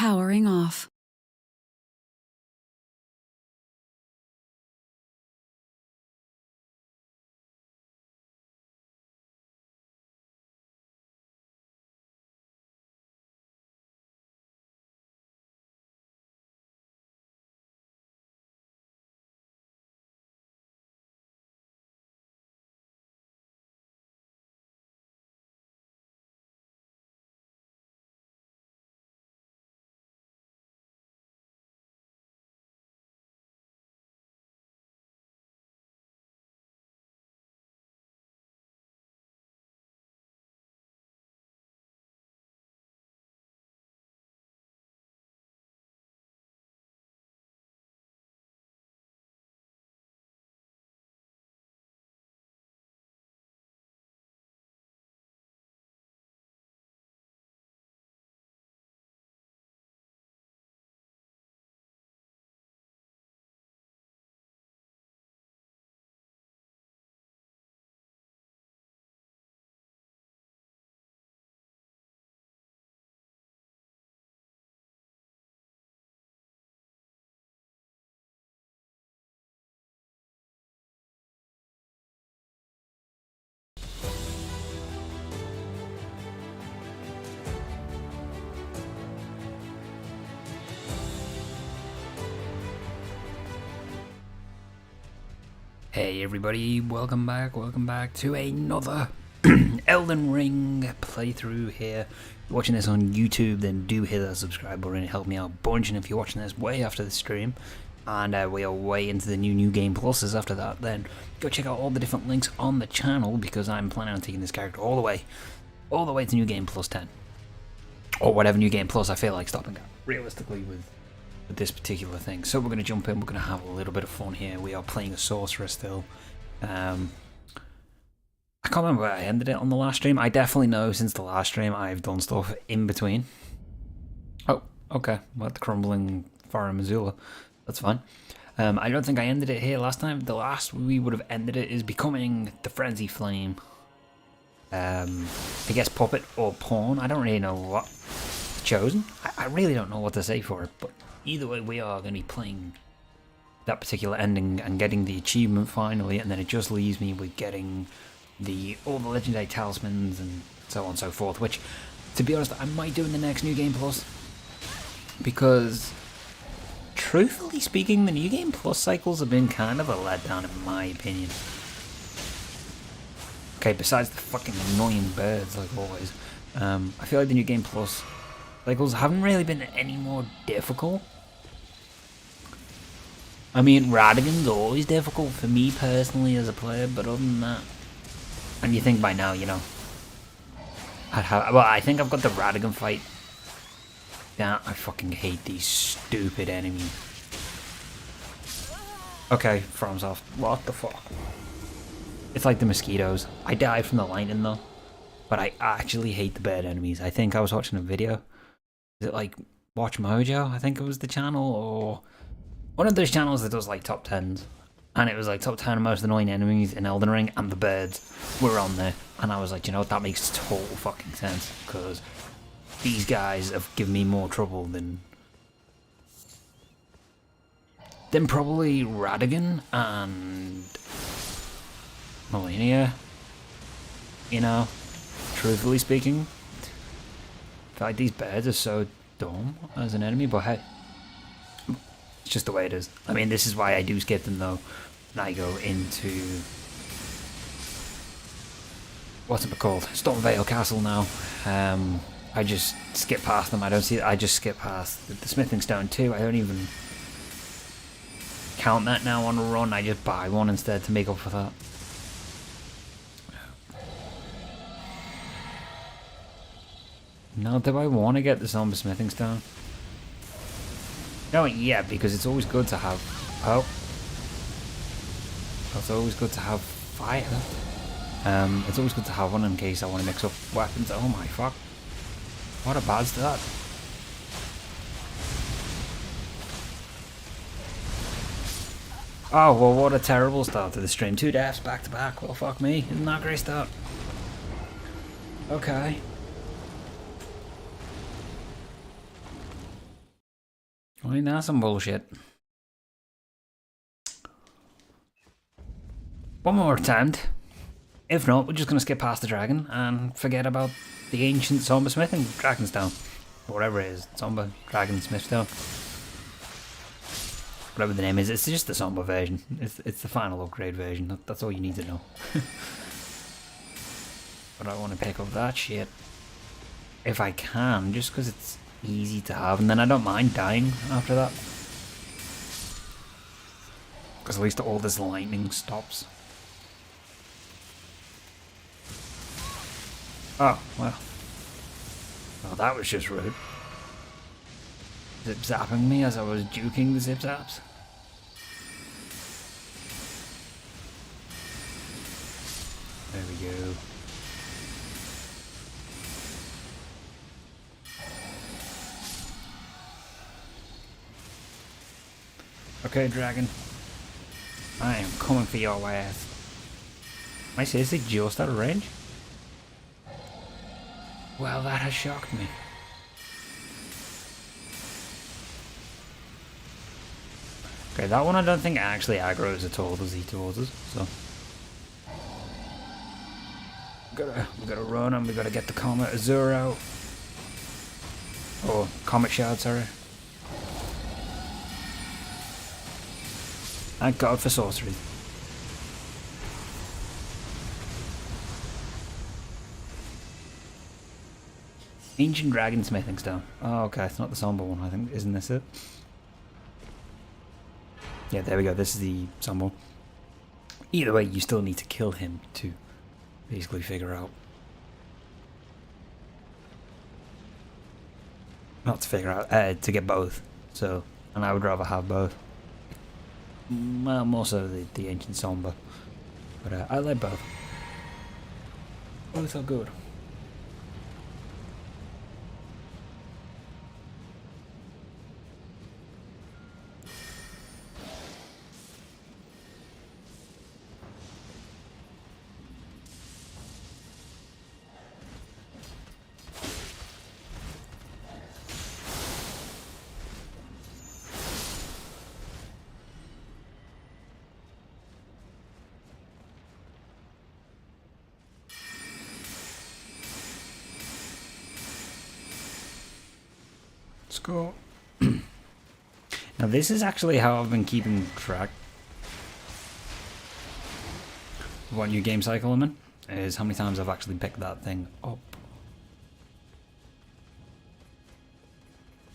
Powering off. Hey everybody, welcome back to another Elden Ring playthrough here. If you're watching this on YouTube, then do hit that subscribe button, it helped me out a bunch, and if you're watching this way after the stream, and we are way into the new game pluses after that, then go check out all the different links on the channel, because I'm planning on taking this character all the way to New Game Plus 10. Or whatever New Game Plus I feel like stopping at, realistically, with this particular thing. So we're going to jump in, we're going to have a little bit of fun here. We are playing a sorcerer still. I can't remember where I ended it on the last stream. I definitely know since the last stream I've done stuff in between. Oh, okay. Well, the crumbling fire in Missoula. That's fine. I don't think I ended it here last time. The last we would have ended it is becoming the Frenzy Flame. I guess puppet or pawn. I don't really know what chosen. I really don't know what to say for it, but either way, we are going to be playing that particular ending and getting the achievement finally, and then it just leaves me with getting all the legendary talismans and so on and so forth, which, to be honest, I might do in the next New Game Plus, because, truthfully speaking, the New Game Plus cycles have been kind of a letdown in my opinion. Okay, besides the fucking annoying birds, like always, I feel like the New Game Plus cycles haven't really been any more difficult. I mean, Radigan's always difficult for me personally as a player, but other than that, and you think by now, you know, I think I've got the Radigan fight down. I fucking hate these stupid enemies. Okay, FromSoft, what the fuck? It's like the mosquitoes. I died from the lightning though, but I actually hate the bird enemies. I think I was watching a video. Is it like Watch Mojo? I think it was the channel, or one of those channels that does like top 10s, and it was like top 10 of most annoying enemies in Elden Ring, and the birds were on there, and I was like, you know what, that makes total fucking sense, because these guys have given me more trouble than probably Radigan and Melania, you know, truthfully speaking. I feel like these birds are so dumb as an enemy, but hey, it's just the way it is. I mean, this is why I do skip them though, and I go into, what's it called, Stormvale Castle now. I just skip past them. I don't see. I just skip past the smithing stone too. I don't even count that now on a run. I just buy one instead to make up for that. No, do I want to get the Somber Smithing Stone? No, yeah, because it's always good to have. Oh, it's always good to have fire. It's always good to have one in case I want to mix up weapons. Oh my fuck! What a bad start. Oh well, what a terrible start to the stream. 2 deaths back to back. Well, fuck me. Isn't that a great start? Okay. I mean, that's some bullshit. One more attempt. If not, we're just going to skip past the dragon and forget about the ancient Somber Smithing Dragonstone. Whatever it is, Somber Dragon Smithstone. Whatever the name is, it's just the Somber version. It's the final upgrade version. That's all you need to know. But I want to pick up that shit if I can, just because it's easy to have, and then I don't mind dying after that. Because at least all this lightning stops. Oh, well. Oh, that was just rude. Zip zapping me as I was juking the zip zaps. There we go. Okay, dragon. I am coming for your ass. Am I seriously just out of range? Well, that has shocked me. Okay, that one I don't think actually aggroes at all, does he, towards us, so. We gotta run and we gotta get the Comet Azure out. Oh, Comet Shard, sorry. Thank God for sorcery. Ancient Dragon Smithing Stone. Oh, okay, it's not the somber one, I think. Isn't this it? Yeah, there we go. This is the somber. Either way, you still need to kill him to basically figure out. Not to figure out, to get both. So, and I would rather have both. Well, more so the Ancient Somber. But I like both. Both are good. Let's go. Now this is actually how I've been keeping track of what new game cycle I'm in, is how many times I've actually picked that thing up.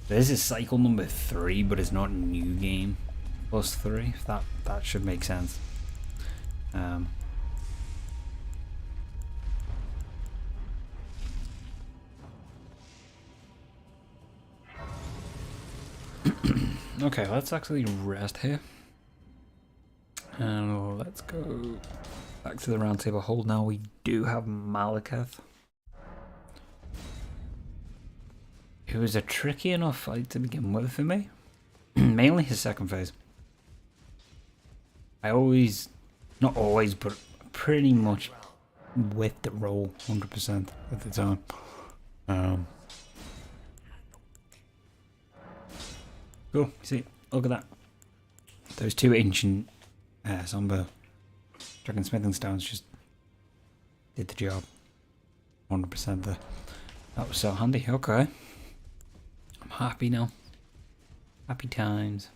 This is cycle number 3, but it's not new game plus 3. That should make sense. Okay, let's actually rest here. And let's go back to the round table hold now. We do have Malekith. It was a tricky enough fight to begin with for me. Mainly his second phase. I always, not always, but pretty much with the roll 100% at the time. Cool, see, look at that. Those two ancient somber dragon smithing stones just did the job. 100% there. That was so handy, okay. I'm happy now. Happy times.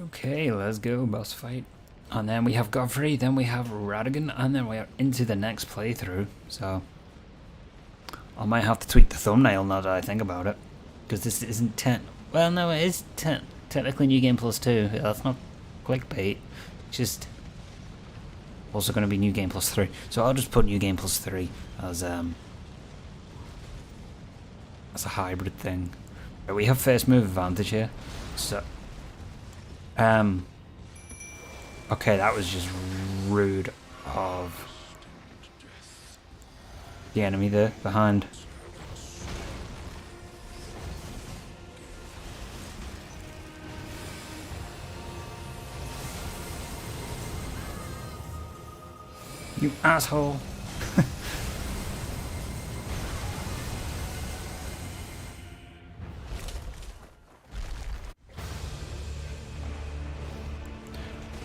Okay, let's go, boss fight. And then we have Godfrey, then we have Radigan, and then we are into the next playthrough. So, I might have to tweak the thumbnail now that I think about it. Because this isn't 10. Well, no, it is 10. Technically New Game Plus 2. Yeah, that's not clickbait. It's just also going to be New Game Plus 3. So I'll just put New Game Plus 3 as a hybrid thing. But we have first move advantage here. So Okay, that was just rude of the enemy there behind. You asshole.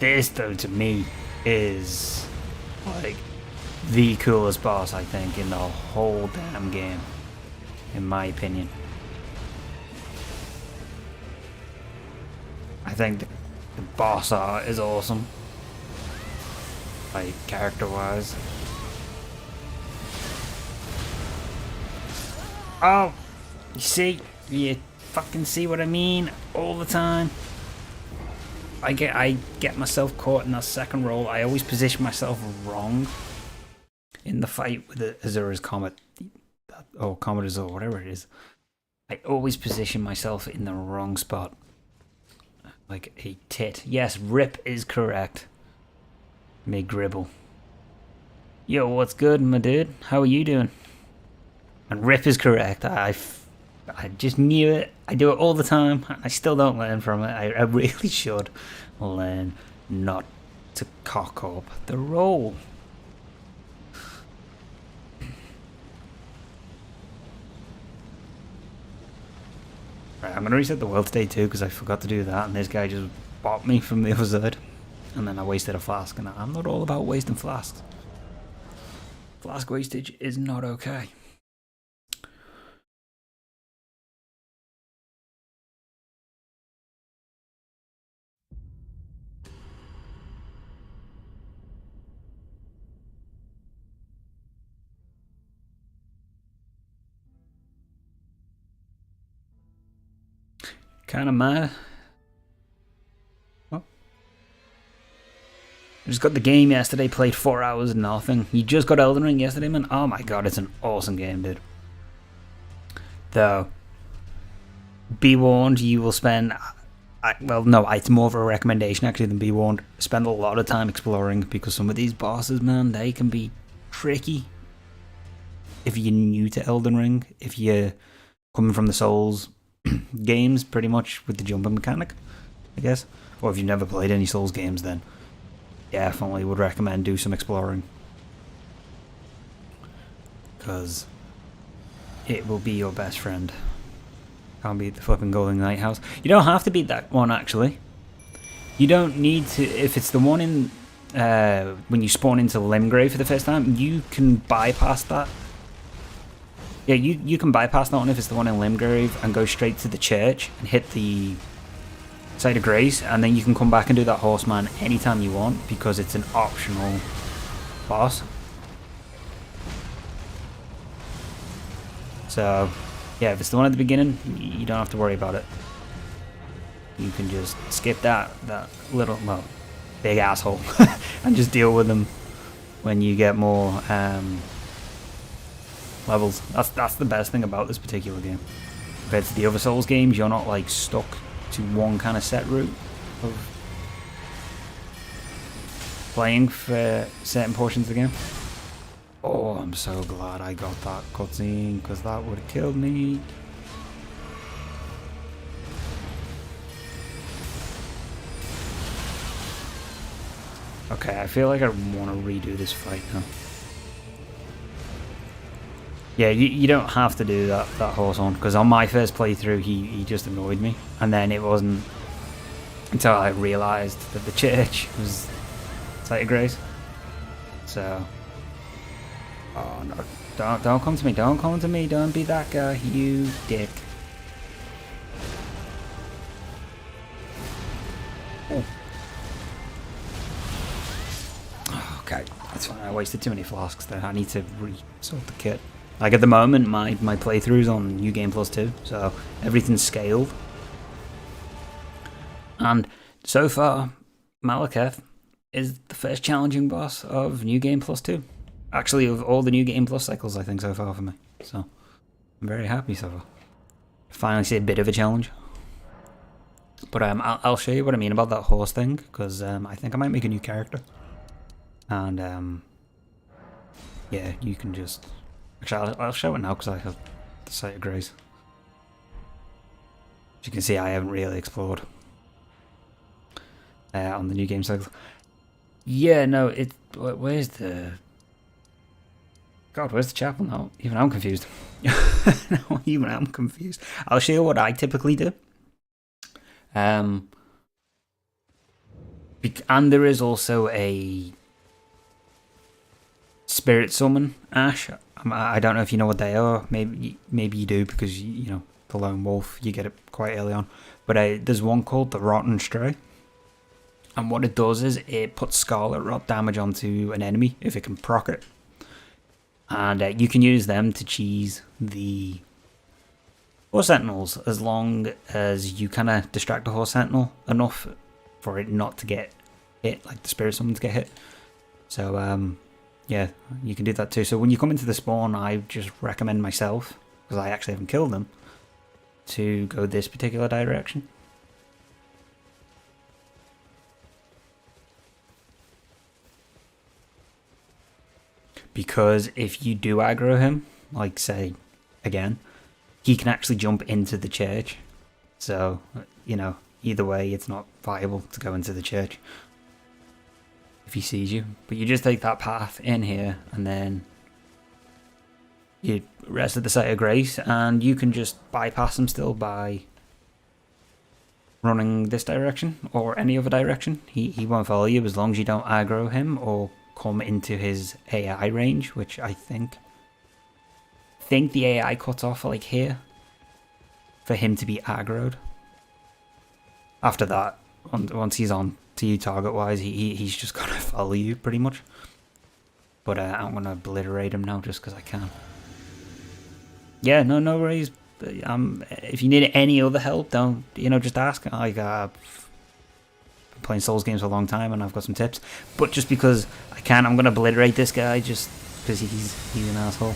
This, though, to me, is like the coolest boss, I think, in the whole damn game, in my opinion. I think the boss art is awesome, like character-wise. Oh, you fucking see what I mean all the time. I get myself caught in that second roll. I always position myself wrong in the fight with the Azura's Comet, or Comet Azure, whatever it is. I always position myself in the wrong spot, like a tit. Yes, Rip is correct. Me gribble. Yo, what's good, my dude? How are you doing? And Rip is correct. I just knew it. I do it all the time. I still don't learn from it. I really should learn not to cock up the roll. Right, I'm going to reset the world today too because I forgot to do that and this guy just bopped me from the other side. And then I wasted a flask, and I'm not all about wasting flasks. Flask wastage is not okay. Kind of mad. Oh. I just got the game yesterday, played 4 hours and nothing. You just got Elden Ring yesterday, man? Oh my god, it's an awesome game, dude. Though, be warned, you will spend... well, no, it's more of a recommendation actually than be warned. Spend a lot of time exploring because some of these bosses, man, they can be tricky. If you're new to Elden Ring, if you're coming from the Souls games, pretty much with the jumping mechanic, I guess. Or if you've never played any Souls games, then definitely would recommend do some exploring. Because it will be your best friend. Can't beat the flipping Golden Lighthouse. You don't have to beat that one, actually. You don't need to. If it's the one in when you spawn into Limgrave for the first time, you can bypass that. Yeah, you can bypass that one if it's the one in Limgrave and go straight to the church and hit the Site of Grace, and then you can come back and do that Horseman anytime you want because it's an optional boss. So, yeah, if it's the one at the beginning, you don't have to worry about it. You can just skip that little, well, big asshole and just deal with them when you get more levels. That's the best thing about this particular game. Compared to the other Souls games, you're not like stuck to one kind of set route of playing for certain portions of the game. Oh, I'm so glad I got that cutscene because that would have killed me. Okay, I feel like I want to redo this fight now. Yeah, you don't have to do that horse on, because on my first playthrough he just annoyed me, and then it wasn't until I realised that the church was Site of Grace. So, oh no, don't come to me, don't come to me, don't be that guy, you dick. Oh. Okay, that's fine. I wasted too many flasks there. I need to resort the kit. Like at the moment, my playthrough's on New Game Plus 2, so everything's scaled. And so far, Malekith is the first challenging boss of New Game Plus 2. Actually, of all the New Game Plus cycles, I think, so far for me. So, I'm very happy so far. Finally see a bit of a challenge. But I'll show you what I mean about that horse thing, because I think I might make a new character. And yeah, you can just... Actually, I'll show it now because I have the Sight of Grace. As you can see, I haven't really explored on the new game cycle. Yeah, no, where's the... God, where's the chapel now? Even I'm confused. No, even I'm confused. I'll show you what I typically do. And there is also a spirit summon ash. I don't know if you know what they are. Maybe you do, because you know the lone wolf. You get it quite early on. But there's one called the Rotten Stray, and what it does is it puts Scarlet Rot damage onto an enemy if it can proc it, and you can use them to cheese the Horse Sentinels as long as you kind of distract the Horse Sentinel enough for it not to get hit, like the Spirit Summon to get hit. So yeah, you can do that too. So when you come into the spawn, I just recommend myself, because I actually haven't killed them, to go this particular direction. Because if you do aggro him, like say, again, he can actually jump into the church. So, you know, either way, it's not viable to go into the church if he sees you. But you just take that path in here, and then you rest at the Sight of Grace, and you can just bypass him still by running this direction or any other direction. He won't follow you as long as you don't aggro him or come into his AI range, which I think the AI cuts off like here for him to be aggroed. After that, once he's on to you target wise, he's just gonna follow you pretty much. But I'm gonna obliterate him now just because I can. Yeah, no worries. If you need any other help, don't, just ask. I've been playing Souls games for a long time and I've got some tips. But just because I can, I'm gonna obliterate this guy just because he's an asshole.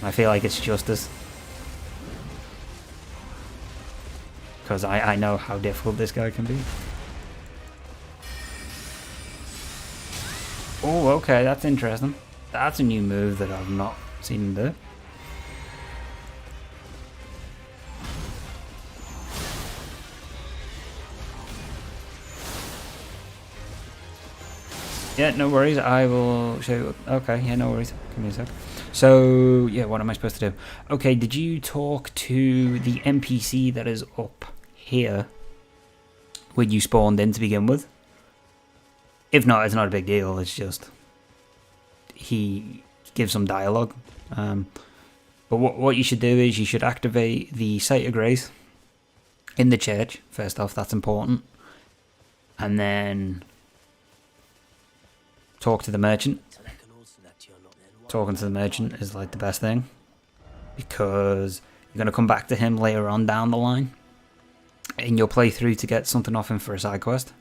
I feel like it's justice. Because I know how difficult this guy can be. Oh, okay, that's interesting. That's a new move that I've not seen him do. Yeah, no worries, I will show you. Okay, yeah, no worries. Give me a sec. So, yeah, what am I supposed to do? Okay, did you talk to the NPC that is up here when you spawned in to begin with? If not, it's not a big deal. It's just he gives some dialogue. But what you should do is you should activate the Sight of Grace in the church. First off, that's important. And then talk to the merchant. Talking to the merchant is like the best thing, because you're going to come back to him later on down the line in your playthrough to get something off him for a side quest.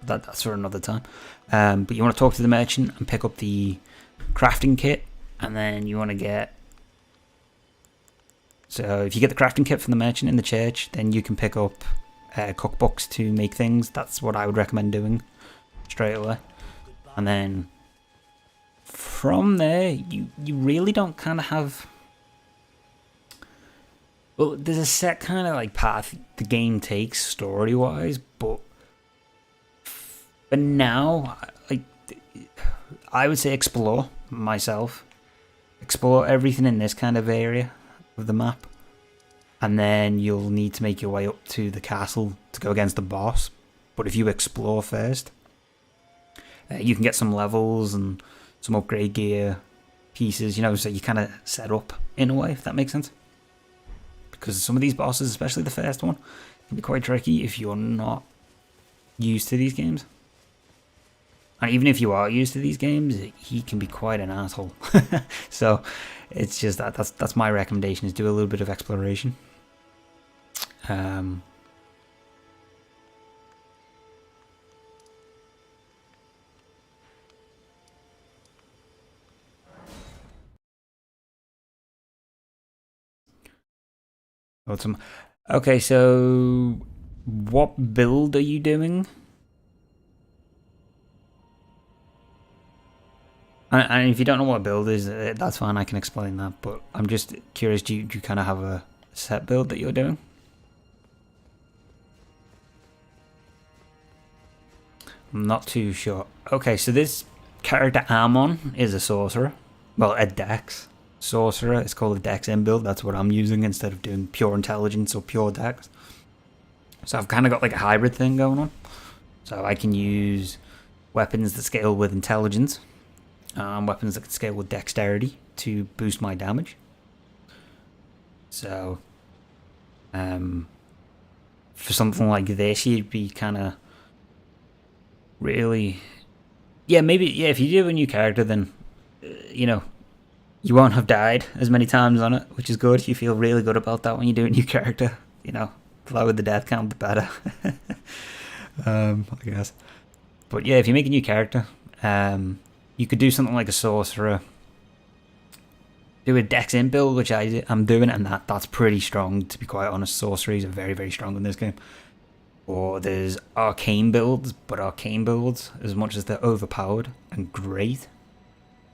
That's for another time. But you want to talk to the merchant and pick up the crafting kit, and then you want to get... So if you get the crafting kit from the merchant in the church, then you can pick up cookbooks to make things. That's what I would recommend doing straight away. And then from there, you really don't kind of have... Well, there's a set kind of like path the game takes story-wise, but for now, like, I would say explore myself. Explore everything in this kind of area of the map. And then you'll need to make your way up to the castle to go against the boss. But if you explore first, you can get some levels and some upgrade gear pieces, so you kind of set up in a way, if that makes sense. Because some of these bosses, especially the first one, can be quite tricky if you're not used to these games. And even if you are used to these games, he can be quite an asshole. So it's just that's my recommendation, is do a little bit of exploration. Okay, so What build are you doing? And if you don't know what build is, that's fine, I can explain that. But I'm just curious, do you kind of have a set build that you're doing? I'm not too sure. Okay, so this character Amon is a sorcerer. Well, a dex sorcerer. It's called a dex in build. That's what I'm using instead of doing pure intelligence or pure dex. So I've kind of got like a hybrid thing going on. So I can use weapons that scale with intelligence. Weapons that can scale with dexterity to boost my damage. So, for something like this, you'd be kind of really, yeah, maybe, yeah. If you do a new character, then you know you won't have died as many times on it, which is good. You feel really good about that when you do a new character. You know, the lower the death count, the better. I guess. But yeah, if you make a new character, you could do something like a sorcerer, do a dex in build, which I'm doing, and that's pretty strong, to be quite honest. Sorceries are very, very strong in this game. Or there's arcane builds, but arcane builds, as much as they're overpowered and great,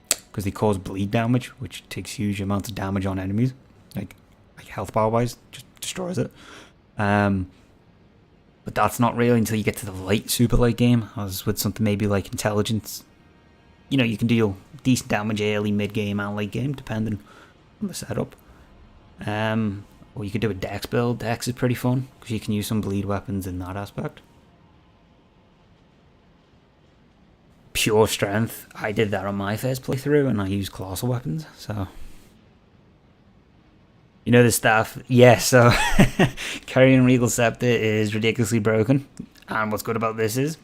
because they cause bleed damage, which takes huge amounts of damage on enemies, like health bar wise, just destroys it. But that's not really until you get to the super late game, as with something maybe like intelligence. You know, you can deal decent damage early, mid game, and late game, depending on the setup. Or you could do a dex build. Dex is pretty fun because you can use some bleed weapons in that aspect. Pure strength. I did that on my first playthrough, and I used colossal weapons. So, you know the staff. Yeah. So, Carrying Regal Scepter is ridiculously broken, and what's good about this is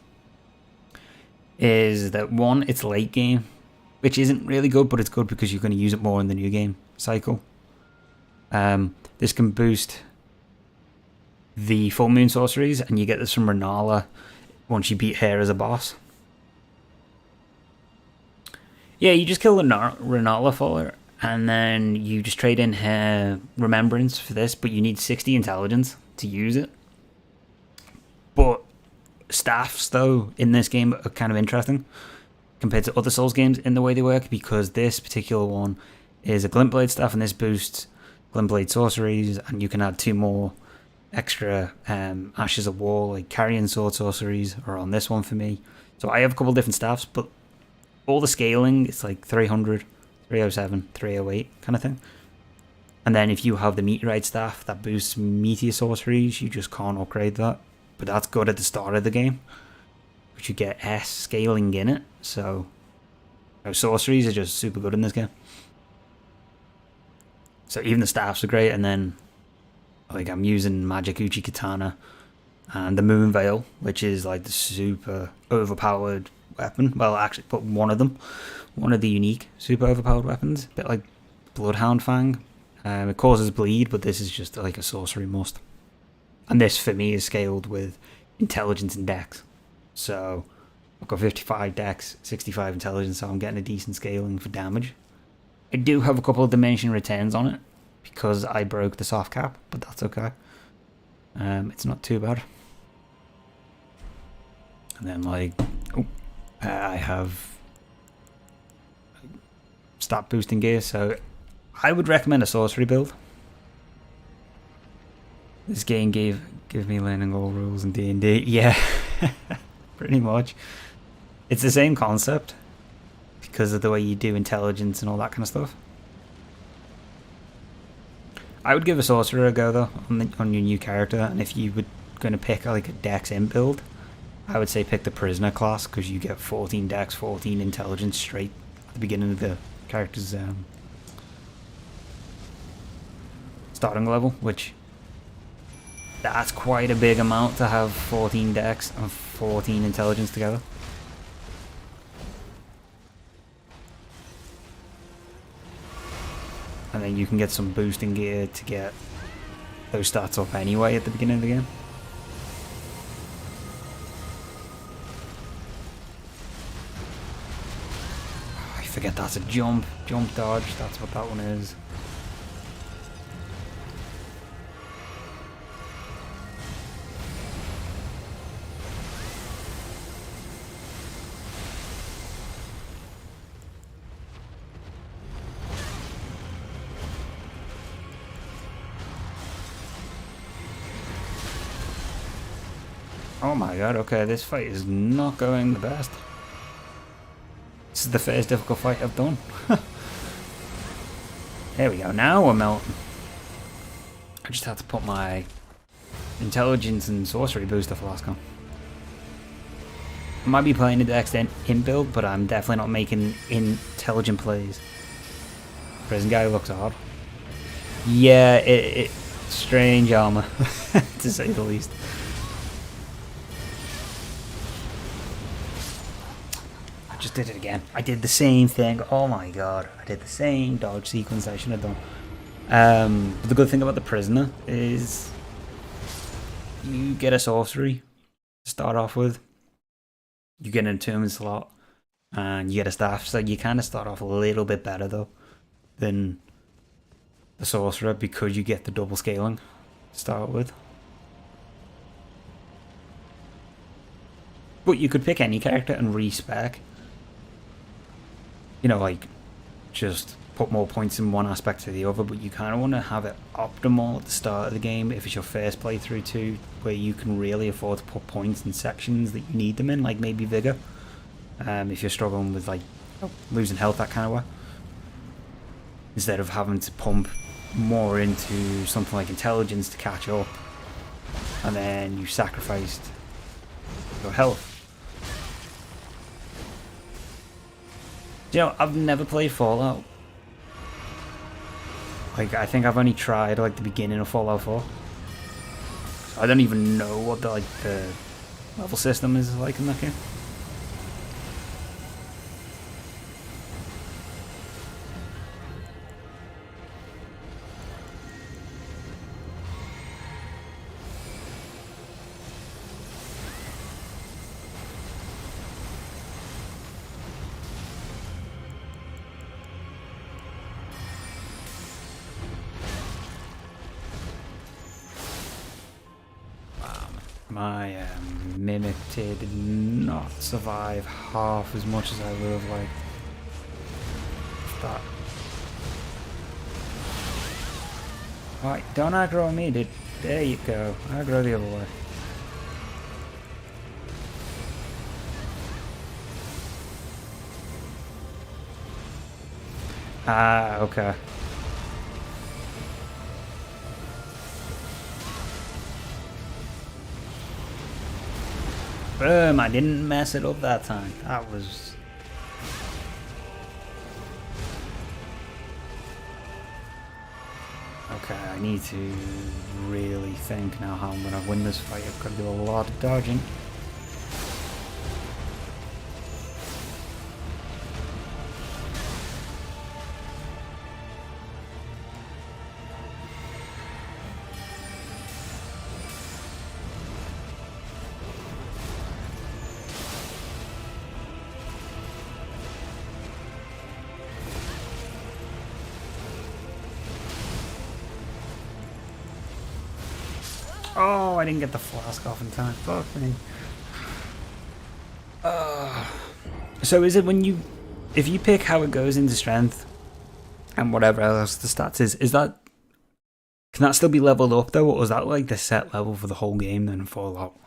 that one, it's late game, which isn't really good, but it's good because you're going to use it more in the new game cycle. This can boost the full moon sorceries, and you get this from Renala once you beat her as a boss. Yeah, you just kill the Renala for her, and then you just trade in her remembrance for this, but you need 60 intelligence to use it. But staffs, though, in this game are kind of interesting compared to other Souls games in the way they work, because this particular one is a Glintblade staff, and this boosts Glintblade sorceries, and you can add 2 more extra Ashes of War, like Carrion Sword sorceries, are on this one for me. So I have a couple different staffs, but all the scaling, it's like 300, 307, 308 kind of thing. And then if you have the Meteorite staff that boosts Meteor sorceries, you just can't upgrade that. But that's good at the start of the game, but you get S scaling in it, so sorceries are just super good in this game. So even the staffs are great, and then like I'm using Magic Uchi Katana and the Moon Veil, which is like the super overpowered weapon. Well, actually, but one of the unique super overpowered weapons, a bit like Bloodhound Fang. It causes bleed, but this is just like a sorcery must. And this, for me, is scaled with intelligence and dex. So I've got 55 dex, 65 intelligence, so I'm getting a decent scaling for damage. I do have a couple of diminishing returns on it because I broke the soft cap, but that's okay. It's not too bad. And then, like, I have stat boosting gear, so I would recommend a sorcery build. This game give me learning all rules in D&D. Yeah, pretty much. It's the same concept because of the way you do intelligence and all that kind of stuff. I would give a sorcerer a go though on your new character, and if you were going to pick like a dex in build, I would say pick the prisoner class because you get 14 dex, 14 intelligence straight at the beginning of the character's starting level, which that's quite a big amount to have 14 dex and 14 intelligence together. And then you can get some boosting gear to get those stats up anyway at the beginning of the game. Oh, I forget that's a jump dodge, that's what that one is. Oh my god, okay, this fight is not going the best. This is the first difficult fight I've done. There we go, now we're melting. I just had to put my intelligence and sorcery booster flask on. I might be playing a Dex in build, but I'm definitely not making intelligent plays. Prison guy looks odd. Yeah, it's strange armor, to say the least. I just did it again. I did the same thing. Oh my god, I did the same dodge sequence I should have done. The good thing about the prisoner is you get a sorcery to start off with. You get an attunement slot, and you get a staff, so you kind of start off a little bit better though than the sorcerer because you get the double scaling to start with. But you could pick any character and respec. You know, like just put more points in one aspect to the other, but you kind of want to have it optimal at the start of the game if it's your first playthrough too, where you can really afford to put points in sections that you need them in, like maybe Vigor, if you're struggling with like losing health, that kind of way, instead of having to pump more into something like intelligence to catch up, and then you sacrificed your health. You know, I've never played Fallout. Like, I think I've only tried like the beginning of Fallout 4. So I don't even know what the level system is like in that game. My mimic did not survive half as much as I would have liked. That. Right, don't aggro on me, dude. There you go. Aggro the other way. Ah, okay. Boom, I didn't mess it up that time. That was... Okay, I need to really think now how I'm going to win this fight. I've got to do a lot of dodging. Oh, I didn't get the flask off in time. Fuck me. So is it when you... If you pick how it goes into strength and whatever else the stats is that... Can that still be leveled up though? Or is that like the set level for the whole game then in Fallout?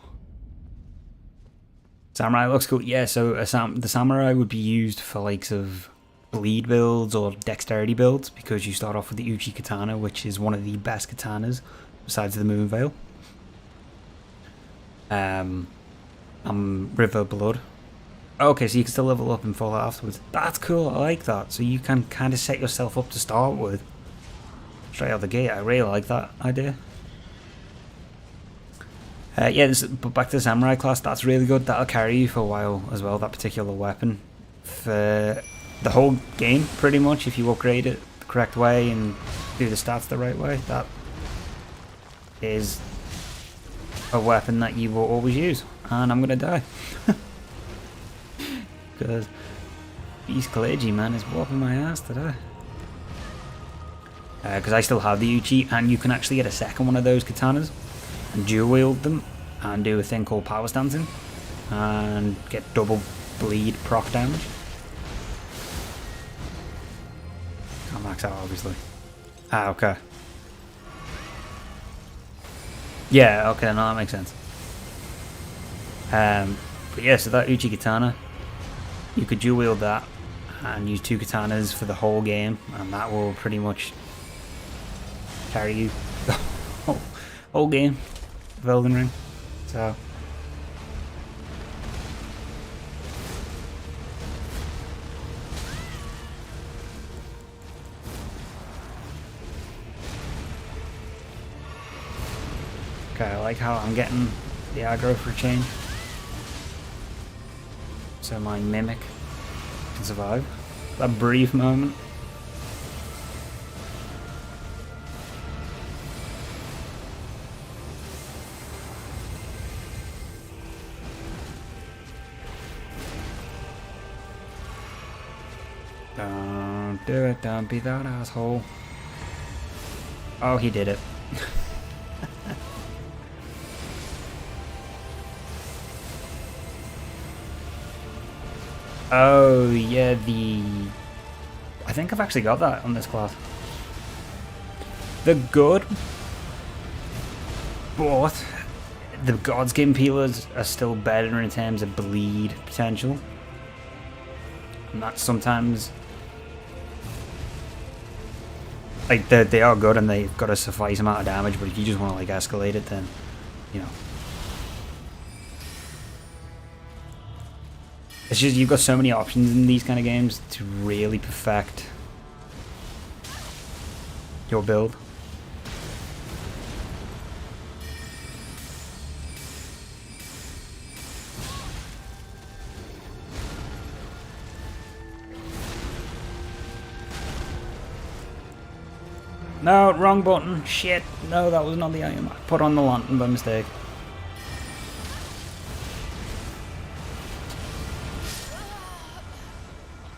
Samurai looks cool. Yeah, so the Samurai would be used for likes of bleed builds or dexterity builds because you start off with the Uchi Katana, which is one of the best katanas besides the Moonveil. River Blood. Okay, so you can still level up and Fallout afterwards. That's cool, I like that. So you can kind of set yourself up to start with. Straight out the gate, I really like that idea. Yeah, but back to the Samurai class, that's really good. That'll carry you for a while as well, that particular weapon. For the whole game, pretty much, if you upgrade it the correct way and do the stats the right way, that is a weapon that you will always use. And I'm gonna die. Because Beast Clergy, man, is whopping my ass today. Because I still have the Uchi, and you can actually get a second one of those katanas and dual wield them and do a thing called power stancing and get double bleed proc damage. Can't max out, obviously. Ah, okay. Yeah, okay, no, that makes sense. But yeah, so that Uchi katana, you could dual wield that and use 2 katanas for the whole game, and that will pretty much carry you the whole game of Elden Ring. So okay, I like how I'm getting the aggro for a change, so my mimic can survive that brief moment. Don't do it, don't be that asshole. Oh, he did it. Oh, yeah, I think I've actually got that on this class. They're good, but the God Skin Peelers are still better in terms of bleed potential. And that's sometimes... like, they are good and they've got a suffice amount of damage, but if you just want to, like, escalate it, then, you know... it's just, you've got so many options in these kind of games to really perfect your build. No, wrong button. Shit. No, that was not the item. I put on the lantern by mistake.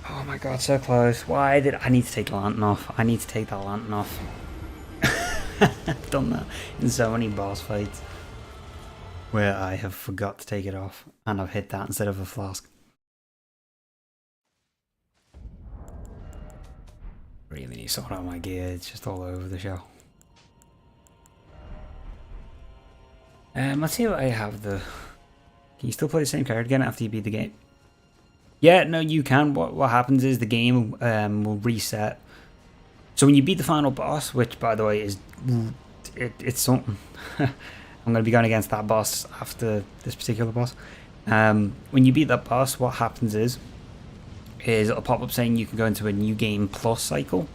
Oh my god, so close. Why did I need to take the lantern off? I need to take that lantern off. I've done that in so many boss fights where I have forgot to take it off and I've hit that instead of a flask. Really need to sort out my gear, it's just all over the show. Let's see what I have the... Can you still play the same character again after you beat the game? Yeah, no, you can. What happens is the game will reset. So when you beat the final boss, which by the way is... it's something. I'm going to be going against that boss after this particular boss. When you beat that boss, what happens is it'll pop up saying you can go into a new game plus cycle.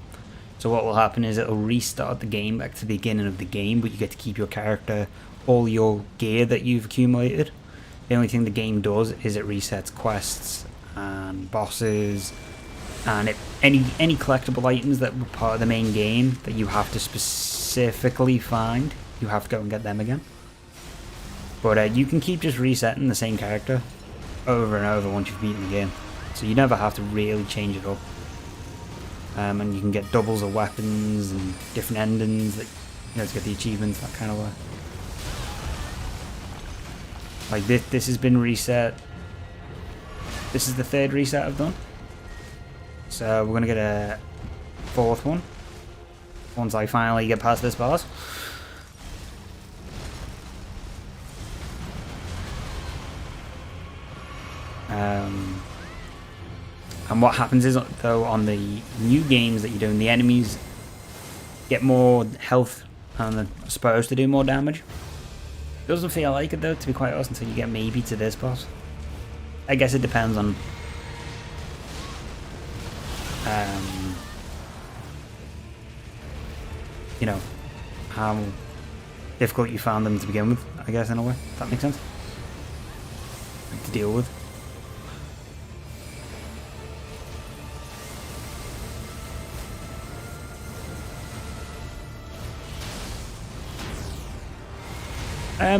So what will happen is it'll restart the game back to the beginning of the game, but you get to keep your character, all your gear that you've accumulated. The only thing the game does is it resets quests and bosses and any collectible items that were part of the main game that you have to specifically find, you have to go and get them again. But you can keep just resetting the same character over and over once you've beaten the game, so you never have to really change it up. And you can get doubles of weapons and different endings, that, you know, to get the achievements, that kind of way. Like this has been reset. This is the 3rd reset I've done. So we're gonna get a 4th one once I finally get past this boss. And what happens is, though, on the new games that you're doing, the enemies get more health and are supposed to do more damage. Doesn't feel like it, though, to be quite honest, until you get maybe to this boss. I guess it depends on you know, how difficult you found them to begin with, I guess, in a way. If that makes sense. Like, to deal with.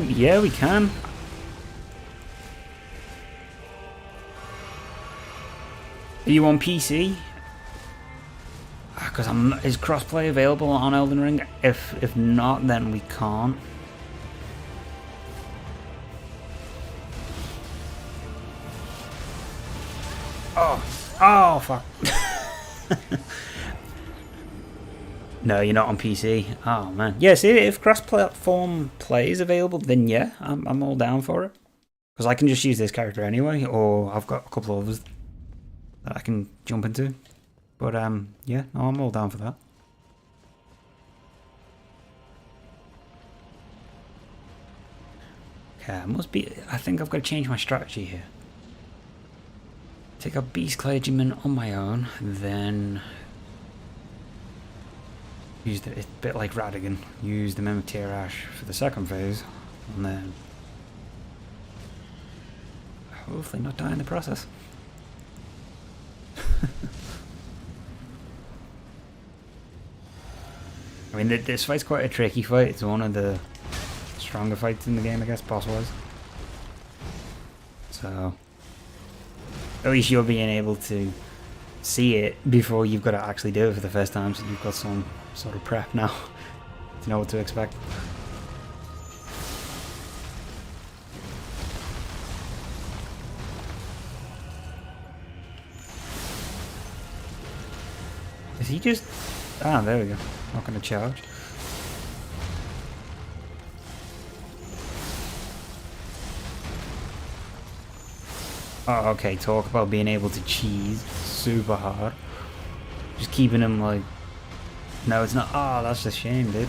Yeah, we can. Are you on PC? Because is crossplay available on Elden Ring? If not, then we can't. Oh fuck. No, you're not on PC. Oh man. Yeah, see, if cross-platform play is available, then yeah, I'm all down for it. Because I can just use this character anyway, or I've got a couple of others that I can jump into. But yeah, no, I'm all down for that. Okay, I think I've got to change my strategy here. Take a Beast Clergyman on my own, then use it's a bit like Radigan. Use the Mimic Tear Ash for the second phase, and then hopefully not die in the process. I mean, this fight's quite a tricky fight. It's one of the stronger fights in the game, I guess, boss-wise. So at least you're being able to see it before you've got to actually do it for the first time, so you've got some sort of prep now to know what to expect. Is he just... Ah, there we go. Not going to charge. Oh, okay, talk about being able to cheese super hard. Just keeping him like... No, it's not. Oh, that's a shame, dude.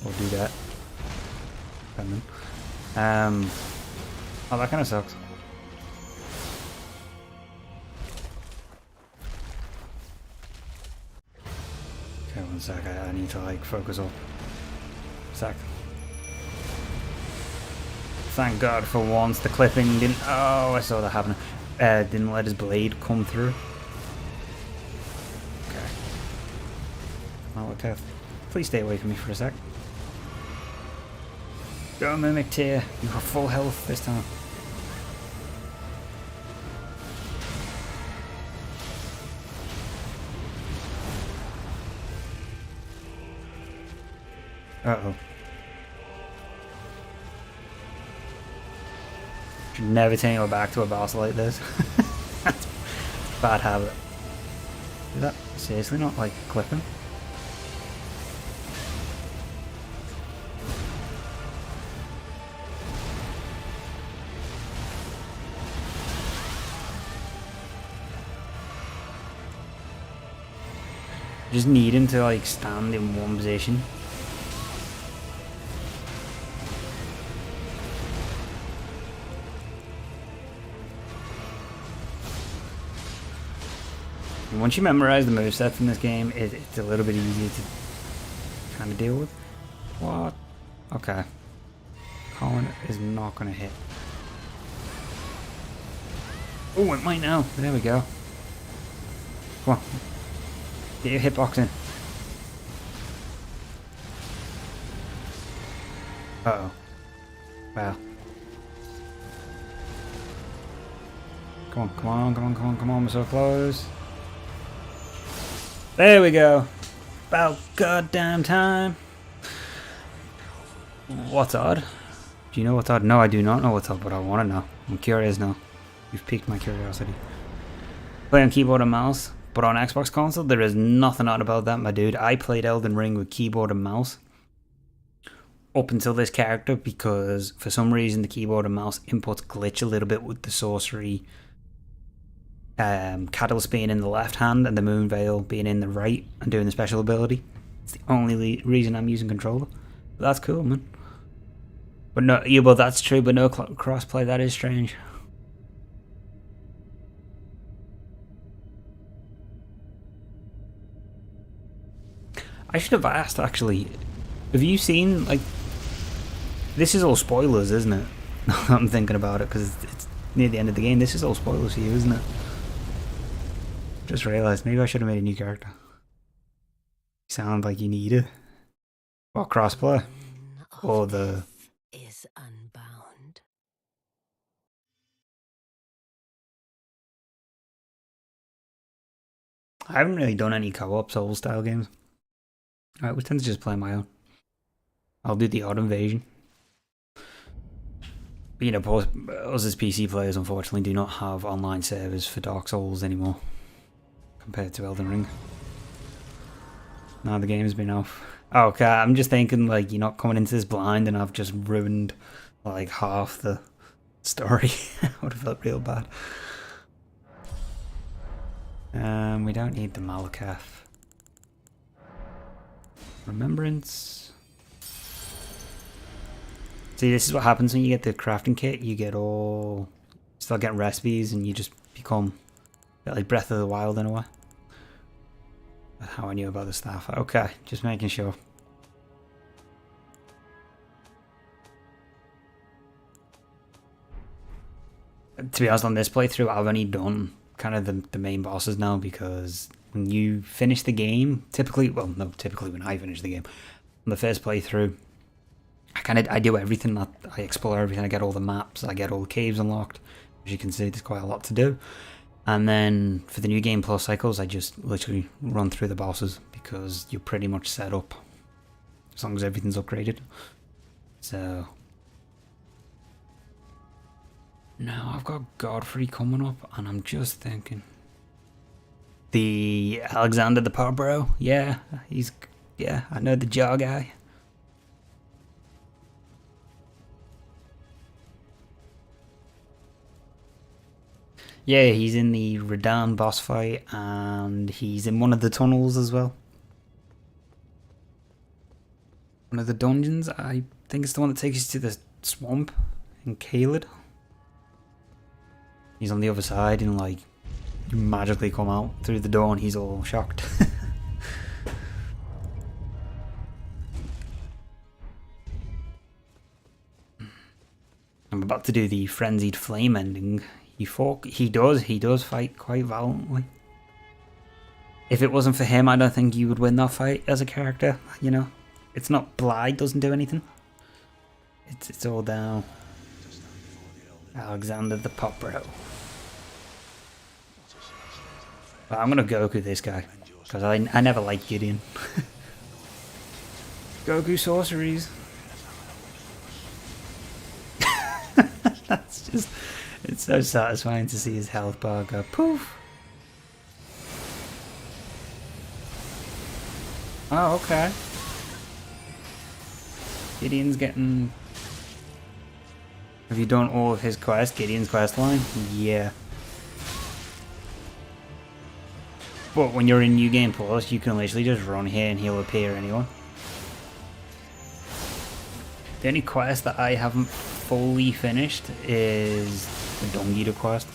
We'll do that. Oh, that kind of sucks. Okay, one sec. I need to like focus up. Sec. Thank God for once the clipping didn't... Oh, I saw that happen. Didn't let his blade come through. Okay. Oh, okay. Please stay away from me for a sec. Go, Mimic Tear. You have full health this time. Uh-oh. Should never turn your back to a boss like this. That's a bad habit. Did that seriously not like clip him? Just need him to like stand in one position. Once you memorize the movesets in this game, it's a little bit easier to kind of deal with. What? Okay. Colin is not going to hit. Oh, it might now. There we go. Come on. Get your hitbox in. Uh-oh. Wow. Come on, come on, come on, come on, come on. We're so close. There we go. About goddamn time. What's odd? Do you know what's odd? No, I do not know what's odd, but I want to know. I'm curious now. You've piqued my curiosity. Play on keyboard and mouse, but on Xbox console, there is nothing odd about that, my dude. I played Elden Ring with keyboard and mouse up until this character because for some reason the keyboard and mouse inputs glitch a little bit with the sorcery. Catalyst being in the left hand and the Moon Veil being in the right and doing the special ability. It's the only reason I'm using controller. But that's cool, man. But no, yeah, well that's true, but no crossplay. That is strange. I should have asked actually. Have you seen like? This is all spoilers, isn't it? I'm thinking about it because it's near the end of the game. This is all spoilers for you, isn't it? Just realised, maybe I should have made a new character. You sound like you need it. What, crossplay? Or the... is unbound. I haven't really done any co-op Souls style games. I would tend to just play my own. I'll do the odd invasion. But, you know, us as PC players unfortunately do not have online servers for Dark Souls anymore. Compared to Elden Ring. Now the game has been off Okay, I'm just thinking like you're not coming into this blind, and I've just ruined like half the story. I would have felt real bad. We don't need the Malaketh. Remembrance. See, this is what happens when you get the crafting kit. You get all... start getting recipes and you just become a bit like Breath of the Wild in a way. That's how I knew about the staff. Okay, just making sure. To be honest, on this playthrough, I've only done kind of the main bosses now, because when you finish the game, typically, well, no, typically when I finish the game, on the first playthrough, I do everything. I explore everything. I get all the maps. I get all the caves unlocked. As you can see, there's quite a lot to do. And then for the new game plus cycles, I just literally run through the bosses, because you're pretty much set up as long as everything's upgraded. So now I've got Godfrey coming up, and I'm just thinking the Alexander the Parbro. Yeah, I know the jaw guy. Yeah, he's in the Radahn boss fight, and he's in one of the tunnels as well. One of the dungeons, I think it's the one that takes you to the swamp in Caelid. He's on the other side, and like, you magically come out through the door and he's all shocked. I'm about to do the Frenzied Flame ending. He does fight quite valiantly. If it wasn't for him, I don't think you would win that fight as a character, you know? It's not Blythe doesn't do anything. It's all down. Alexander the Popro. Well, I'm gonna Goku this guy, because I never liked Gideon. Goku sorceries. That's just... it's so satisfying to see his health bar go poof. Oh, okay. Gideon's getting... Have you done all of his quests? Gideon's quest line? Yeah. But when you're in New Game Plus, you can literally just run here and he'll appear anyway. The only quest that I haven't fully finished is the Dung Eater quest.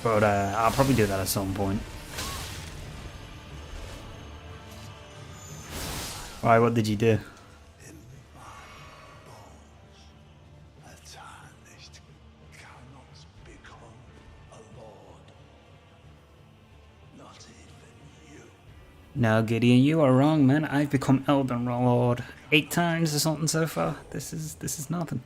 But I'll probably do that at some point. Why, what did you do? In my bones, a Tarnished cannot become a lord. Not even you. No, Gideon, you are wrong, man. I've become Elden Lord 8 times or something so far. This is nothing.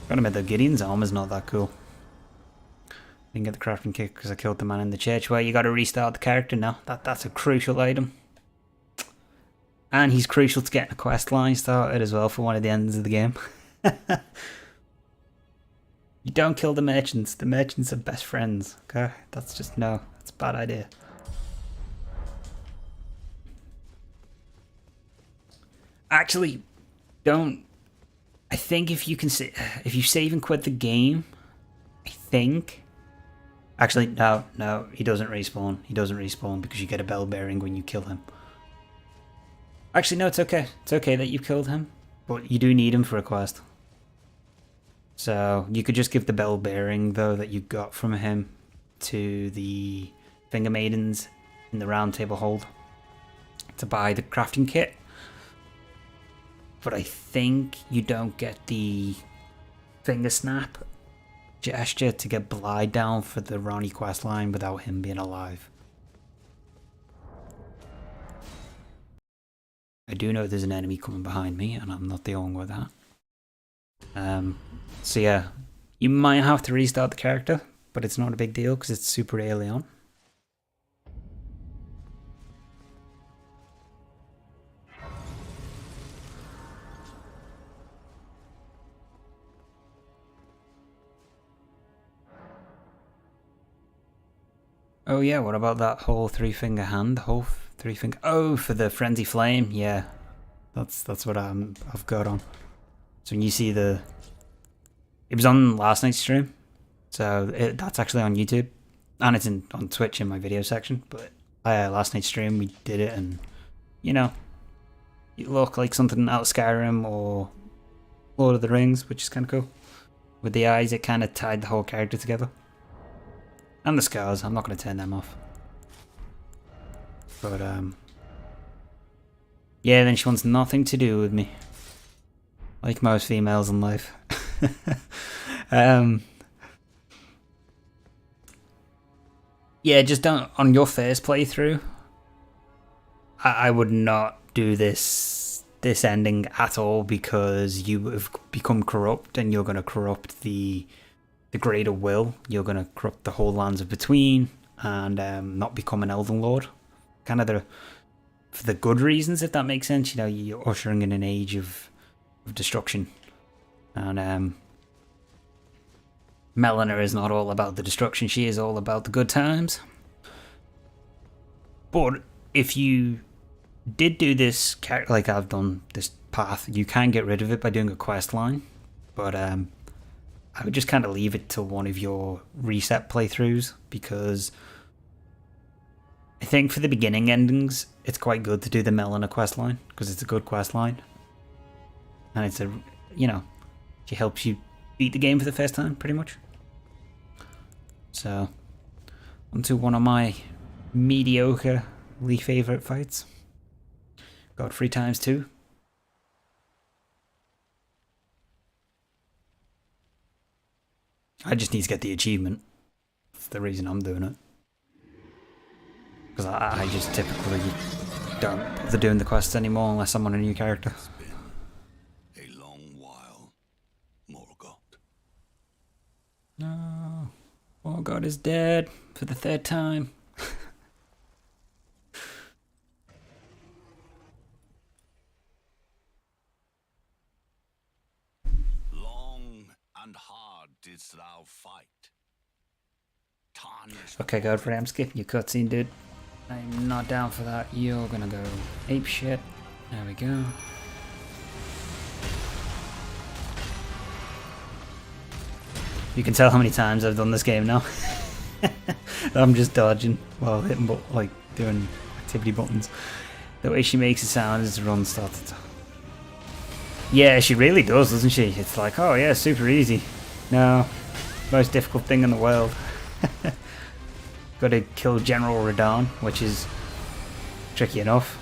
Gotta admit though, Gideon's armor's not that cool. Didn't get the crafting kit because I killed the man in the church. Well, you gotta restart the character now. That's a crucial item. And he's crucial to getting a quest line started as well for one of the ends of the game. You don't kill the merchants. The merchants are best friends. Okay? That's just no. That's a bad idea. Actually, don't. I think if you can say, if you save and quit the game, I think. Actually, no, he doesn't respawn. He doesn't respawn because you get a bell bearing when you kill him. Actually, no, it's okay. It's okay that you killed him, but you do need him for a quest. So you could just give the bell bearing though that you got from him to the Finger Maidens in the Round Table Hold to buy the crafting kit. But I think you don't get the Finger Snap gesture to get Blythe down for the Ronnie quest line without him being alive. I do know there's an enemy coming behind me, and I'm not the only one with that. So yeah, you might have to restart the character, but it's not a big deal because it's super early on. Oh yeah, what about that whole 3-finger hand? The whole 3-finger... Oh, for the Frenzy Flame? Yeah. That's what I've got on. So when you see the... It was on last night's stream. So that's actually on YouTube. And it's on Twitch in my video section. But last night's stream we did it, and you know, it looked like something out of Skyrim or Lord of the Rings, which is kind of cool. With the eyes, it kind of tied the whole character together. And the scars, I'm not going to turn them off. But yeah, then she wants nothing to do with me. Like most females in life. Yeah, just don't, on your first playthrough, I would not do this ending at all, because you have become corrupt and you're going to corrupt the greater will. You're going to corrupt the whole lands of between and not become an Elden Lord. Kind of for the good reasons, if that makes sense. You know, you're ushering in an age of destruction. And Melina is not all about the destruction, she is all about the good times. But if you did do this, like I've done this path, you can get rid of it by doing a quest line. But I would just kind of leave it till one of your reset playthroughs, because I think for the beginning endings, it's quite good to do the Melina quest line, because it's a good quest line. And it's you know, it helps you beat the game for the first time, pretty much. So, onto one of my mediocrely favourite fights. Got 3 times 2. I just need to get the achievement. That's the reason I'm doing it. Because I just typically don't bother doing the quests anymore unless I'm on a new character. A long while, Morgoth. No. Morgoth is dead for the 3rd time. Long and hard didst thou fight. Tarnished. Okay, Godfrey, I'm skipping your cutscene, dude. I'm not down for that. You're gonna go ape shit. There we go. You can tell how many times I've done this game now. I'm just dodging while hitting, like doing activity buttons. The way she makes it sound is run started. Yeah, she really does, doesn't she? It's like, oh yeah, super easy. No, most difficult thing in the world. Got to kill General Radahn, which is tricky enough.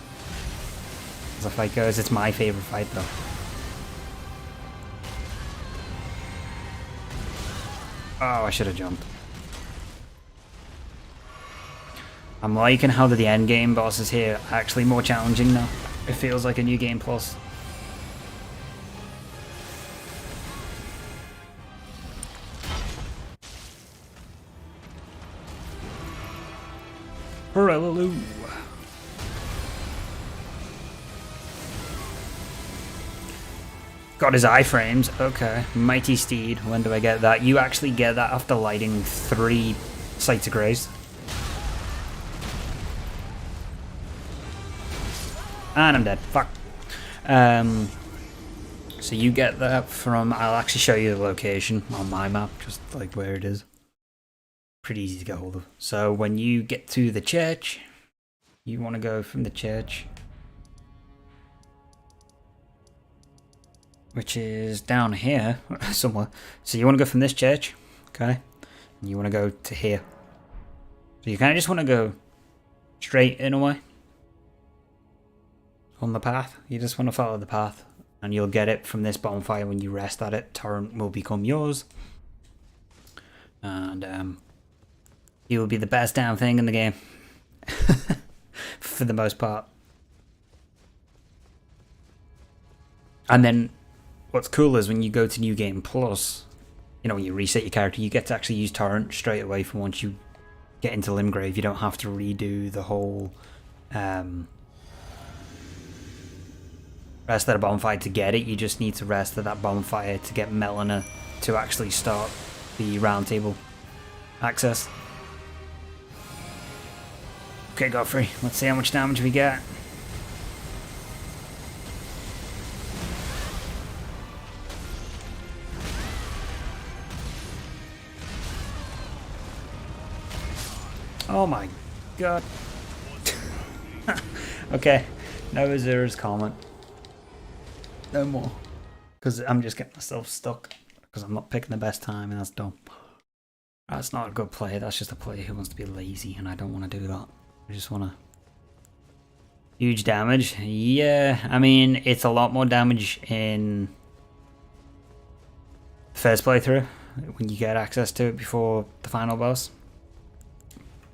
As the fight goes, it's my favourite fight though. Oh, I should have jumped. I'm liking how the end game bosses here are actually more challenging now. It feels like a new game plus. Hallelujah. Got his iframes. Okay. Mighty Steed. When do I get that? You actually get that after lighting 3 Sights of Grace. And I'm dead. Fuck. So you get that from... I'll actually show you the location on my map, just like where it is. Pretty easy to get hold of. So when you get to the church, you want to go from the church, which is down here somewhere. So you want to go from this church, okay, and you want to go to here. So you kind of just want to go straight in a way on the path. You just want to follow the path, and you'll get it from this bonfire. When you rest at it, Torrent will become yours, and he will be the best damn thing in the game. For the most part. And then what's cool is when you go to New Game Plus, you know, when you reset your character, you get to actually use Torrent straight away from once you get into Limgrave. You don't have to redo the whole rest at a bonfire to get it. You just need to rest at that bonfire to get Melina to actually start the round table access. Okay, Godfrey, let's see how much damage we get. Oh my god. Okay, no Azura's comment. No more. Because I'm just getting myself stuck. Because I'm not picking the best time and that's dumb. That's not a good play, that's just a player who wants to be lazy and I don't want to do that. I just want to... Huge damage? Yeah, I mean, it's a lot more damage in the first playthrough when you get access to it before the final boss.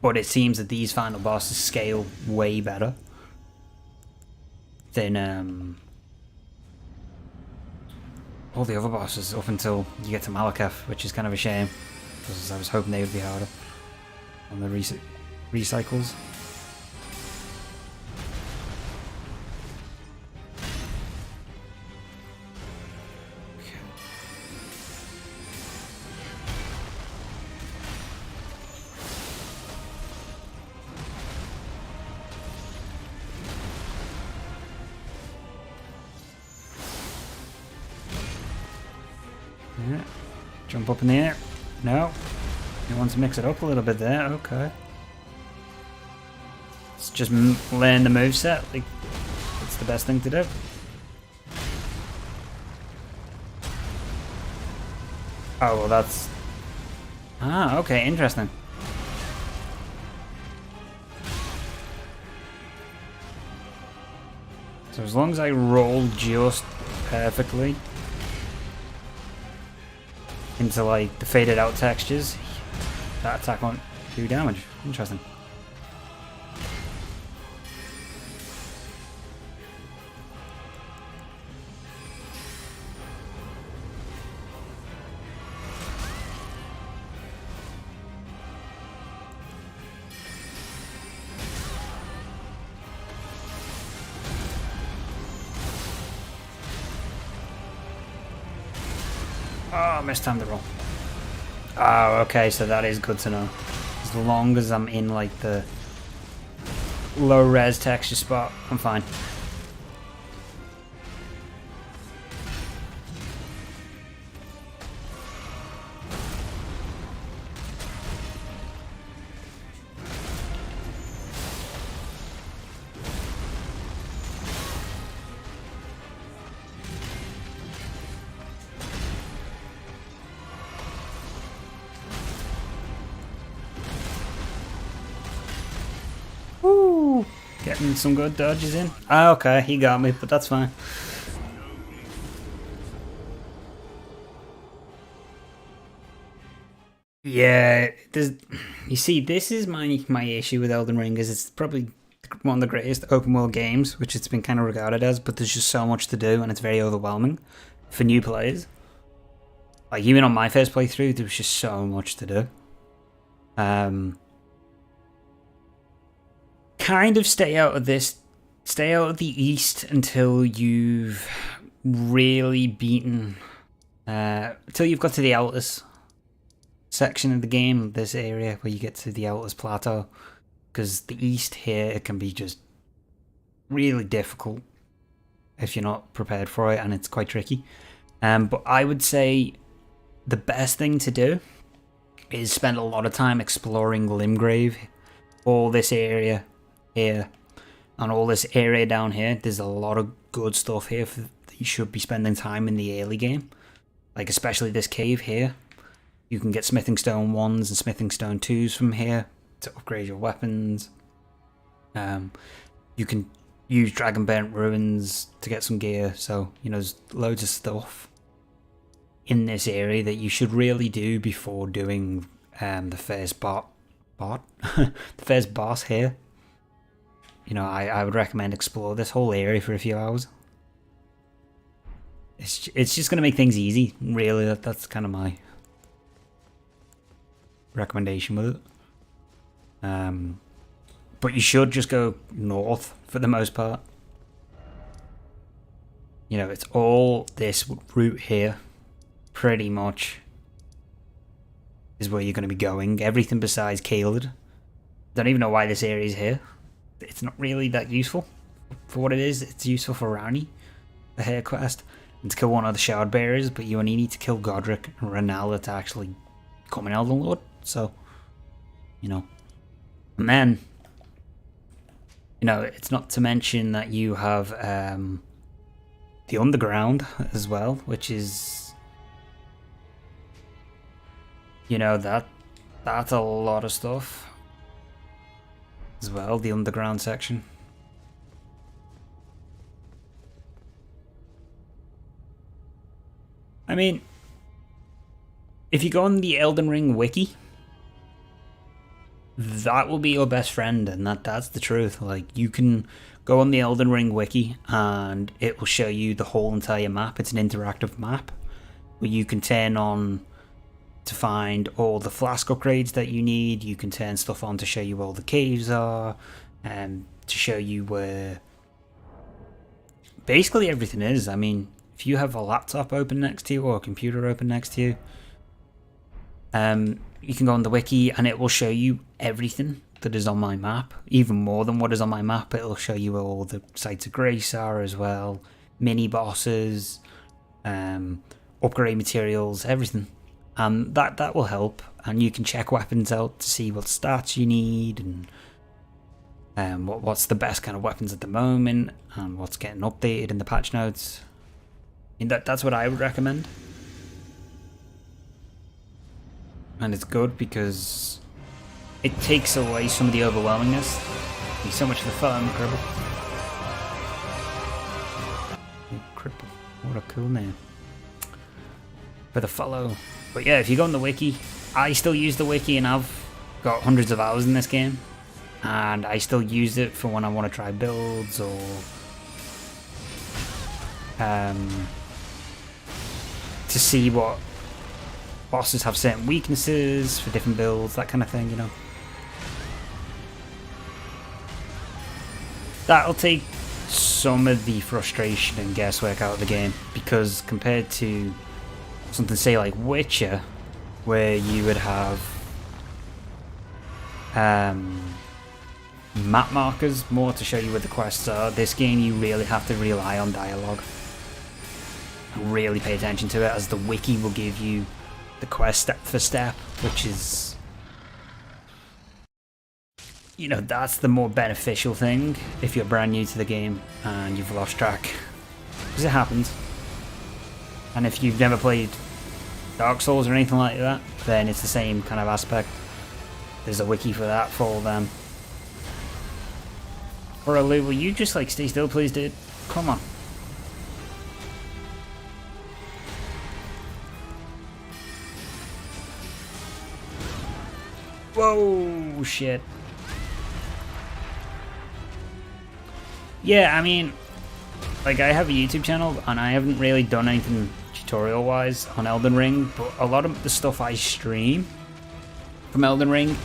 But it seems that these final bosses scale way better than all the other bosses up until you get to Malekith, which is kind of a shame because I was hoping they would be harder on the recycles. Yeah. Jump up in the air. No. He wants to mix it up a little bit there. Okay. Let's just learn the moveset. Like, that's the best thing to do. Oh, well that's... Ah, okay, interesting. So as long as I roll just perfectly into like the faded out textures, that attack won't do damage. Interesting. Oh, mistimed the roll. Oh, okay, so that is good to know. As long as I'm in like the low res texture spot, I'm fine. Woo! Getting some good dodges in. Ah, okay, he got me, but that's fine. Yeah, there's, you see, this is my issue with Elden Ring, is it's probably one of the greatest open world games, which it's been kind of regarded as, but there's just so much to do and it's very overwhelming for new players. Like, even on my first playthrough, there was just so much to do. Kind of stay out of the east until you've really beaten, until you've got to the Altus section of the game, this area where you get to the Altus Plateau, because the east here, it can be just really difficult if you're not prepared for it, and it's quite tricky. But I would say the best thing to do is spend a lot of time exploring Limgrave, all this area here, and all this area down here. There's a lot of good stuff here that you should be spending time in the early game, like especially this cave here. You can get smithing stone 1s and smithing stone 2s from here to upgrade your weapons. You can use Dragon Burnt Ruins to get some gear, so you know there's loads of stuff in this area that you should really do before doing the first the first boss here. You know, I would recommend explore this whole area for a few hours. It's just going to make things easy, really. That's kind of my recommendation with it. But you should just go north for the most part. You know, it's all this route here, pretty much, is where you're going to be going. Everything besides Caelid, Don't even know why this area is here. It's not really that useful for what it is. It's useful for Rani, the hair quest, and to kill one of the shard bearers, but you only need to kill Godric and Renala to actually become an Elden Lord. So, you know. And then, you know, it's not to mention that you have the underground as well, which is, you know, that's a lot of stuff as well, the underground section. I mean, if you go on the Elden Ring wiki, that will be your best friend, and that's the truth. Like, you can go on the Elden Ring wiki and it will show you the whole entire map. It's an interactive map where you can turn on to find all the flask upgrades that you need. You can turn stuff on to show you where all the caves are, and to show you where basically everything is. I mean, if you have a laptop open next to you or a computer open next to you, you can go on the wiki and it will show you everything that is on my map, even more than what is on my map. It'll show you where all the sites of grace are as well, mini bosses, upgrade materials, everything. And that will help, and you can check weapons out to see what stats you need, and what's the best kind of weapons at the moment, and what's getting updated in the patch notes. I mean, that's what I would recommend. And it's good because it takes away some of the overwhelmingness. Thank you so much for the phone, Cripple. Cripple, what a cool name. For the follow. But yeah, if you go on the wiki, I still use the wiki, and I've got hundreds of hours in this game, and I still use it for when I want to try builds, or to see what bosses have certain weaknesses for different builds, that kind of thing, you know. That'll take some of the frustration and guesswork out of the game, because compared to something, say, like Witcher, where you would have map markers more to show you where the quests are, this game you really have to rely on dialogue. Really pay attention to it, as the wiki will give you the quest step for step, which is, you know, that's the more beneficial thing if you're brand new to the game and you've lost track, because it happens. And if you've never played Dark Souls or anything like that, then it's the same kind of aspect. There's a wiki for that for all them. Or Lou, will you just like stay still, please, dude? Come on. Whoa, shit. Yeah, I mean, like, I have a YouTube channel and I haven't really done anything tutorial wise on Elden Ring, but a lot of the stuff I stream from Elden Ring,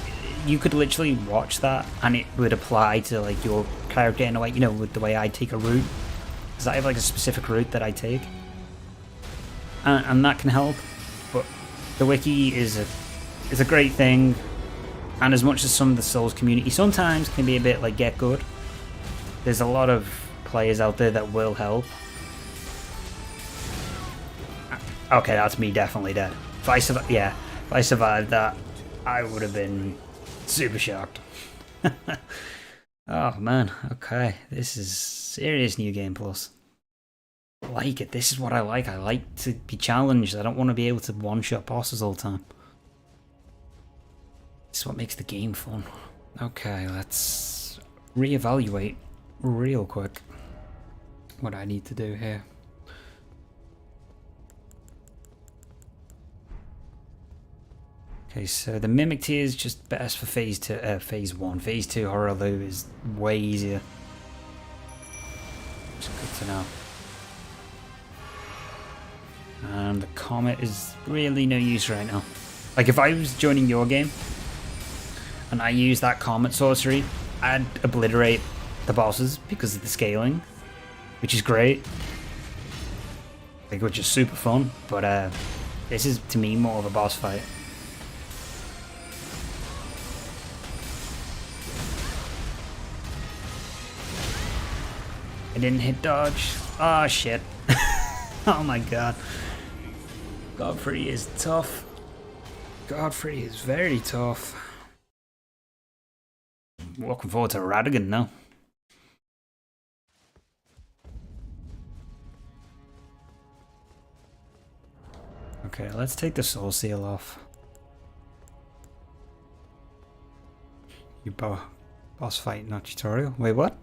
you could literally watch that and it would apply to like your character in a way, you know, with the way I take a route, because I have like a specific route that I take, and that can help. But the wiki is a great thing, and as much as some of the Souls community sometimes can be a bit like get good, there's a lot of players out there that will help. Okay, that's me definitely dead. If I survived that, I would have been super shocked. Oh man, okay, this is serious New Game Plus. I like it. This is what I like. I like to be challenged. I don't want to be able to one-shot bosses all the time. This is what makes the game fun. Okay, let's reevaluate real quick what I need to do here. Okay, so the Mimic tier is just best for phase 1. Phase 2 Horror Lou is way easier. It's good to know. And the Comet is really no use right now. Like, if I was joining your game and I used that Comet sorcery, I'd obliterate the bosses because of the scaling, which is great. Like, which is super fun, but this is, to me, more of a boss fight. I didn't hit dodge. Oh shit. Oh my god. Godfrey is tough. Godfrey is very tough. Looking forward to Radigan now. Okay, let's take the soul seal off. You boss fight, not tutorial. Wait, what?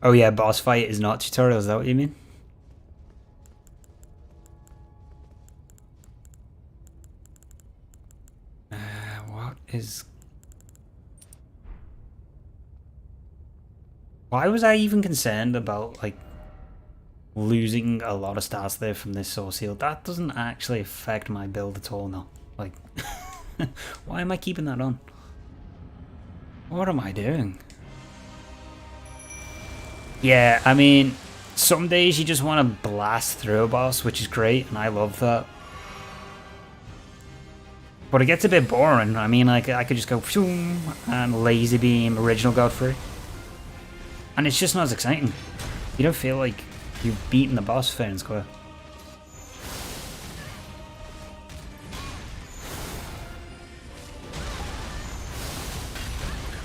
Oh yeah, boss fight is not tutorial. Is that what you mean? What is... Why was I even concerned about, like, losing a lot of stats there from this soul seal? That doesn't actually affect my build at all now. Like, why am I keeping that on? What am I doing? Yeah, I mean, some days you just want to blast through a boss, which is great, and I love that. But it gets a bit boring. I mean, like, I could just go and laser beam original Godfrey. And it's just not as exciting. You don't feel like you've beaten the boss fair and square.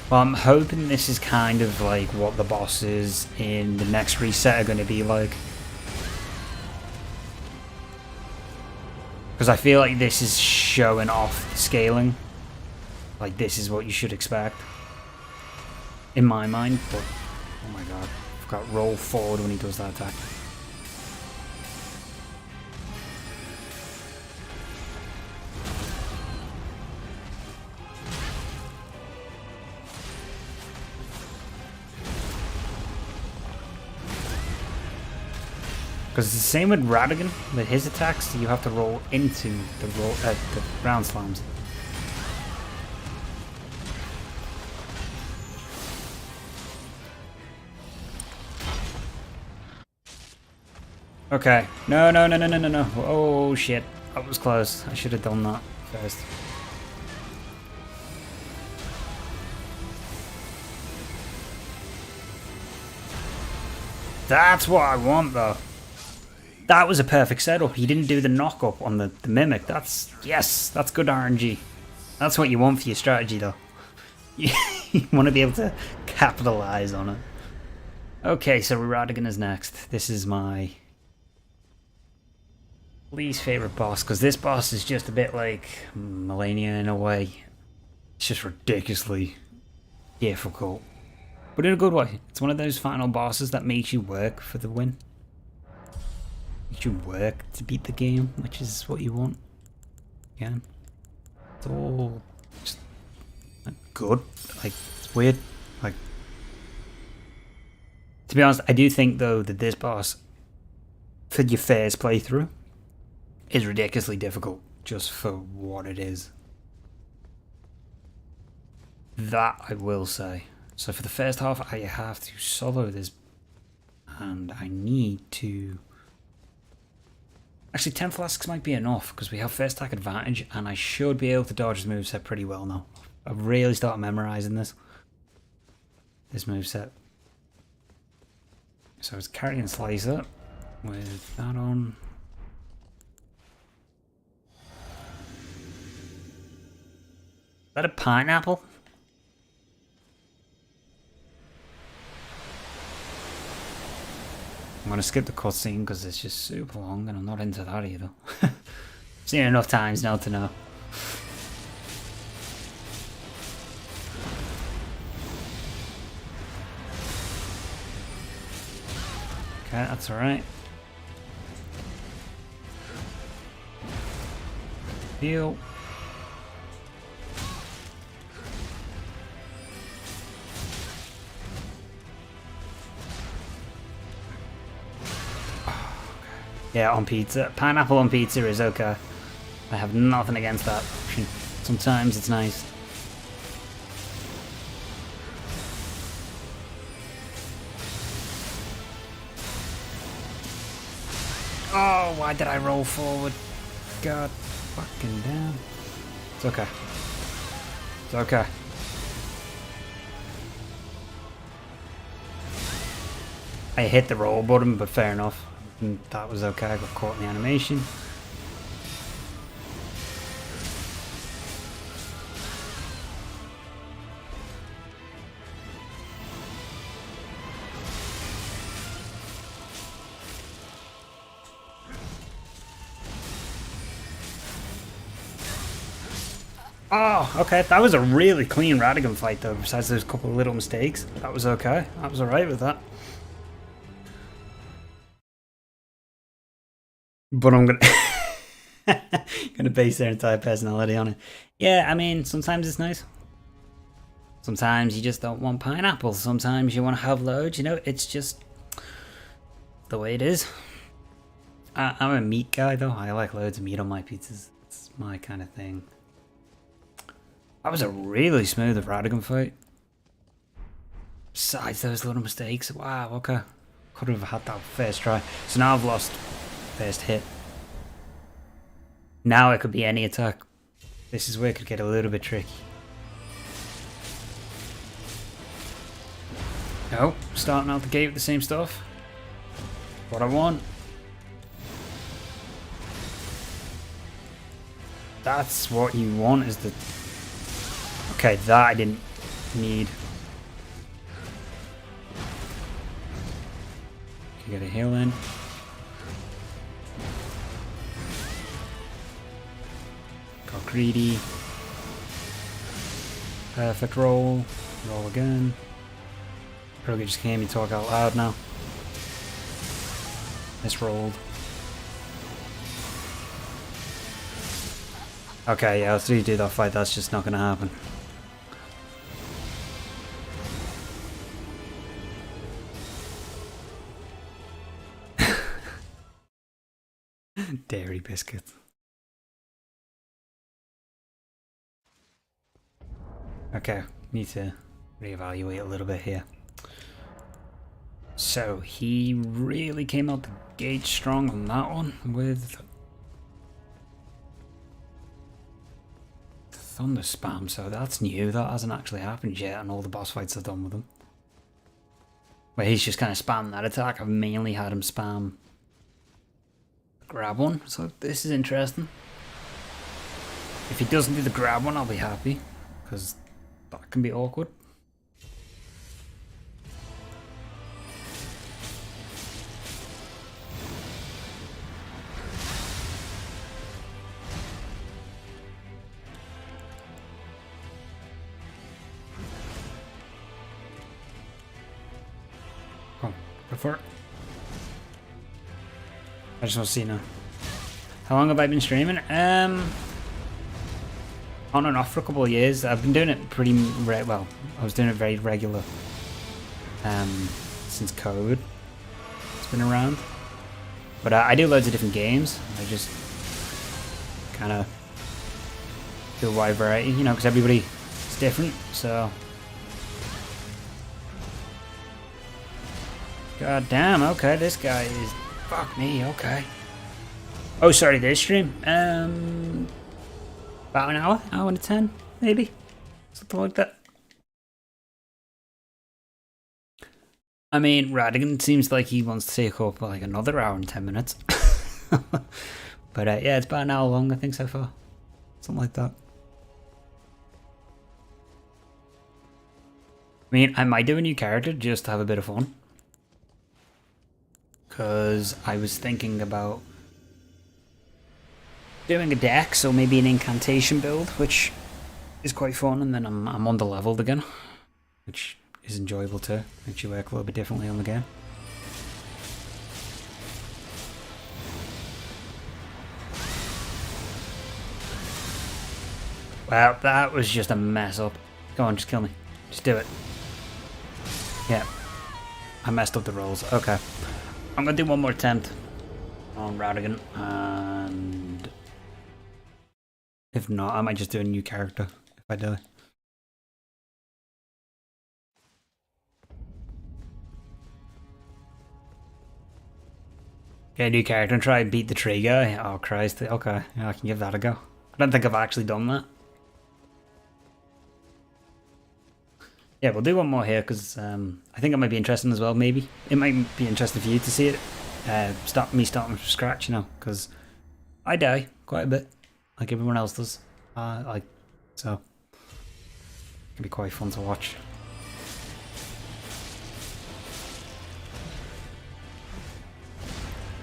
Well, I'm hoping this is kind of like what the bosses in the next reset are going to be like. Because I feel like this is showing off the scaling. Like, this is what you should expect. In my mind, but... Oh my god, I've got roll forward when he does that attack. Because it's the same with Radigan, with his attacks, you have to roll into the ground slams. Okay. No. Oh shit. That was close. I should have done that first. That's what I want though. That was a perfect setup. He didn't do the knock-up on the Mimic. That's... Yes! That's good RNG. That's what you want for your strategy though. You want to be able to capitalize on it. Okay, so Radigan is next. This is my... least favorite boss, because this boss is just a bit like Millennia in a way. It's just ridiculously difficult, but in a good way. It's one of those final bosses that makes you work for the win. Makes you work to beat the game, which is what you want. Yeah, it's all just good. Like, it's weird. Like, to be honest, I do think though that this boss, for your first playthrough, is ridiculously difficult just for what it is. That I will say. So for the first half, I have to solo this, and I need to... Actually, 10 flasks might be enough, because we have first attack advantage, and I should be able to dodge this moveset pretty well now. I've really started memorising this moveset. So it's carrying Slicer with that on. Is that a pineapple? I'm gonna skip the cutscene because it's just super long and I'm not into that either. Seen it enough times now to know. Okay, that's alright. Heal. Yeah, on pizza. Pineapple on pizza is okay. I have nothing against that option. Sometimes it's nice. Oh, why did I roll forward? God fucking damn. It's okay. It's okay. I hit the roll button, but fair enough. And that was okay. I got caught in the animation. Oh, okay. That was a really clean Radigan fight, though. Besides those couple of little mistakes, that was okay. I was alright with that. But I'm gonna base their entire personality on it. Yeah, I mean, sometimes it's nice. Sometimes you just don't want pineapple. Sometimes you want to have loads. You know, it's just the way it is. I'm a meat guy, though. I like loads of meat on my pizzas. It's my kind of thing. That was a really smooth Radigan fight. Besides those little mistakes. Wow, okay. Could have had that first try. So now I've lost first hit. Now it could be any attack. This is where it could get a little bit tricky. No, starting out the gate with the same stuff. What I want. That's what you want, is the... Okay, that I didn't need. Can get a heal in. Got greedy. Perfect roll. Roll again. Probably just can't even talk out loud now. Misrolled. Okay, yeah, after you do that fight, that's just not gonna happen. Dairy biscuits. Okay, need to reevaluate a little bit here. So he really came out the gate strong on that one with thunder spam, so that's new. That hasn't actually happened yet on all the boss fights I've done with him. Where he's just kind of spammed that attack. I've mainly had him spam grab one, so this is interesting. If he doesn't do the grab one, I'll be happy, because that can be awkward. Oh, go for it. I just want to see now. How long have I been streaming? On and off for a couple of years. I've been doing it pretty well. I was doing it very regular since COVID. It's been around, but I do loads of different games. I just kind of do a wide variety, you know, because everybody is different. So, god damn. Okay, this guy is. Fuck me, okay. Oh, sorry, this stream. About an hour and 10, maybe? Something like that. I mean, Radigan seems like he wants to take up like another hour and 10 minutes. But yeah, it's about an hour long, I think, so far. Something like that. I mean, I might do a new character just to have a bit of fun. Because I was thinking about doing a dex, or maybe an incantation build, which is quite fun, and then I'm under-leveled again, which is enjoyable too. Makes you work a little bit differently on the game. Well, that was just a mess up. Go on, just kill me. Just do it. Yeah. I messed up the rolls. Okay. I'm gonna do one more attempt on Radigan, and if not, I might just do a new character if I die. Okay, new character and try and beat the tree guy. Oh Christ, okay, yeah, I can give that a go. I don't think I've actually done that. Yeah, we'll do one more here because I think it might be interesting as well. Maybe it might be interesting for you to see it. Starting from scratch, you know, because I die quite a bit, like everyone else does. So it can be quite fun to watch.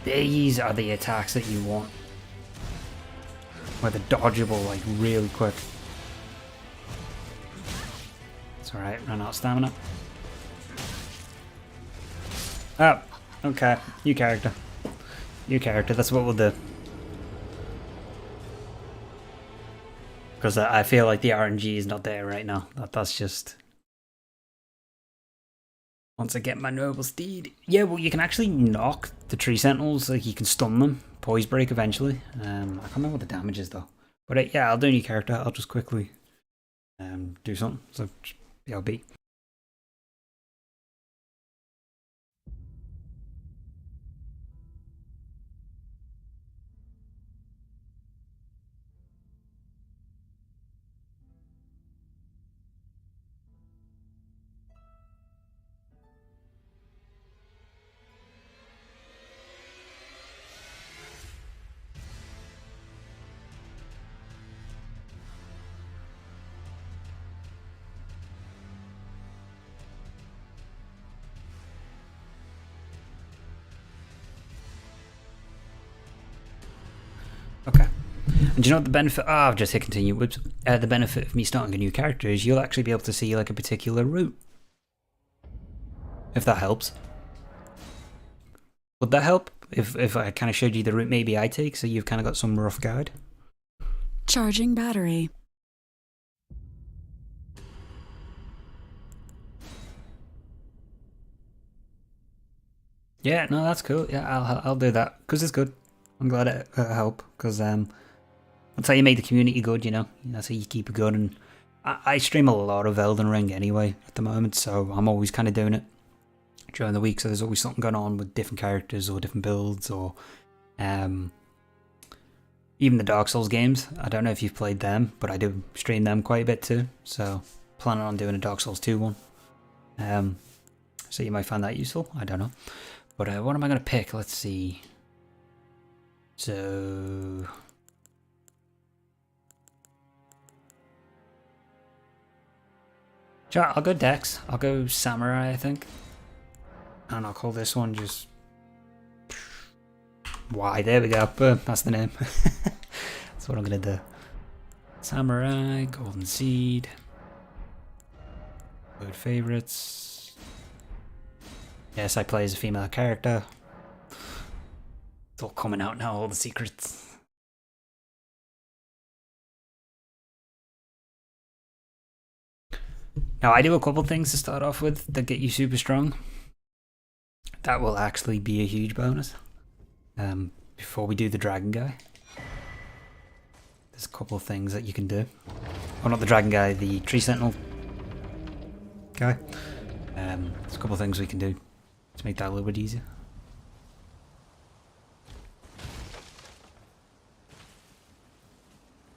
These are the attacks that you want, where they're dodgeable like really quick. It's alright, ran out of stamina. Oh, okay. New character. New character, that's what we'll do. Because I feel like the RNG is not there right now. That's just... Once I get my noble steed. Yeah, well, you can actually knock the tree sentinels. Like, you can stun them. Poise break eventually. I can't remember what the damage is, though. But yeah, I'll do a new character. I'll just quickly do something. So, BRB. Okay. And do you know what the benefit? I've just hit continue. Whoops. The benefit of me starting a new character is you'll actually be able to see like a particular route. If that helps. Would that help? If I kind of showed you the route maybe I take, so you've kind of got some rough guide? Charging battery. Yeah, no, that's cool. Yeah, I'll do that because it's good. I'm glad it helped because that's how you make the community good. You know, that's how you keep it good. And I stream a lot of Elden Ring anyway at the moment, so I'm always kind of doing it during the week. So there's always something going on with different characters or different builds or even the Dark Souls games. I don't know if you've played them, but I do stream them quite a bit too. So planning on doing a Dark Souls 2 one. So you might find that useful. I don't know. But what am I going to pick? Let's see. So... Sure, I'll go Dex. I'll go Samurai, I think. And I'll call this one just... Y, there we go. Boom, that's the name. That's what I'm going to do. Samurai, Golden Seed. Good favorites. Yes, I play as a female character. It's all coming out now, all the secrets. Now, I do a couple things to start off with that get you super strong. That will actually be a huge bonus. Before we do the dragon guy. There's a couple of things that you can do. Oh, not the dragon guy, the tree sentinel guy. There's a couple of things we can do to make that a little bit easier.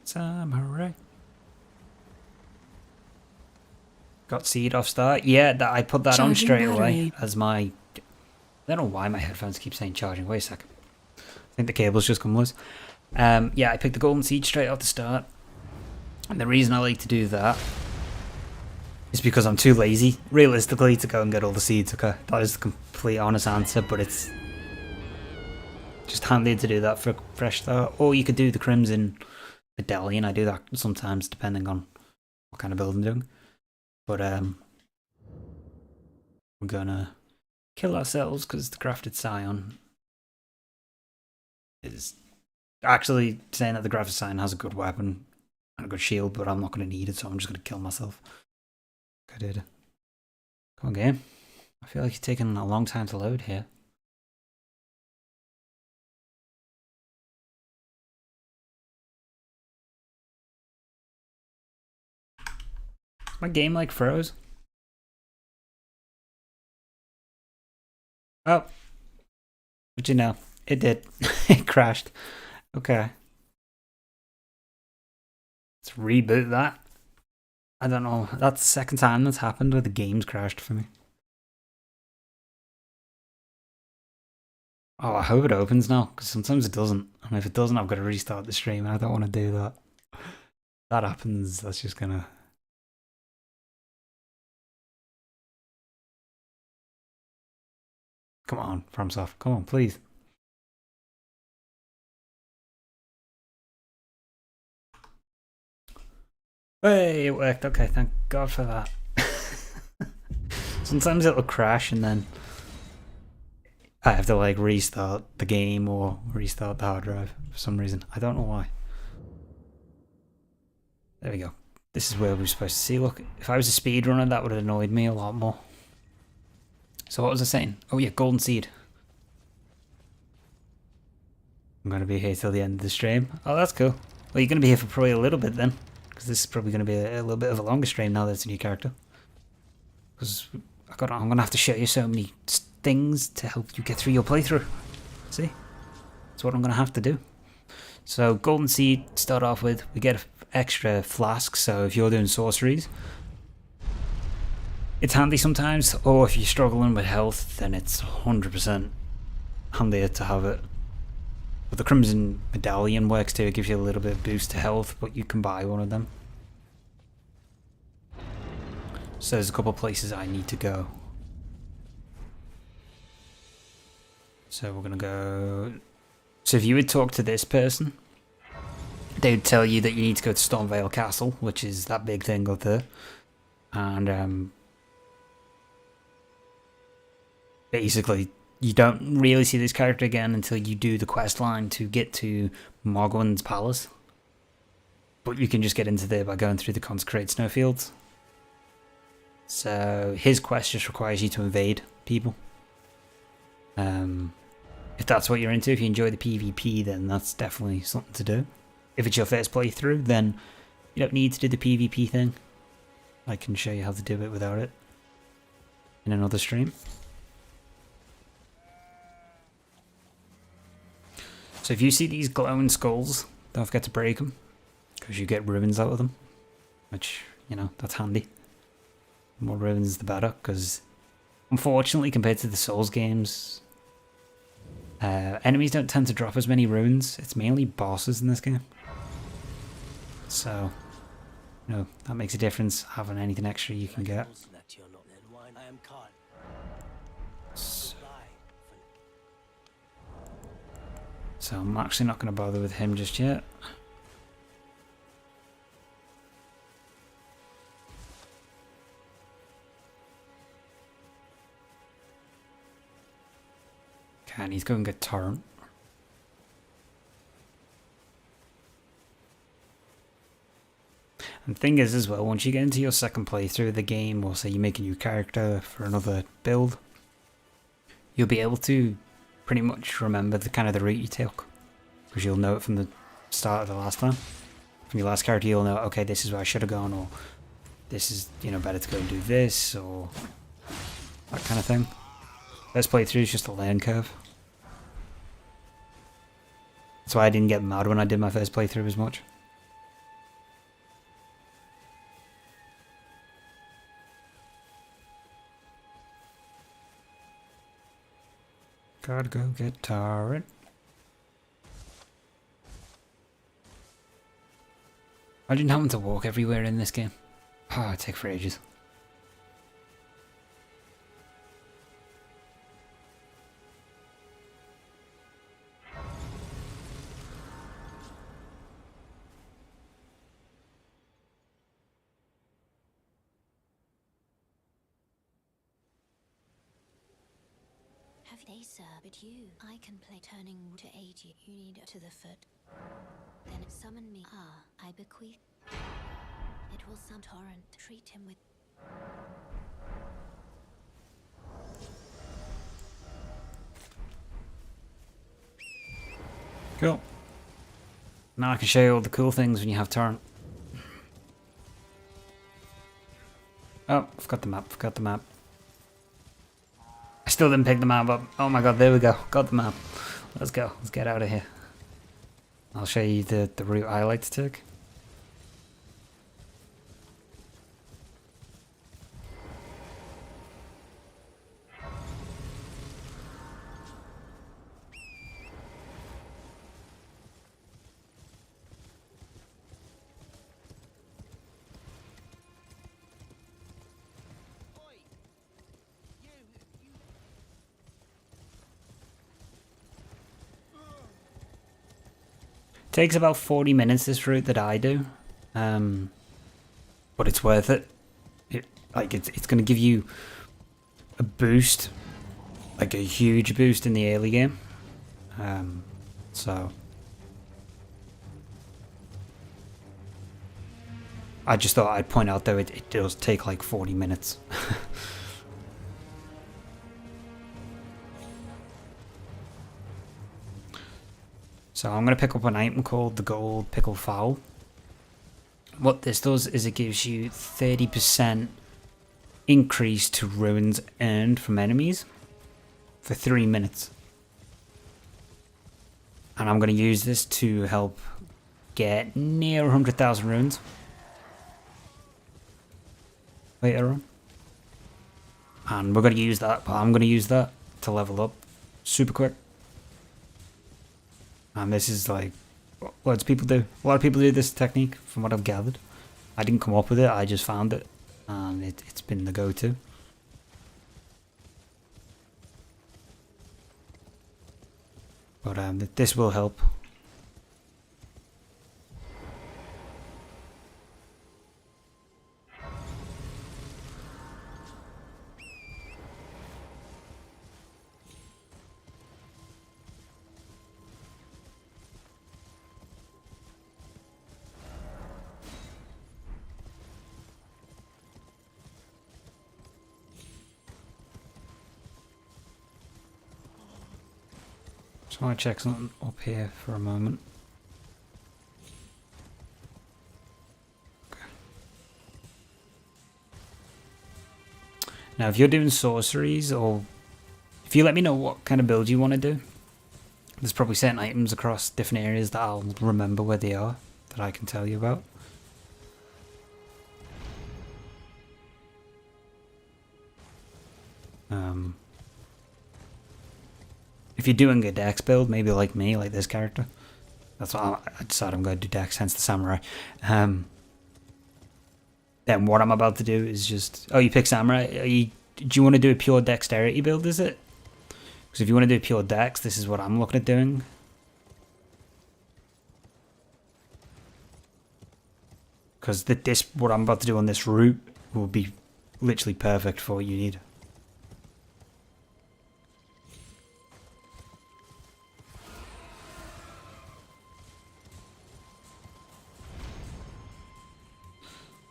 Samurai. Got seed off start. Yeah, I put that on straight away as my... I don't know why my headphones keep saying charging. Wait a second. I think the cable's just come loose. Yeah, I picked the golden seed straight off the start. And the reason I like to do that is because I'm too lazy, realistically, to go and get all the seeds. Okay, that is the complete honest answer, but it's just handy to do that for a fresh start. Or you could do the crimson medallion. I do that sometimes, depending on what kind of build I'm doing. But we're gonna kill ourselves because the crafted scion is actually saying that the graphic scion has a good weapon and a good shield, but I'm not going to need it, so I'm just going to kill myself. I did. Come on, game. I feel like you're taking a long time to load here. My game like froze. Oh. But you know, it did. It crashed. Okay. Let's reboot that. I don't know. That's the second time that's happened where the game's crashed for me. Oh, I hope it opens now, because sometimes it doesn't. And if it doesn't, I've got to restart the stream, and I don't want to do that. If that happens, that's just gonna... Come on, FromSoft. Come on, please. Hey, it worked. Okay, thank God for that. Sometimes it'll crash and then I have to like restart the game or restart the hard drive for some reason. I don't know why. There we go. This is where we're supposed to see. Look, if I was a speedrunner, that would have annoyed me a lot more. So what was I saying? Oh yeah, golden seed. I'm going to be here till the end of the stream. Oh, that's cool. Well, you're going to be here for probably a little bit then. Because this is probably going to be a little bit of a longer stream now that it's a new character. Because I'm going to have to show you so many things to help you get through your playthrough. See? That's what I'm going to have to do. So, golden seed, start off with. We get extra flasks, so if you're doing sorceries, it's handy sometimes. Or if you're struggling with health, then it's 100% handier to have it. But the Crimson Medallion works too. It gives you a little bit of boost to health, but you can buy one of them. So there's a couple of places I need to go. So we're going to go... So if you would talk to this person, they would tell you that you need to go to Stormvale Castle, which is that big thing up there. And basically... You don't really see this character again until you do the quest line to get to Mogwin's Palace. But you can just get into there by going through the Consecrated Snowfields. So his quest just requires you to invade people. If that's what you're into, if you enjoy the PvP, then that's definitely something to do. If it's your first playthrough, then you don't need to do the PvP thing. I can show you how to do it without it in another stream. So if you see these glowing skulls, don't forget to break them, because you get ruins out of them, which, you know, that's handy. The more ruins the better, because unfortunately compared to the Souls games, enemies don't tend to drop as many ruins. It's mainly bosses in this game. So, you know, that makes a difference, having anything extra you can get. So I'm actually not going to bother with him just yet. Okay, I need to go and get Torrent. And the thing is as well, once you get into your second playthrough of the game, or say you make a new character for another build, you'll be able to pretty much remember the kind of the route you took, because you'll know it from the start of the last time. From your last character, you'll know, okay, this is where I should have gone, or this is, you know, better to go and do this, or that kind of thing. First playthrough is just a learn curve. That's why I didn't get mad when I did my first playthrough as much. Gotta go get Torrent. Imagine having to walk everywhere in this game. Oh, it'd take for ages. Have they, sir, but you? I can play turning to aid you. You need to the foot. Then summon me. Ah, I bequeath. It will some Torrent. Treat him with. Cool. Now I can show you all the cool things when you have Torrent. Oh, forgot the map, forgot the map. I still didn't pick the map up. Oh my god, there we go. Got the map. Let's go. Let's get out of here. I'll show you the route I like to take. Takes about 40 minutes this route that I do. But it's worth it. It's going to give you a boost, like a huge boost in the early game. So I just thought I'd point out though it does take like 40 minutes. So I'm going to pick up an item called the Gold Pickled Fowl. What this does is it gives you 30% increase to runes earned from enemies for 3 minutes. And I'm going to use this to help get near 100,000 runes later on. And we're going to use that, I'm going to use that to level up super quick. And this is like what loads of people do. A lot of people do this technique from what I've gathered. I didn't come up with it, I just found it. And it's been the go-to. But this will help. Just want to check something up here for a moment. Okay. Now if you're doing sorceries, or if you let me know what kind of build you want to do, there's probably certain items across different areas that I'll remember where they are, that I can tell you about. If you're doing a dex build, maybe like me, like this character, that's what I decided I'm going to do dex, hence the samurai. Then what I'm about to do is just... Oh, you pick samurai? Do you want to do a pure dexterity build, is it? Because if you want to do pure dex, this is what I'm looking at doing. Because what I'm about to do on this route will be literally perfect for what you need.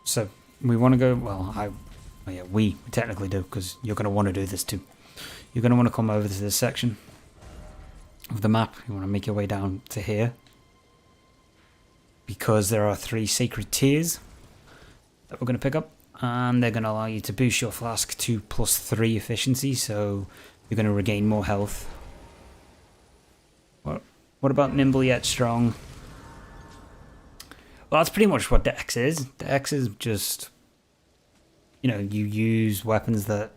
So we want to go, well, we technically do, because you're going to want to do this too. You're going to want to come over to this section of the map. You want to make your way down to here, because there are 3 sacred tiers that we're going to pick up, and they're going to allow you to boost your flask to +3 efficiency, so you're going to regain more health. What about nimble yet strong? Well, that's pretty much what dex is. Dex is just, you know, you use weapons that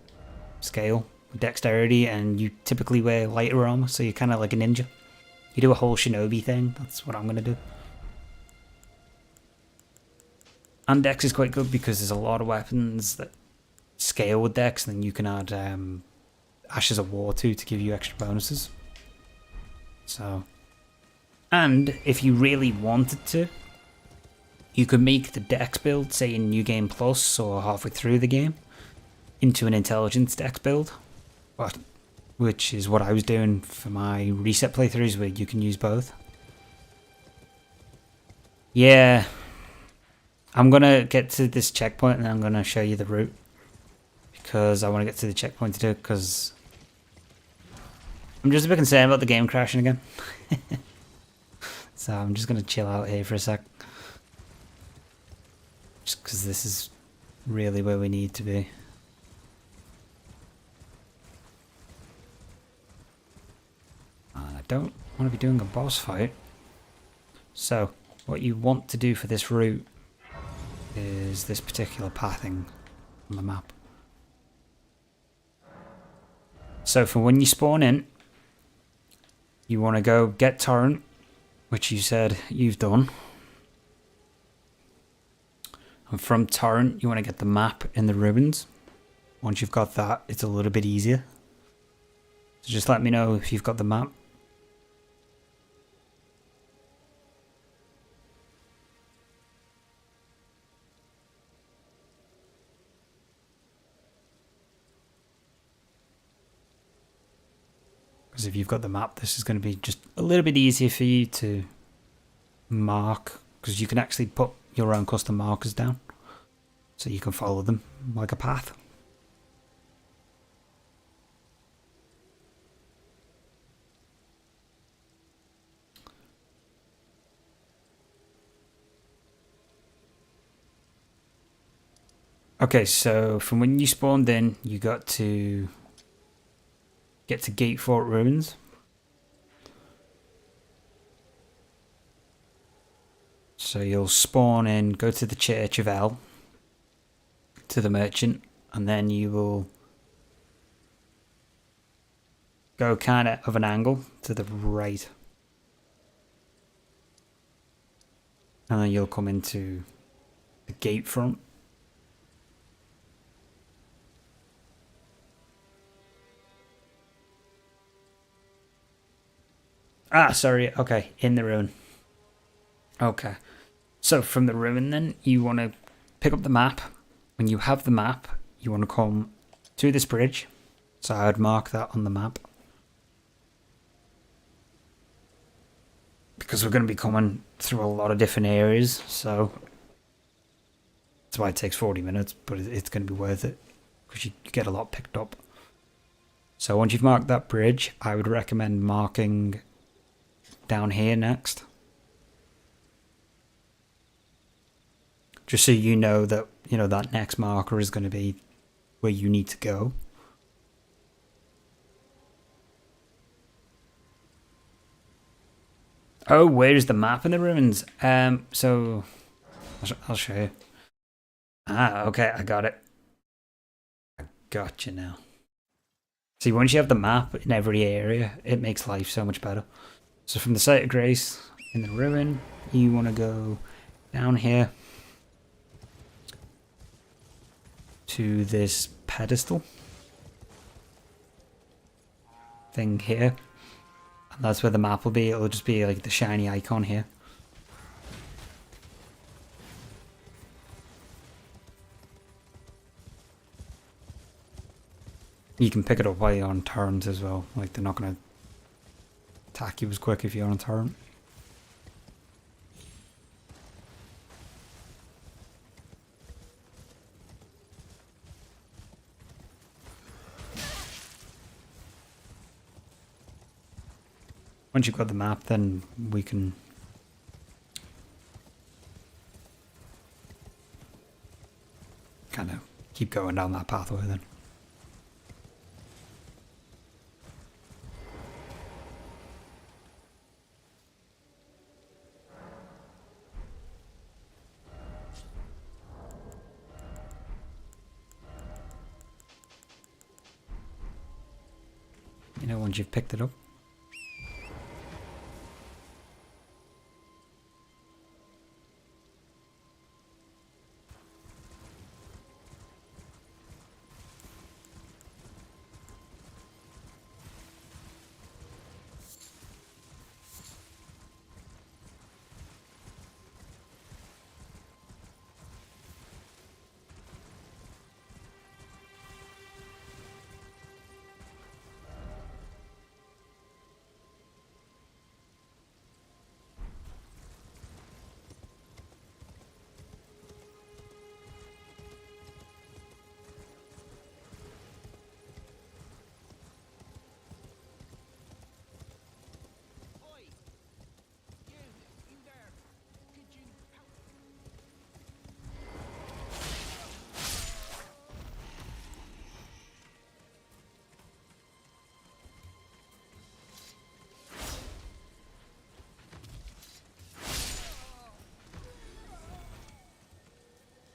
scale with dexterity, and you typically wear lighter armor, so you're kind of like a ninja. You do a whole shinobi thing. That's what I'm going to do. And dex is quite good because there's a lot of weapons that scale with dex, and then you can add Ashes of War to give you extra bonuses. So, and if you really wanted to, you could make the dex build, say in New Game Plus or halfway through the game, into an intelligence dex build, which is what I was doing for my reset playthroughs, where you can use both. Yeah, I'm going to get to this checkpoint and then I'm going to show you the route, because I want to get to the checkpoint to do it, because I'm just a bit concerned about the game crashing again. So I'm just going to chill out here for a sec. Just because this is really where we need to be. And I don't want to be doing a boss fight. So what you want to do for this route is this particular pathing on the map. So for when you spawn in, you want to go get Torrent, which you said you've done. And from Torrent, you want to get the map in the ruins. Once you've got that, it's a little bit easier. So just let me know if you've got the map. Because if you've got the map, this is going to be just a little bit easier for you to mark, because you can actually put your own custom markers down so you can follow them like a path. Okay, so from when you spawned in, you got to get to Gate Fort Ruins. So you'll spawn in, go to the Church of El, to the merchant, and then you will go kind of an angle to the right. And then you'll come into the gate front. Ah, sorry, okay, in the ruin. Okay, so from the ruin then, you want to pick up the map. When you have the map, you want to come to this bridge. So I would mark that on the map. Because we're going to be coming through a lot of different areas, so that's why it takes 40 minutes, but it's going to be worth it. Because you get a lot picked up. So once you've marked that bridge, I would recommend marking down here next. Just so you know that, that next marker is going to be where you need to go. Oh, where's the map in the ruins? So I'll show you. Ah, okay, I got it. I got you now. See, once you have the map in every area, it makes life so much better. So from the site of grace in the ruin, you want to go down here to this pedestal thing here. And that's where the map will be. It'll just be like the shiny icon here. You can pick it up while you're on turns as well. Like, they're not going to attack you as quick if you're on turn. Once you've got the map, then we can kind of keep going down that pathway then. Once you've picked it up.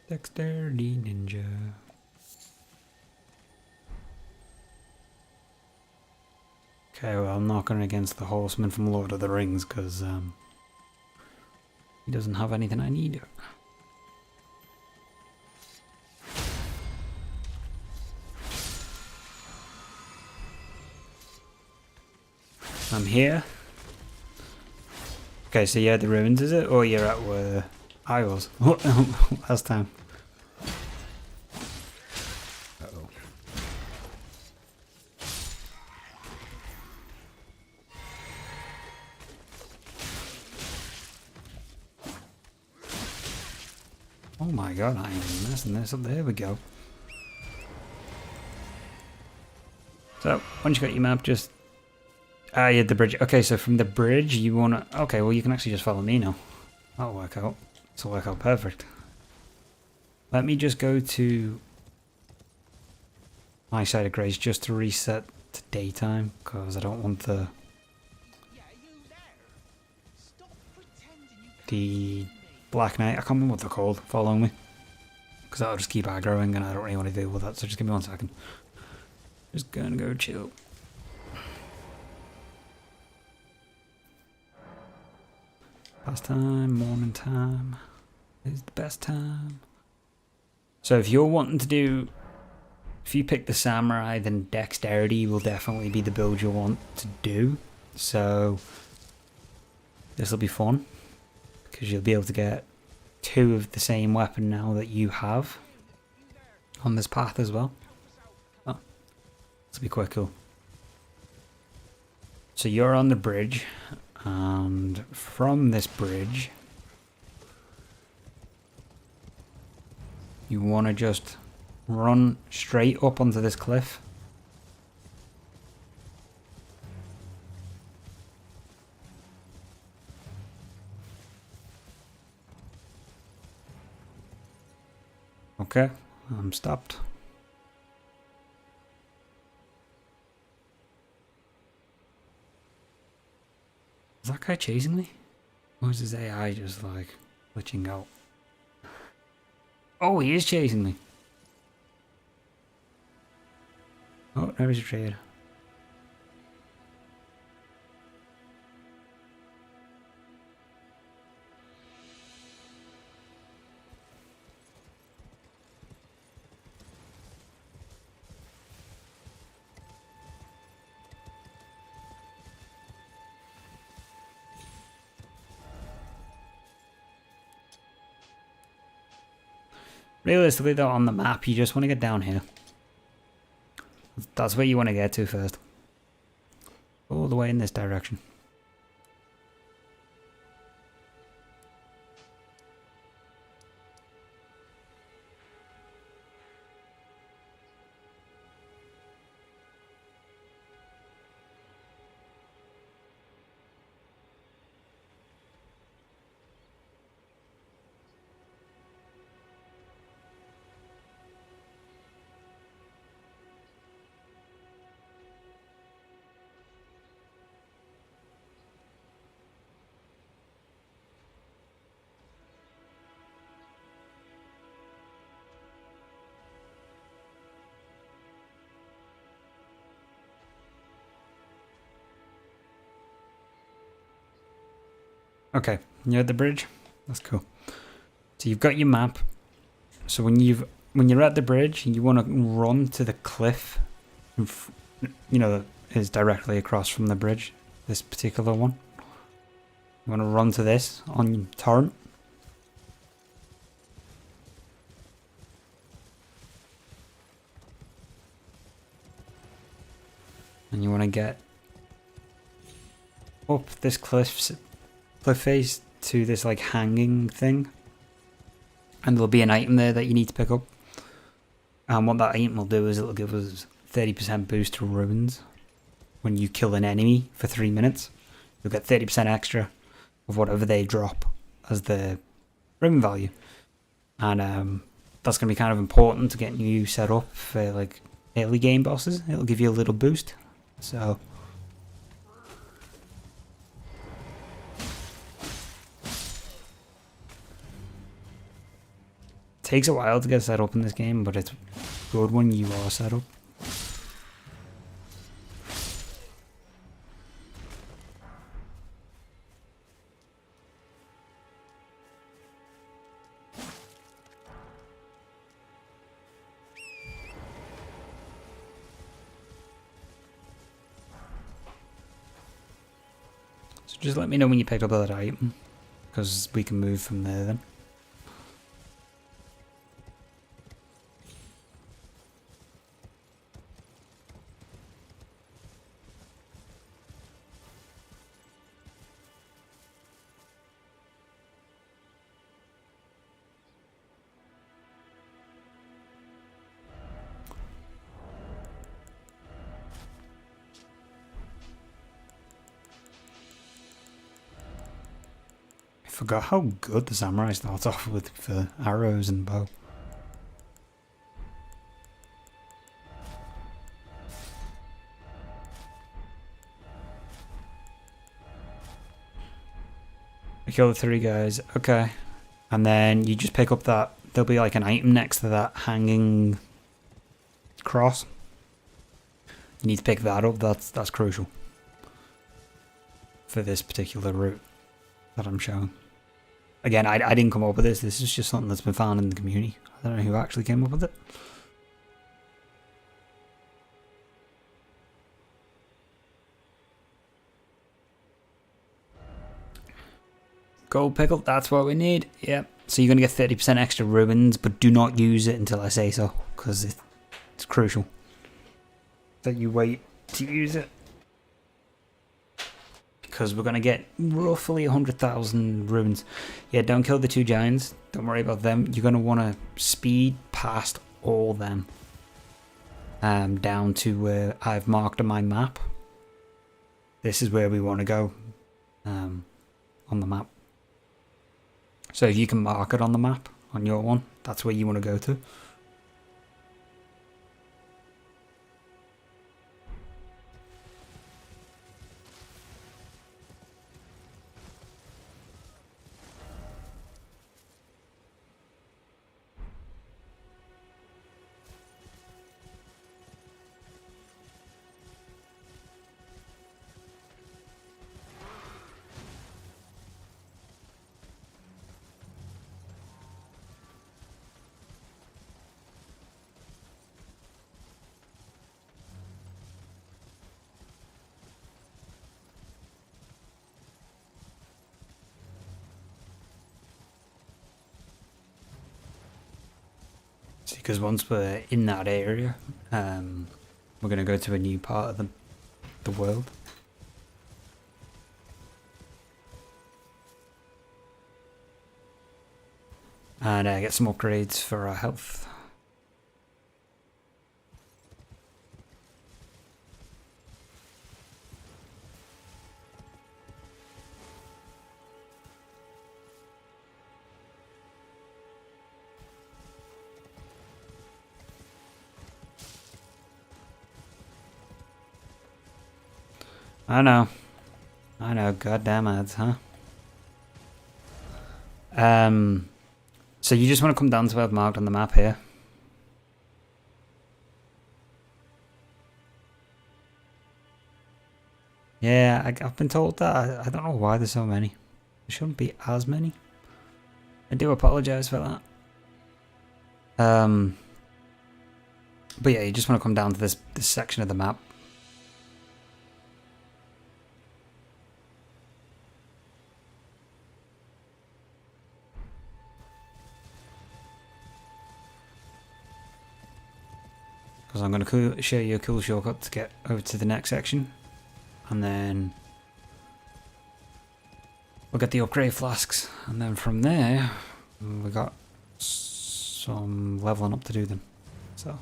Dexterity ninja. Okay, well, I'm not going against the horseman from Lord of the Rings because he doesn't have anything I need. I'm here. Okay, so you're at the ruins, is it? Or you're at where I was last time? Oh my god, I am messing this up. There we go. So, once you got your map, just... Ah, yeah, the bridge. Okay, so from the bridge, you want to... Okay, well, you can actually just follow me now. That'll work out. This'll work out perfect. Let me just go to my side of grace just to reset to daytime, because I don't want the Black Knight, I can't remember what they're called, following me. Because that'll just keep aggroing and I don't really want to deal with that, so just give me 1 second. Just gonna go chill. Past time, morning time is the best time. So if you're wanting to do, if you pick the samurai, then dexterity will definitely be the build you'll want to do. So this will be fun, because you'll be able to get 2 of the same weapon now that you have on this path as well. Oh, this will be quite cool. So you're on the bridge, and from this bridge you want to just run straight up onto this cliff. Okay, I'm stopped. Is that guy chasing me? Or is his AI just like glitching out? Oh, he is chasing me. Oh, there's a trade. Realistically though, on the map, you just want to get down here. That's where you want to get to first. All the way in this direction. Okay, you're at the bridge. That's cool. So you've got your map. So when you're at the bridge, you want to run to the cliff. You know, that is directly across from the bridge. This particular one. You want to run to this on torrent. And you want to get up this cliff face to this like hanging thing, and there'll be an item there that you need to pick up, and what that item will do is it'll give us 30% boost to runes when you kill an enemy for 3 minutes. You'll get 30% extra of whatever they drop as the rune value, and that's going to be kind of important to getting you set up for like early game bosses. It'll give you a little boost. So takes a while to get set up in this game, but it's good when you are set up. So just let me know when you picked up that item, because we can move from there then. forgot how good the samurai starts off with for arrows and bow. I kill the 3 guys, okay. And then you just pick up that, there'll be like an item next to that hanging cross. You need to pick that up, that's crucial. For this particular route that I'm showing. Again, I didn't come up with this is just something that's been found in the community. I don't know who actually came up with it. Gold pickle, that's what we need. Yep. So you're going to get 30% extra ruins, but do not use it until I say so, because it's crucial that you wait to use it. Because we're going to get roughly 100,000 ruins. Yeah, don't kill the 2 giants. Don't worry about them. You're going to want to speed past all them. Down to where I've marked on my map. This is where we want to go. On the map. So if you can mark it on the map, on your one, that's where you want to go to. Because once we're in that area, we're going to go to a new part of the world. And get some upgrades for our health. I know, goddamn ads, huh? So you just want to come down to where I've marked on the map here. Yeah, I've been told that. I don't know why there's so many. There shouldn't be as many. I do apologise for that. But yeah, you just want to come down to this section of the map. Because I'm going to show you a cool shortcut to get over to the next section. And then we'll get the upgrade flasks. And then from there, we got some leveling up to do then. So.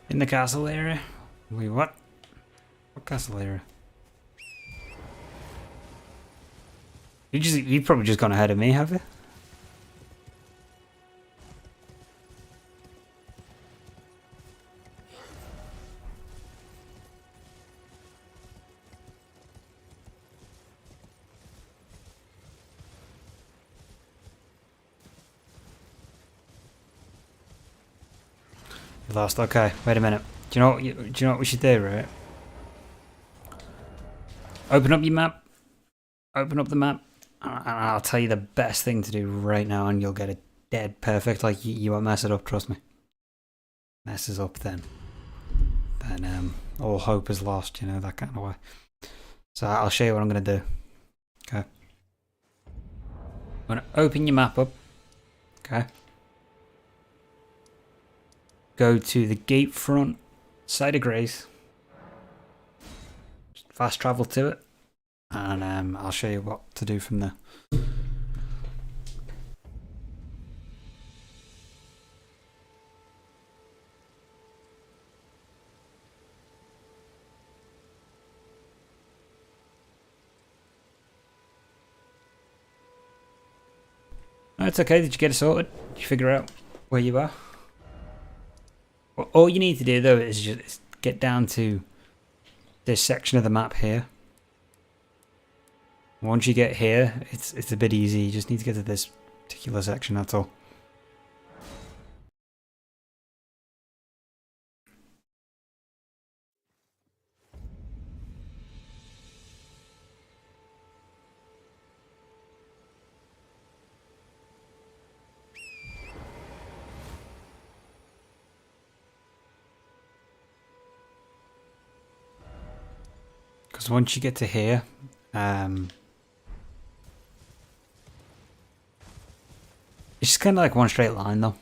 In the castle area? Wait, what? What castle area? You've probably just gone ahead of me, have you? Lost. Okay, wait a minute. Do you know what we should do, right? Open up your map. Open up the map. And I'll tell you the best thing to do right now, and you'll get it dead perfect. Like, you won't mess it up, trust me. Messes up then all hope is lost, you know, that kind of way. So I'll show you what I'm going to do. Okay. I'm going to open your map up. Okay. Go to the gate front, side of Grace. Just fast travel to it. And I'll show you what to do from there. No, it's okay. Did you get it sorted? Did you figure out where you are? Well, all you need to do though is just get down to this section of the map here. Once you get here, it's a bit easy. You just need to get to this particular section, that's all. Because once you get to here, it's just kind of like one straight line though,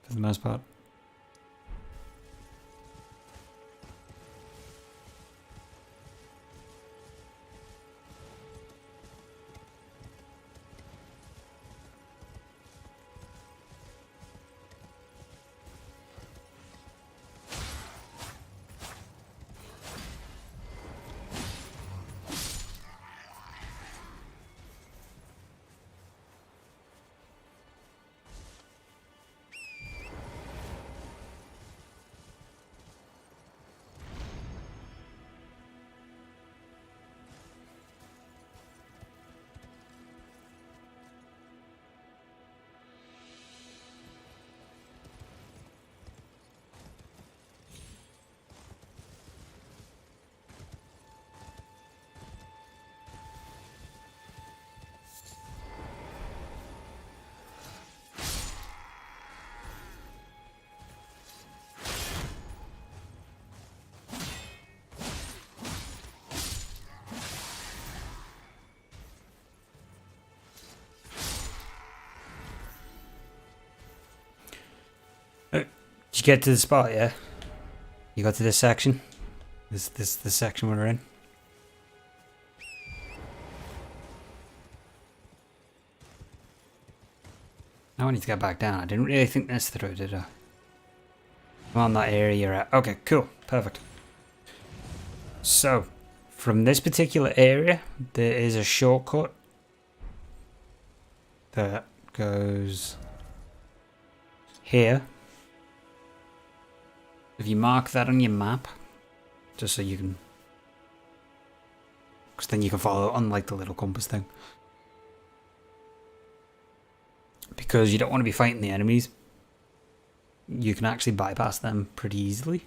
for the most part. Did you get to the spot, yeah? You got to this section? This section we're in? Now I need to get back down. I didn't really think this through, did I? I'm on that area you're at. Okay, cool. Perfect. So, from this particular area, there is a shortcut that goes here. If you mark that on your map, just so you can, because then you can follow, unlike the little compass thing. Because you don't want to be fighting the enemies, you can actually bypass them pretty easily.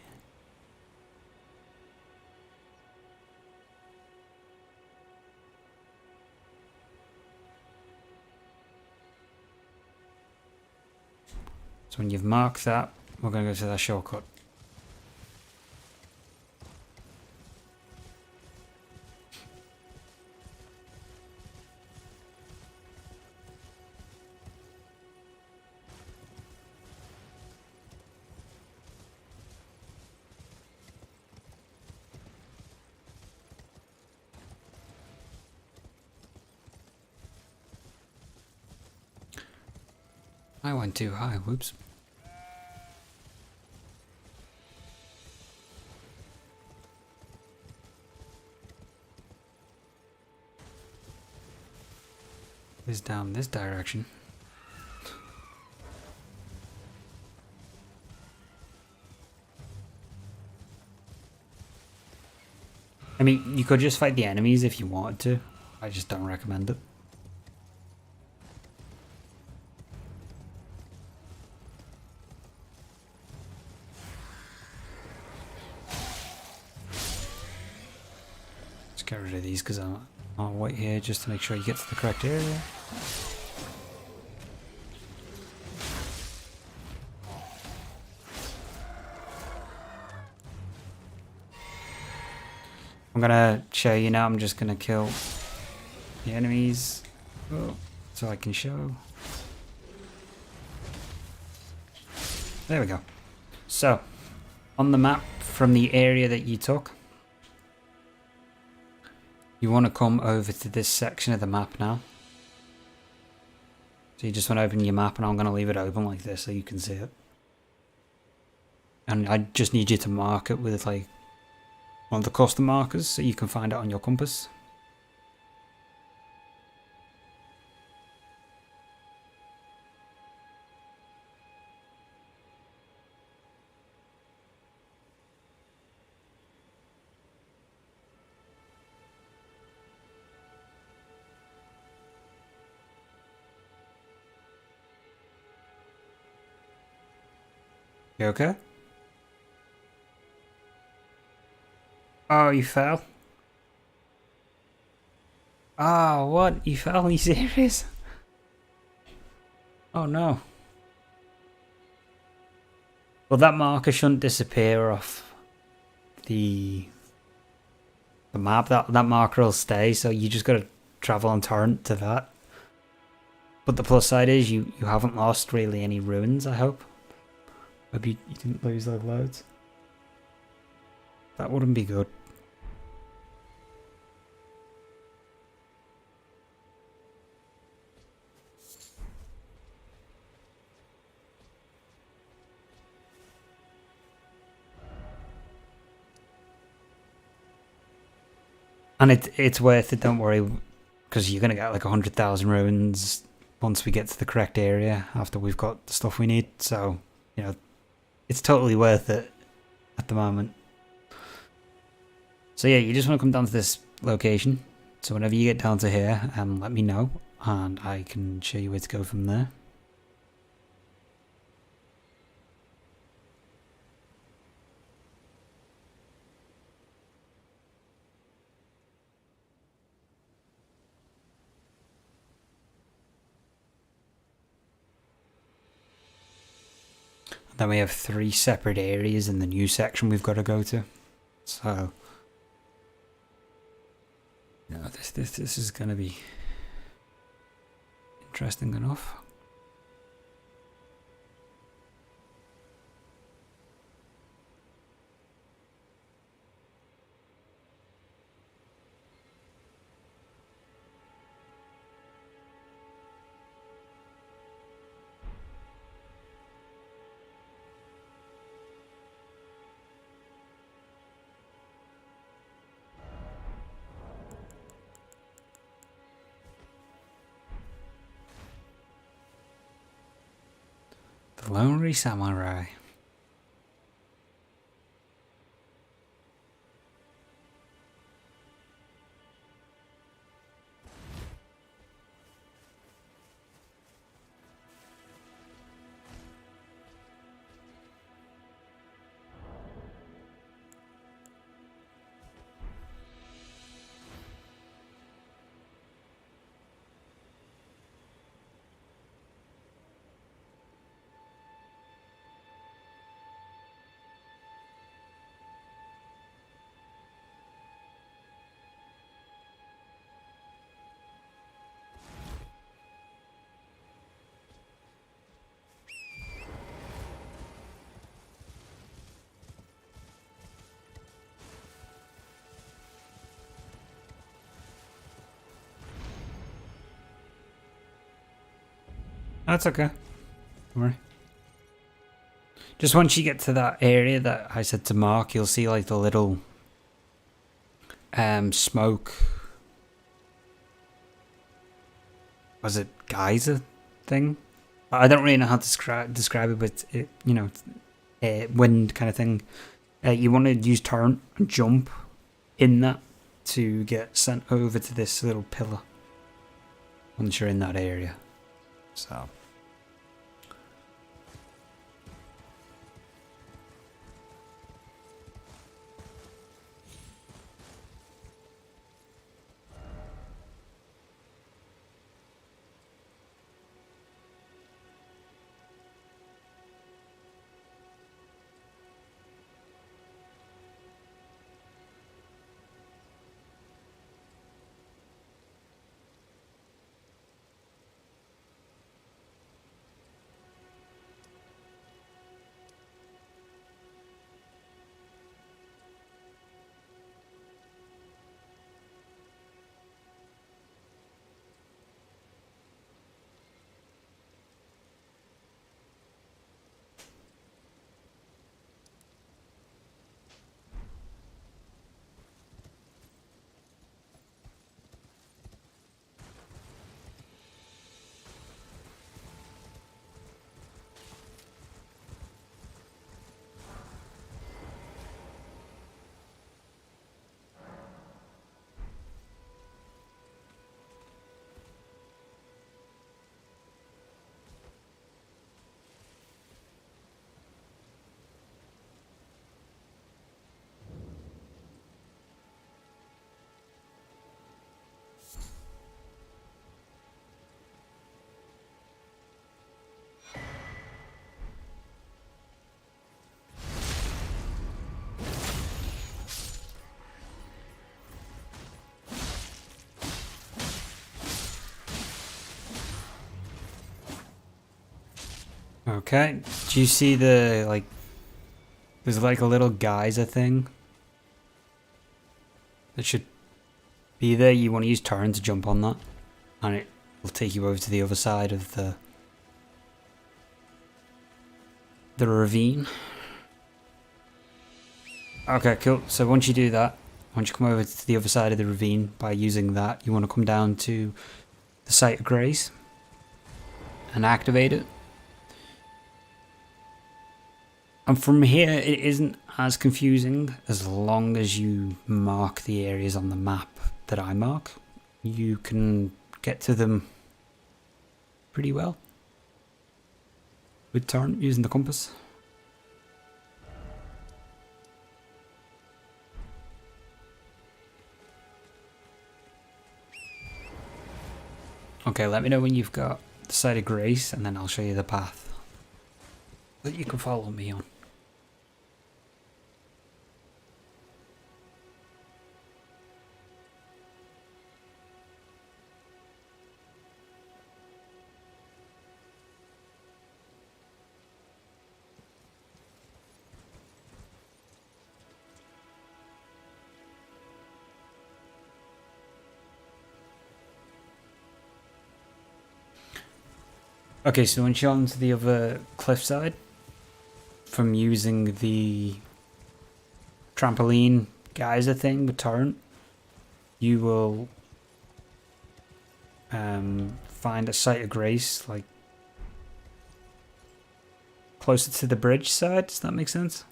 So when you've marked that, we're going to go to that shortcut. I went too high, whoops. Is down this direction. I mean, you could just fight the enemies if you wanted to. I just don't recommend it. get rid of these because I'll wait here just to make sure you get to the correct area. I'm gonna show you now. I'm just gonna kill the enemies so I can show. There we go. So, on the map from the area that you took, you want to come over to this section of the map now. So you just want to open your map, and I'm going to leave it open like this so you can see it. And I just need you to mark it with like one of the custom markers so you can find it on your compass. You okay? Oh, you fell? Oh, what? You fell? Are you serious? Oh no. Well, that marker shouldn't disappear off the map. That marker will stay, so you just gotta travel on torrent to that. But the plus side is you haven't lost really any ruins, I hope. Hope you didn't lose like loads. That wouldn't be good. And it's worth it, don't worry, because you're going to get like 100,000 ruins once we get to the correct area after we've got the stuff we need. So, you know, it's totally worth it at the moment. So yeah, you just want to come down to this location. So whenever you get down to here, let me know, and I can show you where to go from there. Then we have 3 separate areas in the new section we've got to go to. So, you know, this is going to be interesting enough. The Lonely Samurai. That's okay. Don't worry. Just once you get to that area that I said to mark, you'll see like the little smoke. Was it geyser thing? I don't really know how to describe it, but it, you know, wind kind of thing. You want to use torrent and jump in that to get sent over to this little pillar once you're in that area. So. Okay. Do you see the, like, there's like a little geyser thing that should be there. You want to use turn to jump on that, and it will take you over to the other side of the ravine. Okay, cool. So once you do that, once you come over to the other side of the ravine by using that, you want to come down to the Site of Grace and activate it. And from here, it isn't as confusing as long as you mark the areas on the map that I mark. You can get to them pretty well with turn using the compass. Okay, let me know when you've got the Site of Grace, and then I'll show you the path that you can follow me on. Okay, so once you're onto the other cliffside, from using the trampoline geyser thing with torrent, you will find a Site of Grace, like closer to the bridge side. Does that make sense?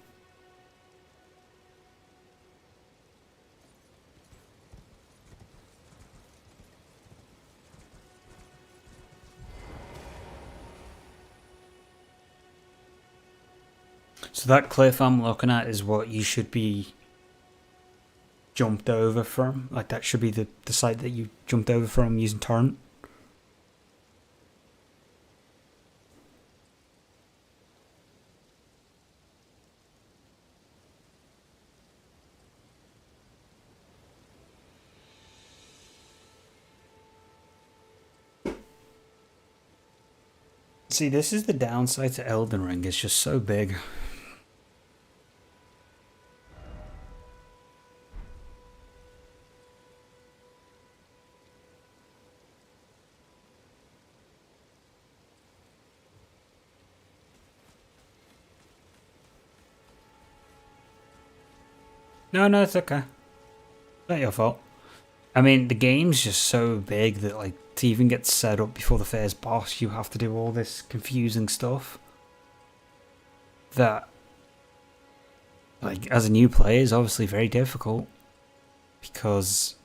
So that cliff I'm looking at is what you should be jumped over from. Like that should be the site that you jumped over from using torrent. See, this is the downside to Elden Ring. It's just so big. No, it's okay. Not your fault. I mean, the game's just so big that, like, to even get set up before the first boss, you have to do all this confusing stuff. That, like, as a new player, is obviously very difficult. Because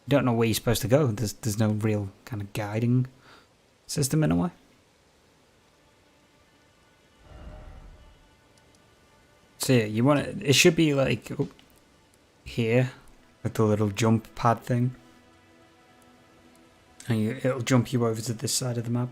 you don't know where you're supposed to go. There's no real kind of guiding system in a way. So yeah, you want it should be like here with the little jump pad thing, and it'll jump you over to this side of the map.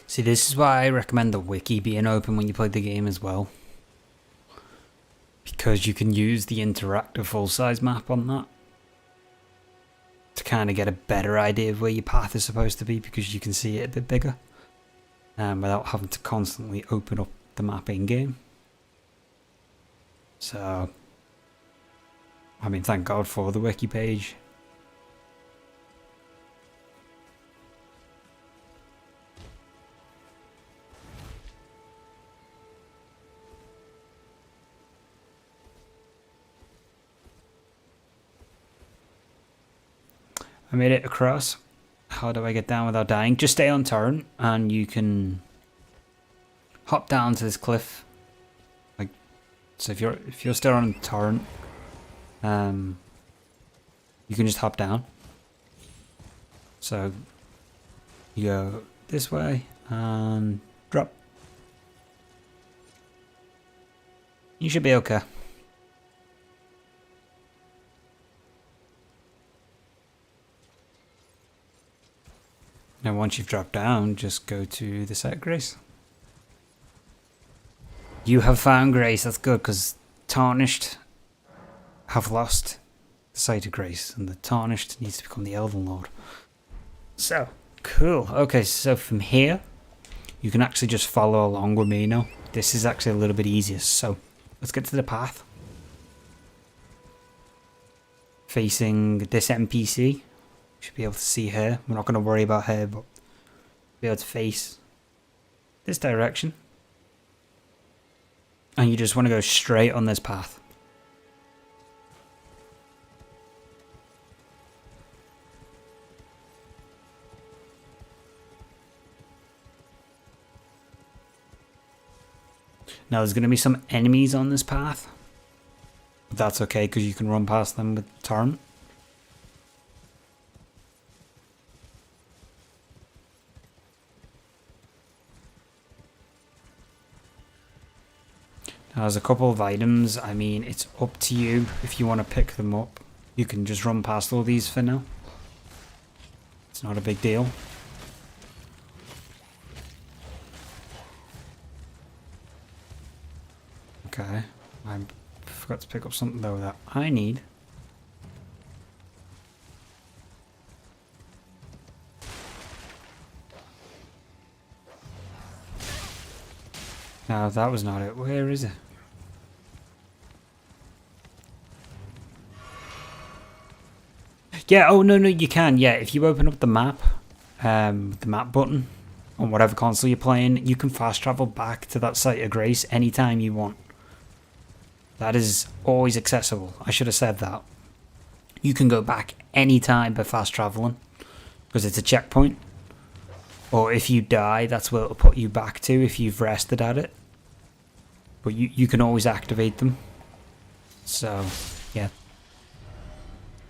See, this is why I recommend the wiki being open when you play the game as well. Because you can use the interactive full-size map on that to kind of get a better idea of where your path is supposed to be, because you can see it a bit bigger without having to constantly open up the map in-game. So, I mean, thank God for the wiki page. I made it across. How do I get down without dying? Just stay on turn and you can hop down to this cliff, like So if you're still on torrent, you can just hop down. So you go this way and drop. You should be okay. Now once you've dropped down, just go to the site of grace. You have found grace, that's good, because Tarnished have lost the site of grace, and the Tarnished needs to become the Elden Lord. So, cool. Okay, so from here, you can actually just follow along with me now. This is actually a little bit easier, so let's get to the path. Facing this NPC. You should be able to see her. We're not going to worry about her, but be able to face this direction. And you just want to go straight on this path. Now there's going to be some enemies on this path. But that's okay because you can run past them with torrent. Now there's a couple of items. I mean, it's up to you if you want to pick them up. You can just run past all these for now. It's not a big deal. Okay, I forgot to pick up something though that I need. No, that was not it. Where is it? Yeah, oh no, you can. Yeah, if you open up the map button on whatever console you're playing, you can fast travel back to that site of grace anytime you want. That is always accessible. I should have said that. You can go back anytime by fast traveling because it's a checkpoint. Or if you die, that's where it'll put you back to if you've rested at it. But you can always activate them. So, yeah.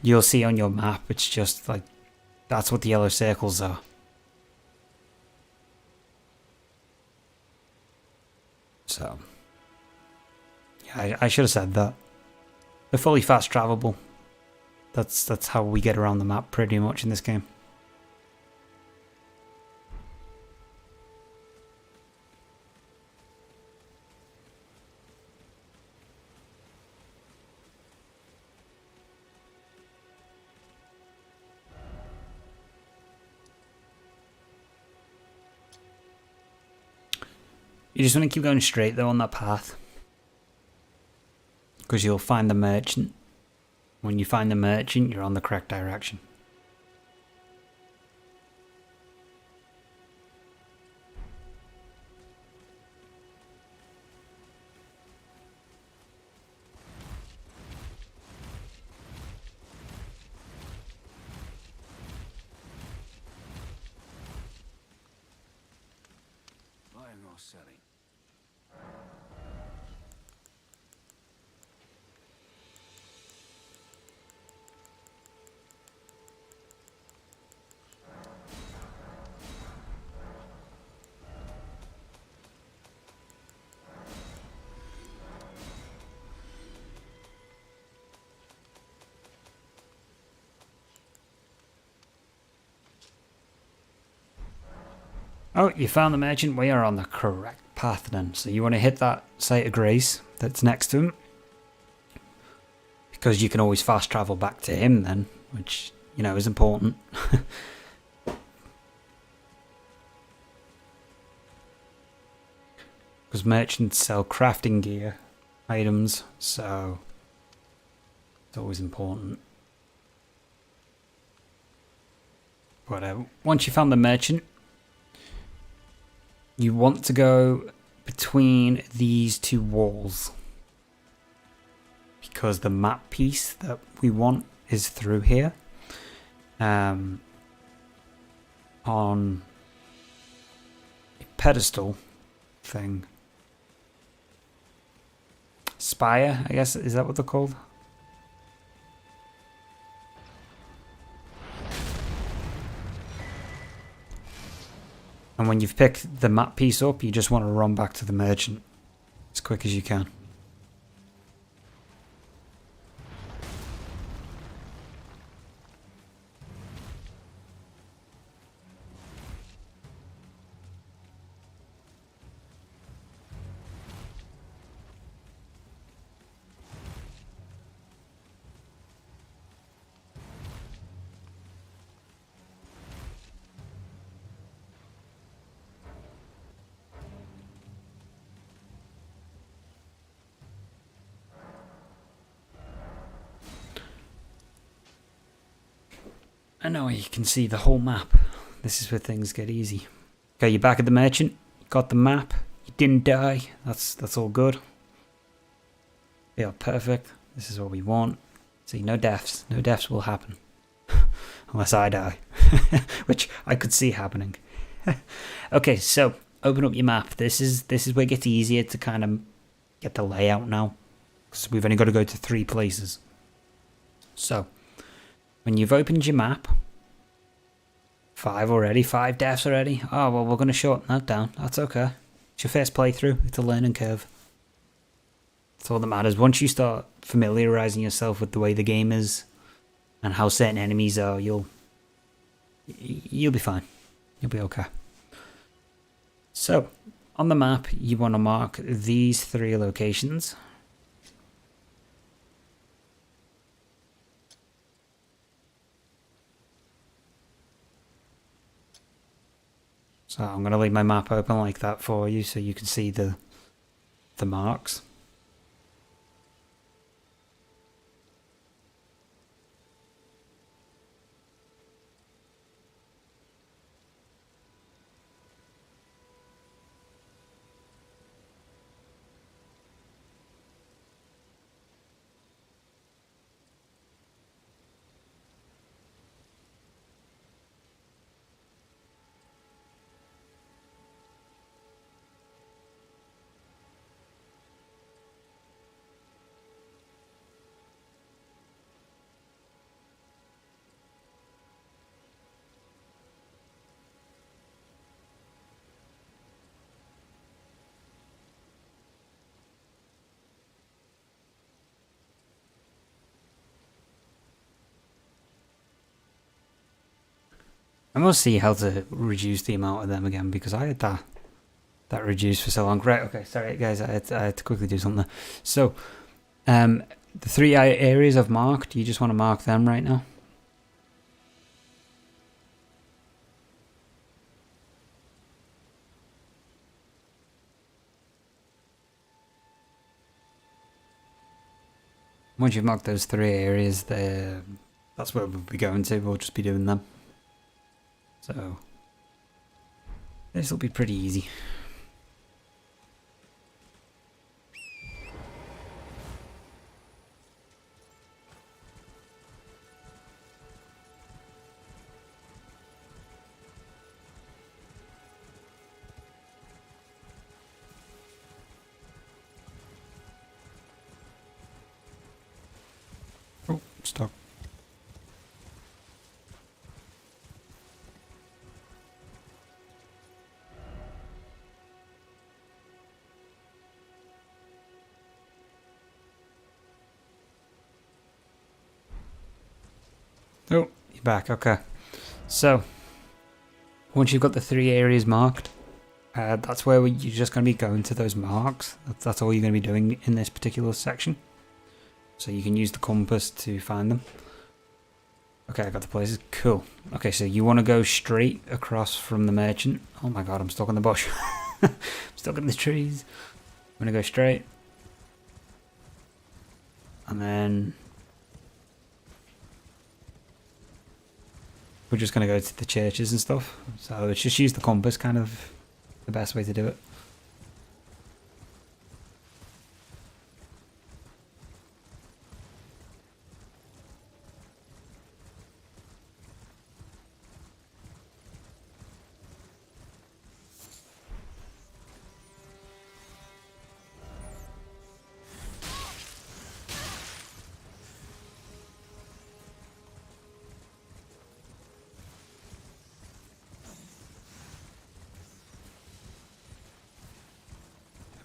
You'll see on your map, it's just like, that's what the yellow circles are. So, yeah, I should have said that. They're fully fast travelable. That's how we get around the map pretty much in this game. You just want to keep going straight though on that path. Because you'll find the merchant. When you find the merchant, you're on the correct direction. Buying or selling? Oh, you found the merchant. We are on the correct path then. So you want to hit that site of grace that's next to him. Because you can always fast travel back to him then. Which, you know, is important. Because merchants sell crafting gear items. So it's always important. But once you found the merchant, you want to go between these two walls because the map piece that we want is through here on a pedestal thing. spire, I guess. Is that what they're called? And when you've picked the map piece up, you just want to run back to the merchant as quick as you can. And now you can see the whole map. This is where things get easy. Okay, you're back at the merchant. You got the map. You didn't die. That's all good. Yeah, perfect. This is what we want. See, no deaths. No deaths will happen. Unless I die. Which I could see happening. Okay, so open up your map. This is where it gets easier to kind of get the layout now. Because we've only got to go to 3 places. So, when you've opened your map, 5 already, 5 deaths already. Oh, well, we're going to shorten that down. That's okay. It's your first playthrough. It's a learning curve. That's all that matters. Once you start familiarizing yourself with the way the game is and how certain enemies are, you'll be fine. You'll be okay. So, on the map, you want to mark these 3 locations. So I'm going to leave my map open like that for you so you can see the marks. I must see how to reduce the amount of them again because I had that reduced for so long. Right, okay, sorry guys, I had to quickly do something. So, the 3 areas I've marked, you just want to mark them right now. Once you've marked those 3 areas, that's where we'll be going to. We'll just be doing them. So, this will be pretty easy. Oh, stop. Oh, you're back, okay. So, once you've got the 3 areas marked, that's where you're just going to be going to those marks. That's all you're going to be doing in this particular section. So you can use the compass to find them. Okay, I got the places. Cool. Okay, so you want to go straight across from the merchant. Oh my god, I'm stuck in the bush. I'm stuck in the trees. I'm going to go straight. And then we're just going to go to the churches and stuff. So let's just use the compass, kind of the best way to do it.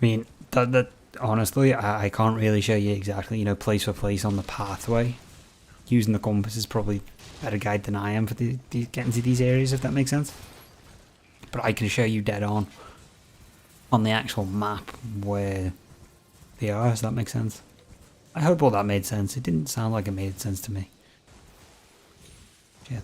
mean, that honestly, I can't really show you exactly, place for place on the pathway. Using the compass is probably a better guide than I am for getting to these areas, if that makes sense. But I can show you dead on the actual map where they are, does that make sense? I hope all that made sense. It didn't sound like it made sense to me. Shit.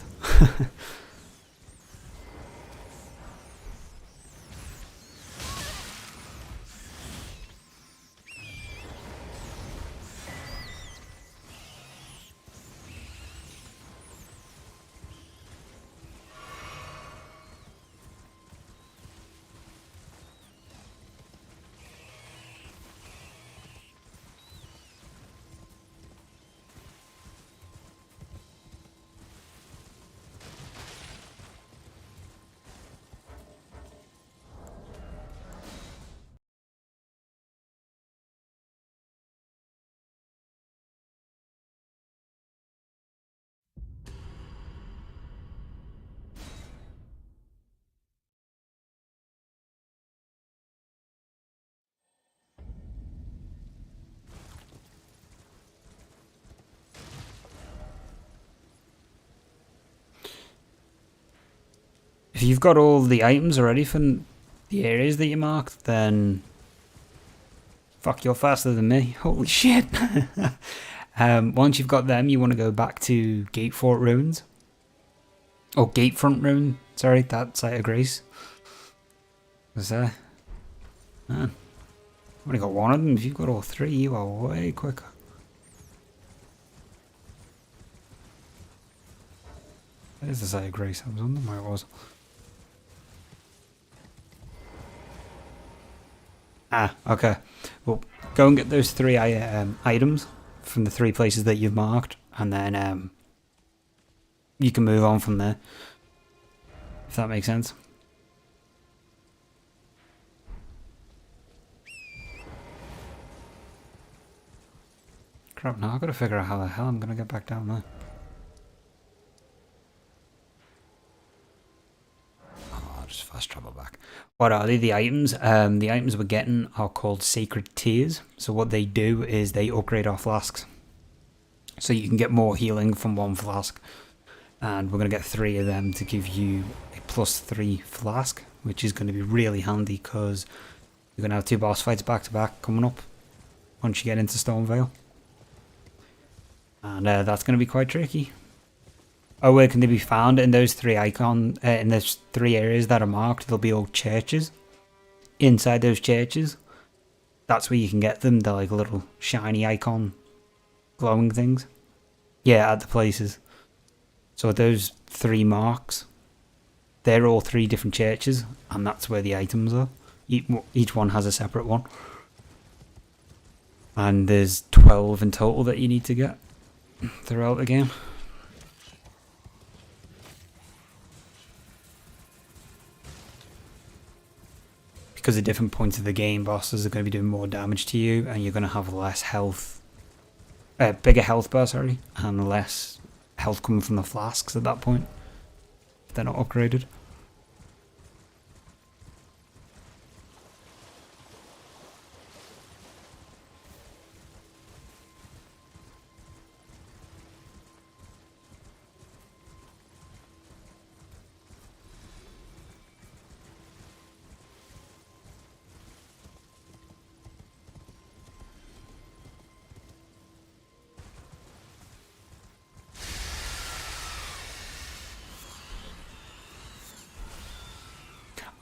If you've got all the items already from the areas that you marked, then fuck, you're faster than me. Holy shit. Once you've got them, you want to go back to Gatefort Ruins. Or Gatefront Ruin, sorry, that site of grace. Was there? Man, I've only got one of them. If you've got all three, you are way quicker. There's the site of grace. I was wondering where it was. Ah, okay. Well, go and get those three items from the three places that you've marked, and then you can move on from there. If that makes sense. Crap, now I've got to figure out how the hell I'm going to get back down there. Oh, I'll just fast travel back. What are they? The items? The items we're getting are called Sacred Tears. So what they do is they upgrade our flasks. So you can get more healing from one flask. And we're going to get 3 of them to give you a +3 flask, which is going to be really handy because you're going to have 2 boss fights back to back coming up once you get into Stormvale. And that's going to be quite tricky. Oh, where can they be found? In those 3 in those 3 areas that are marked, there'll be all churches. Inside those churches, that's where you can get them. They're like little shiny icon glowing things. Yeah, at the places. So those 3 marks, they're all 3 different churches, and that's where the items are. Each one has a separate one. And there's 12 in total that you need to get throughout the game. Because at different points of the game, bosses are going to be doing more damage to you, and you're going to have less health, bigger health bar, sorry, and less health coming from the flasks at that point, if they're not upgraded.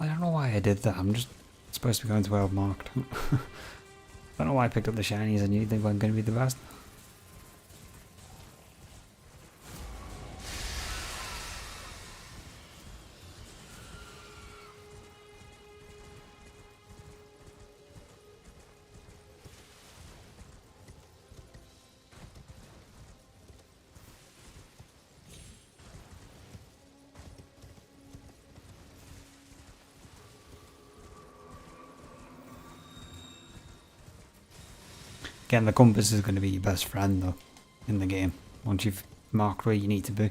I don't know why I did that. I'm just supposed to be going to where I've marked. I don't know why I picked up the shinies. I knew they weren't going to be the best. Again, the compass is going to be your best friend, though, in the game, once you've marked where you need to be.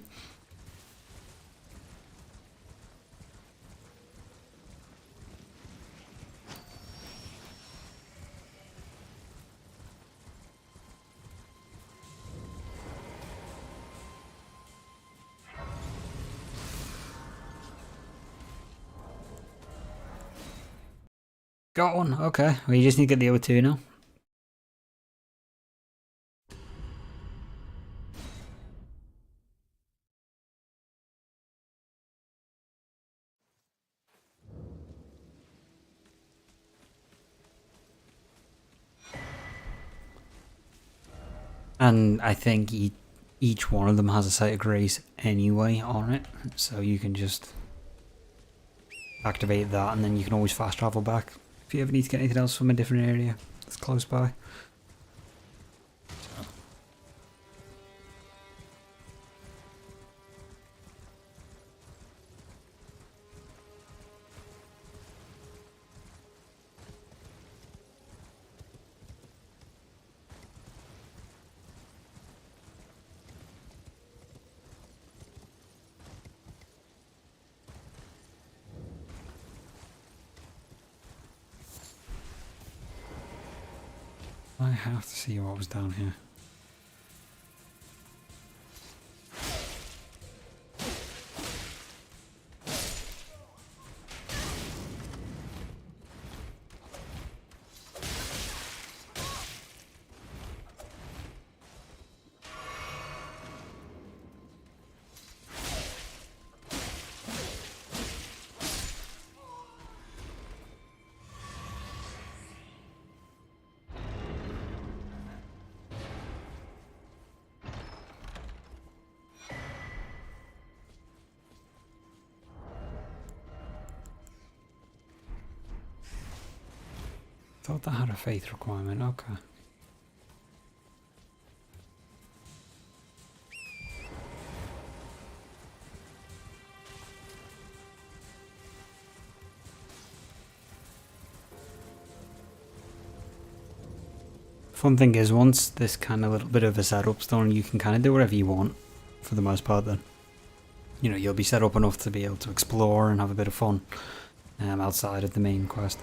Got one. Okay. Well, you just need to get the other two now. And I think each one of them has a site of grace anyway on it, so you can just activate that, and then you can always fast travel back if you ever need to get anything else from a different area that's close by. I have to see what was down here. Thought that had a faith requirement, okay. Fun thing is, once this kind of little bit of a setup's done, you can kind of do whatever you want, for the most part then. You know, you'll be set up enough to be able to explore and have a bit of fun outside of the main quest.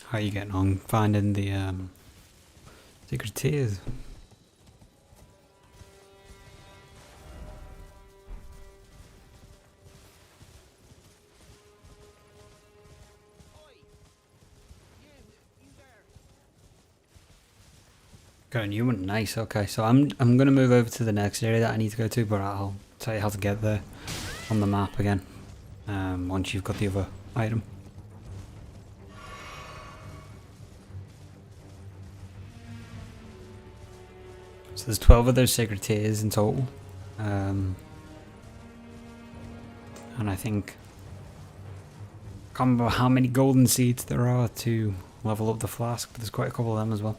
How are you getting on finding the secret tears? Got a new one, nice. Okay, so I'm gonna move over to the next area that I need to go to, but I'll tell you how to get there on the map again. Once you've got the other item. So there's 12 of those sacred tears in total, and I think I can't remember how many golden seeds there are to level up the flask, but there's quite a couple of them as well.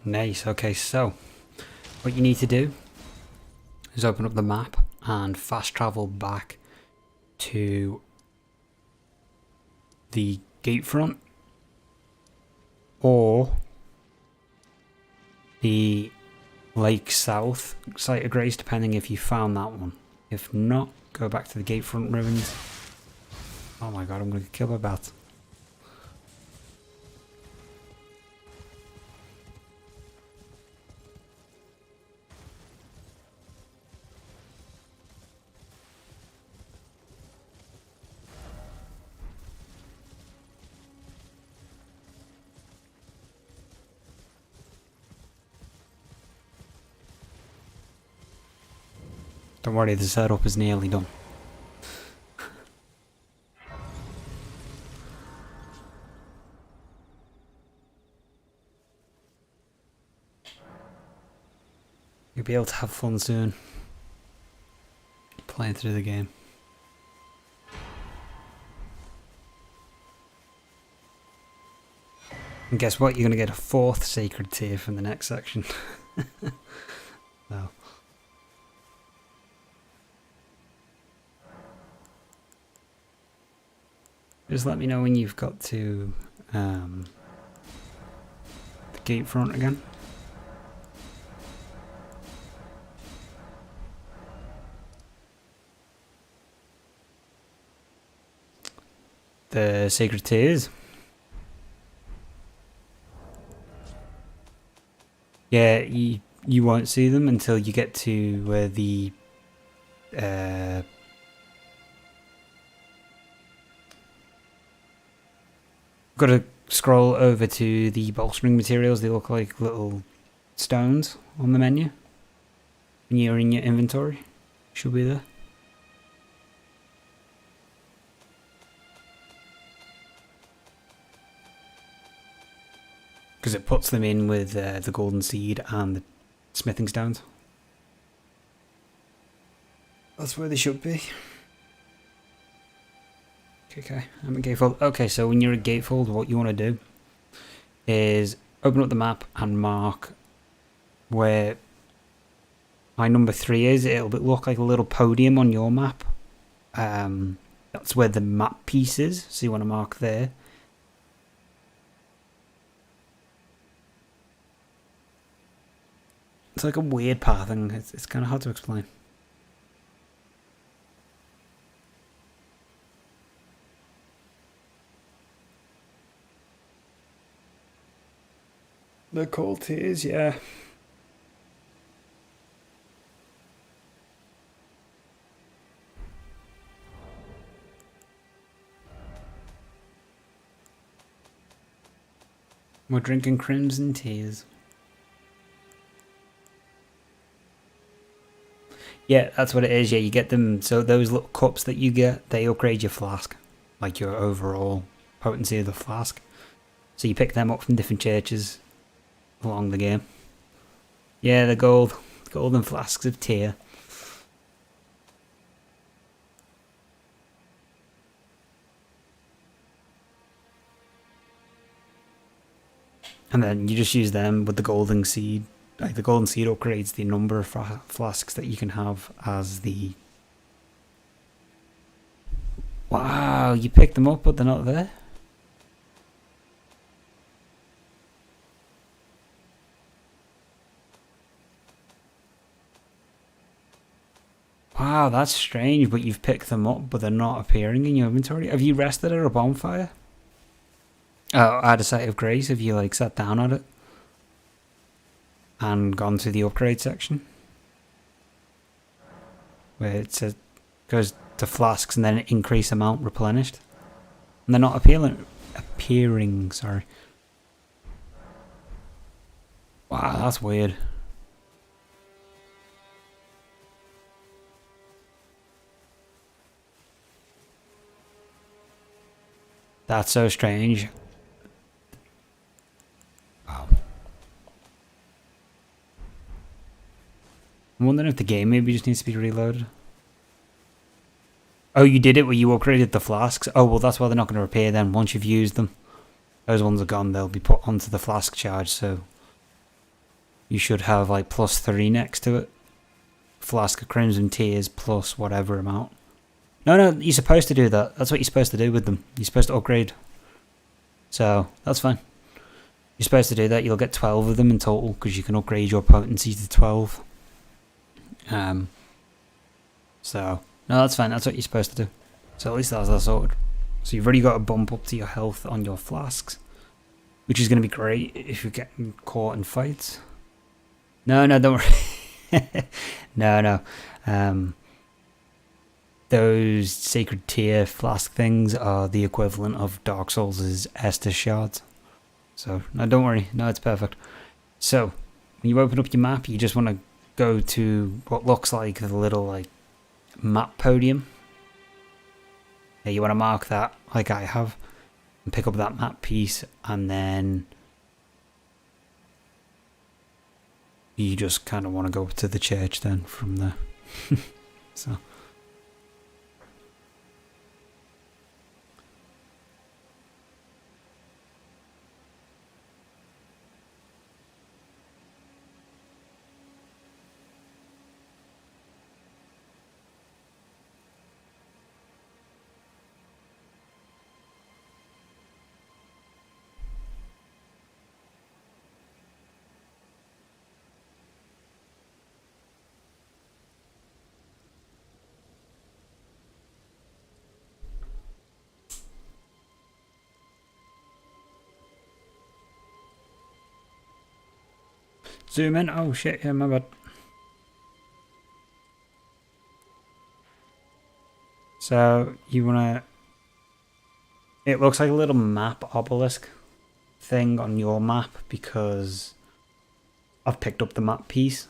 Nice. Okay, so what you need to do is open up the map and fast travel back to the gate front or the Lake South site of grace, depending if you found that one. If not, go back to the gate front ruins. Oh my god, I'm gonna get killed by bats. Don't worry, the setup is nearly done. You'll be able to have fun soon. Playing through the game. And guess what? You're going to get a 4th sacred tear from the next section. So. Just let me know when you've got to the gate front again. The sacred tears. Yeah, you won't see them until you get to where the got to scroll over to the bolstering materials. They look like little stones on the menu when you're in your inventory. Should be there. Because it puts them in with the golden seed and the smithing stones. That's where they should be. Okay, I'm at Gatefold. Okay, so when you're at Gatefold, what you want to do is open up the map and mark where my number 3 is. It'll look like a little podium on your map. That's where the map piece is, so you want to mark there. It's like a weird pathing. It's kind of hard to explain. The cold tears, yeah. We're drinking crimson tears. Yeah, that's what it is. Yeah, you get them. So those little cups that you get, they upgrade your flask, like your overall potency of the flask. So you pick them up from different churches along the game. Yeah, the golden flasks of tear. And then you just use them with the golden seed. Like the golden seed upgrades the number of flasks that you can have as the... Wow, you picked them up but they're not there? Wow, that's strange, but you've picked them up but they're not appearing in your inventory. Have you rested at a bonfire? Oh, at a site of grace, have you like sat down at it? And gone to the upgrade section? Where it says, goes to flasks and then an increase amount replenished. And they're not appearing, sorry. Wow, that's weird. That's so strange. Wow. I'm wondering if the game maybe just needs to be reloaded. Oh, you did it where you upgraded the flasks? Oh, well, that's why they're not going to repair then once you've used them. Those ones are gone. They'll be put onto the flask charge, so you should have like +3 next to it. Flask of Crimson Tears plus whatever amount. No, you're supposed to do that. That's what you're supposed to do with them. You're supposed to upgrade. So, that's fine. You're supposed to do that. You'll get 12 of them in total because you can upgrade your potency to 12. So, no, that's fine. That's what you're supposed to do. So at least that's that sorted. So you've already got a bump up to your health on your flasks, which is going to be great if you're getting caught in fights. No, don't worry. No. Those Sacred Tear flask things are the equivalent of Dark Souls' Estus shards. So, no, don't worry. No, it's perfect. So, when you open up your map, you just want to go to what looks like the little, like, map podium. Yeah, you want to mark that, like I have, and pick up that map piece, and then you just kind of want to go to the church then from there. So. Zoom in. Oh shit, yeah, my bad. So you wanna... It looks like a little map obelisk thing on your map because I've picked up the map piece.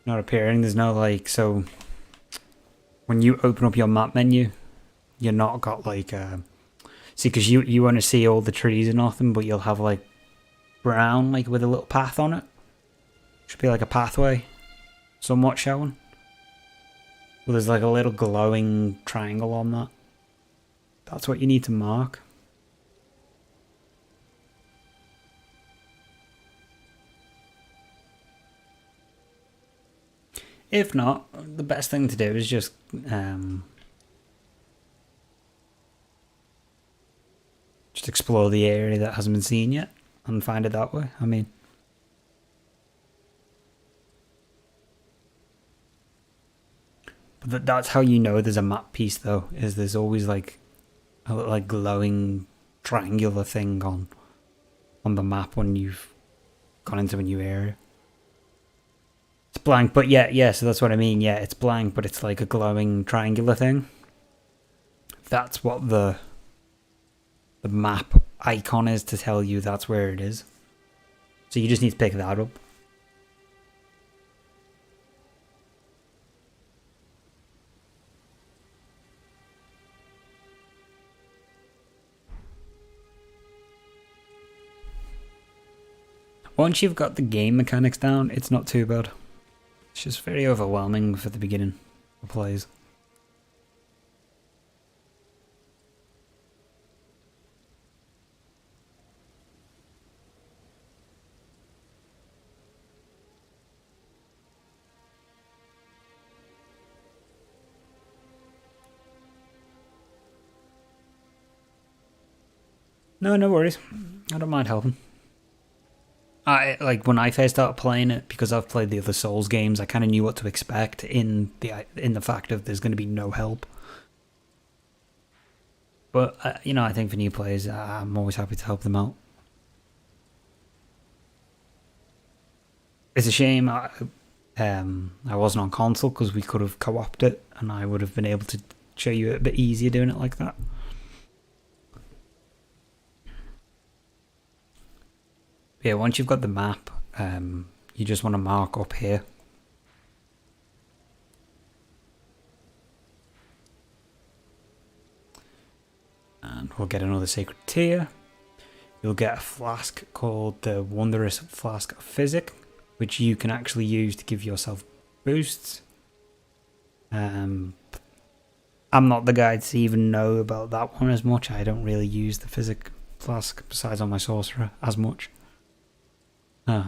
Not appearing, there's no like, so when you open up your map menu, you're not got like, see, because you want to see all the trees and nothing, but you'll have like brown, like with a little path on it. Should be like a pathway, somewhat showing. Well, there's like a little glowing triangle on that. That's what you need to mark. If not, the best thing to do is just explore the area that hasn't been seen yet and find it that way. I mean, but that's how you know there's a map piece, though. Is there's always like a little like glowing triangular thing on the map when you've gone into a new area. It's blank, but yeah, so that's what I mean. Yeah, it's blank, but it's like a glowing triangular thing. That's what the map icon is to tell you that's where it is. So you just need to pick that up. Once you've got the game mechanics down, it's not too bad. It's just very overwhelming for the beginning of plays. No worries. I don't mind helping. Like when I first started playing it, because I've played the other Souls games, I kind of knew what to expect in the fact of there's going to be no help. But I think for new players, I'm always happy to help them out. It's a shame I wasn't on console because we could have co-opted it, and I would have been able to show you it a bit easier doing it like that. Yeah, once you've got the map, you just want to mark up here And we'll get another sacred tear. You'll get a flask called the Wondrous Flask of Physic, which you can actually use to give yourself boosts. I'm not the guy to even know about that one as much. I don't really use the Physic Flask, besides on my Sorcerer, as much. But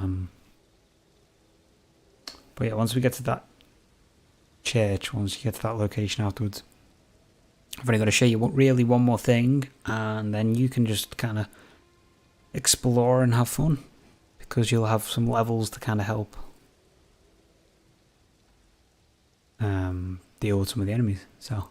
yeah, once we get to that church, once you get to that location afterwards, I've only got to show you really one more thing, and then you can just kind of explore and have fun, because you'll have some levels to kind of help deal with some of the enemies. So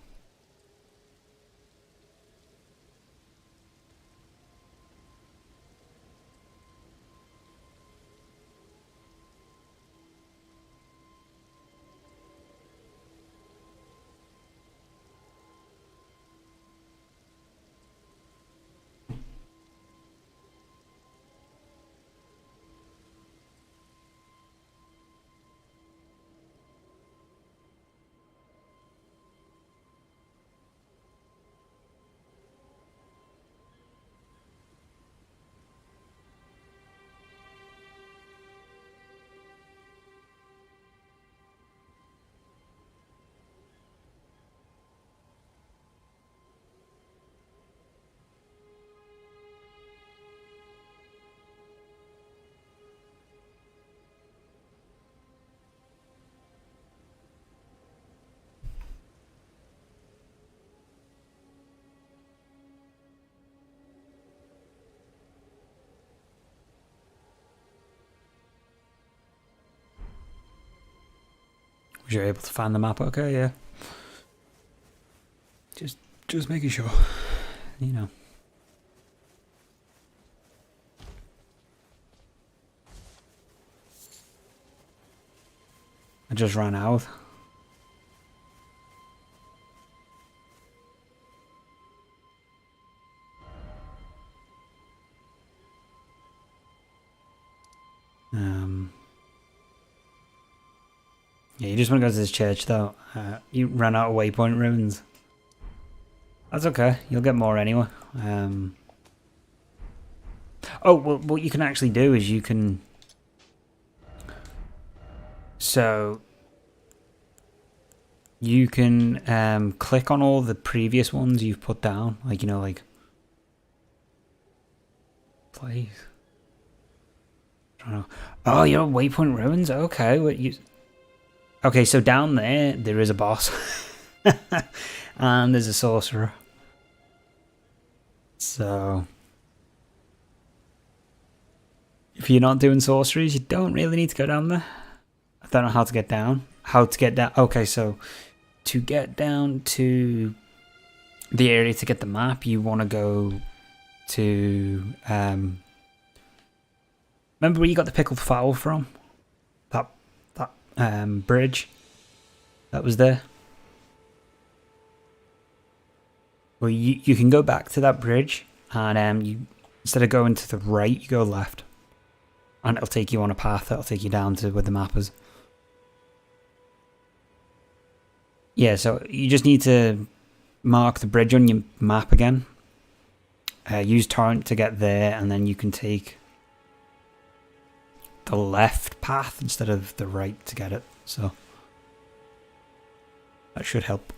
was you able to find the map okay? Yeah. Just making sure, you know. I just ran out. Yeah, you just want to go to this church though. You ran out of waypoint runes. That's okay, you'll get more anyway. Oh, well, what you can actually do is you can... So... You can click on all the previous ones you've put down. Like, you know, like... Please. I don't know. Oh, you're waypoint ruins? Okay, what you... Okay, so down there is a boss. And there's a sorcerer. So... If you're not doing sorceries, you don't really need to go down there. I don't know how to get down. How to get down... Okay, so... To get down to the area to get the map, you want to go to... remember where you got the pickled fowl from? That bridge that was there? Well, you can go back to that bridge, and you instead of going to the right, you go left. And it'll take you on a path that'll take you down to where the map is. Yeah, so you just need to mark the bridge on your map again. Use torrent to get there, and then you can take the left path instead of the right to get it. So that should help.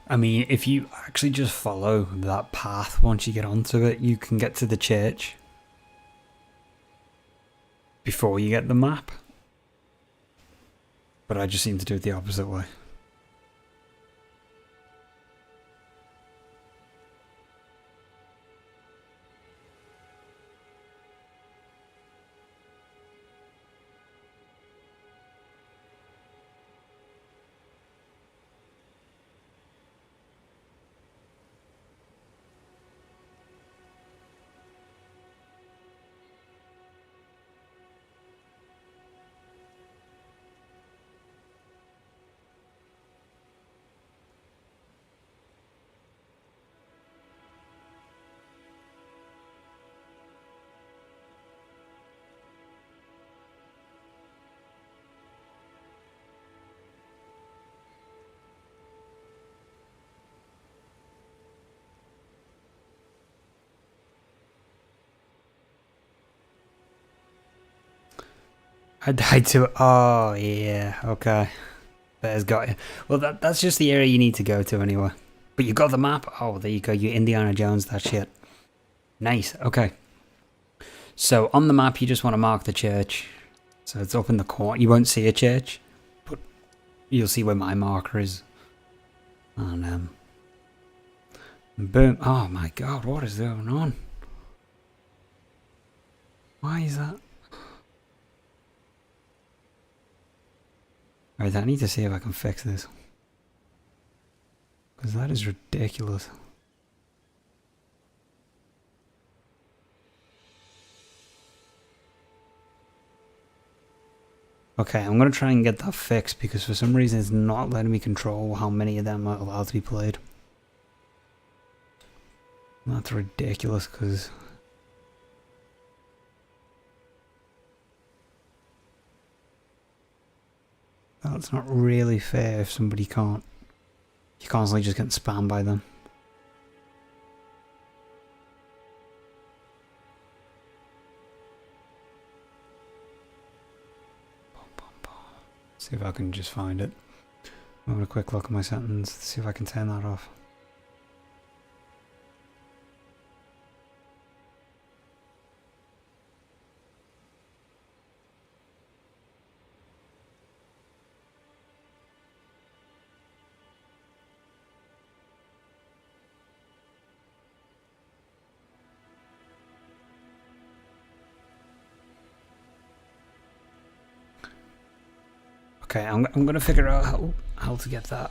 I mean, if you actually just follow that path once you get onto it, you can get to the church before you get the map. But I just seem to do it the opposite way. I died to it. Oh, yeah. Okay. There's got you. Well, that's just the area you need to go to anyway. But you got the map. Oh, there you go. You Indiana Jones that shit. Nice. Okay. So on the map, you just want to mark the church. So it's up in the corner. You won't see a church, but you'll see where my marker is. And boom. Oh my god, what is going on? Why is that? Alright, I need to see if I can fix this. Because that is ridiculous. Okay, I'm going to try and get that fixed because for some reason it's not letting me control how many of them are allowed to be played. That's ridiculous because... That's not really fair if somebody can't... You're constantly just getting spammed by them. See if I can just find it. I'm having a quick look at my settings, see if I can turn that off. Okay, I'm gonna figure out how to get that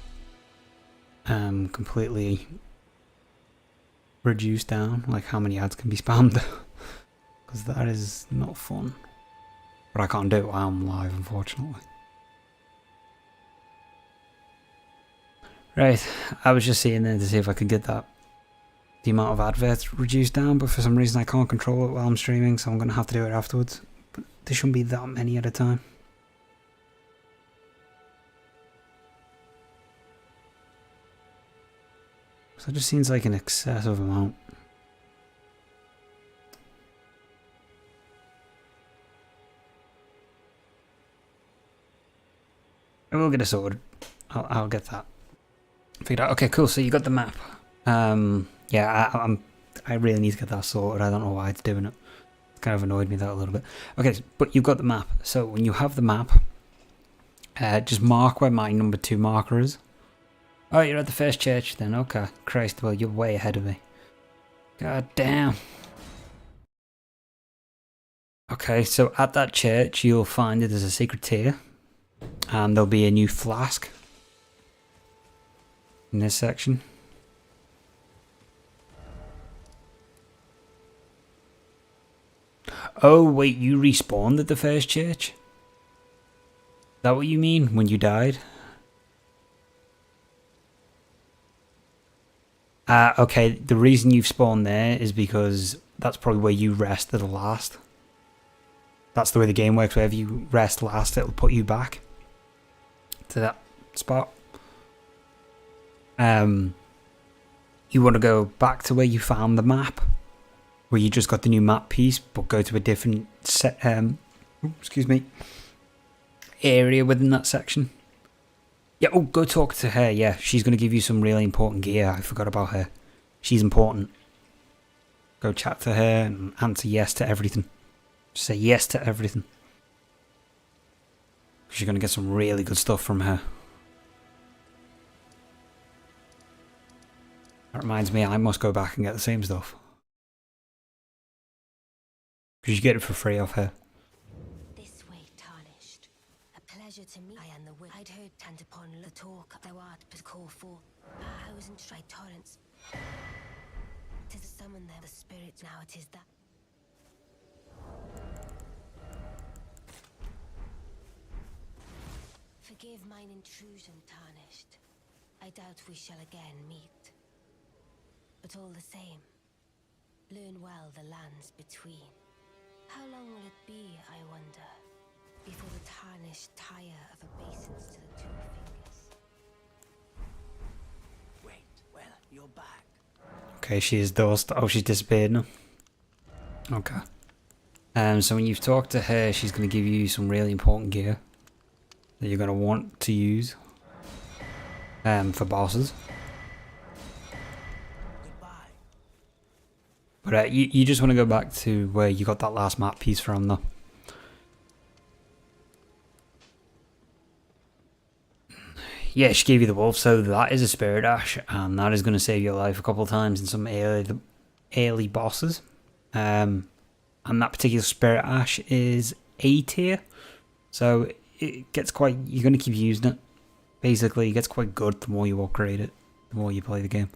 completely reduced down, like how many ads can be spammed, because that is not fun. But I can't do it while I'm live, unfortunately. Right, I was just seeing there to see if I could get the amount of adverts reduced down, but for some reason I can't control it while I'm streaming, so I'm gonna have to do it afterwards. But there shouldn't be that many at a time. So it just seems like an excessive amount. I will get it sorted. I'll get that figured out. Okay, cool. So you got the map. Yeah, I really need to get that sorted. I don't know why it's doing it. It's kind of annoyed me that a little bit. Okay, but you've got the map. So when you have the map, just mark where my number 2 marker is. Oh, you're at the first church then. Okay. Christ, well, you're way ahead of me. God damn. Okay, so at that church, you'll find that there's a secret tier. And there'll be a new flask in this section. Oh, wait, you respawned at the first church? Is that what you mean, when you died? Okay, the reason you've spawned there is because that's probably where you rested last. That's the way the game works, wherever you rest last, it'll put you back to that spot. You want to go back to where you found the map, where you just got the new map piece, but go to a different area within that section. Yeah, oh, go talk to her. Yeah, she's going to give you some really important gear. I forgot about her. She's important. Go chat to her and answer yes to everything. Say yes to everything. You're going to get some really good stuff from her. That reminds me, I must go back and get the same stuff. Because you get it for free off her. This way, Tarnished. A pleasure to meet I am the witch. I'd heard tant upon the talk thou art but call for. I was in straight torrents. Tis a summon there, the spirits now it is that. Forgive mine intrusion, Tarnished. I doubt we shall again meet. But all the same, learn well the lands between. How long will it be, I wonder, before the Tarnished tire of obeisance to the 2 fingers? Wait, well, you're back. Okay, she is dust. Oh, she's disappeared now. Okay. So when you've talked to her, she's going to give you some really important gear that you're going to want to use for bosses. But you just want to go back to where you got that last map piece from, though. Yeah, she gave you the wolf, so that is a spirit ash, and that is going to save your life a couple of times in some early bosses. And that particular spirit ash is A tier, so it gets quite. You're going to keep using it. Basically, it gets quite good the more you upgrade it, the more you play the game.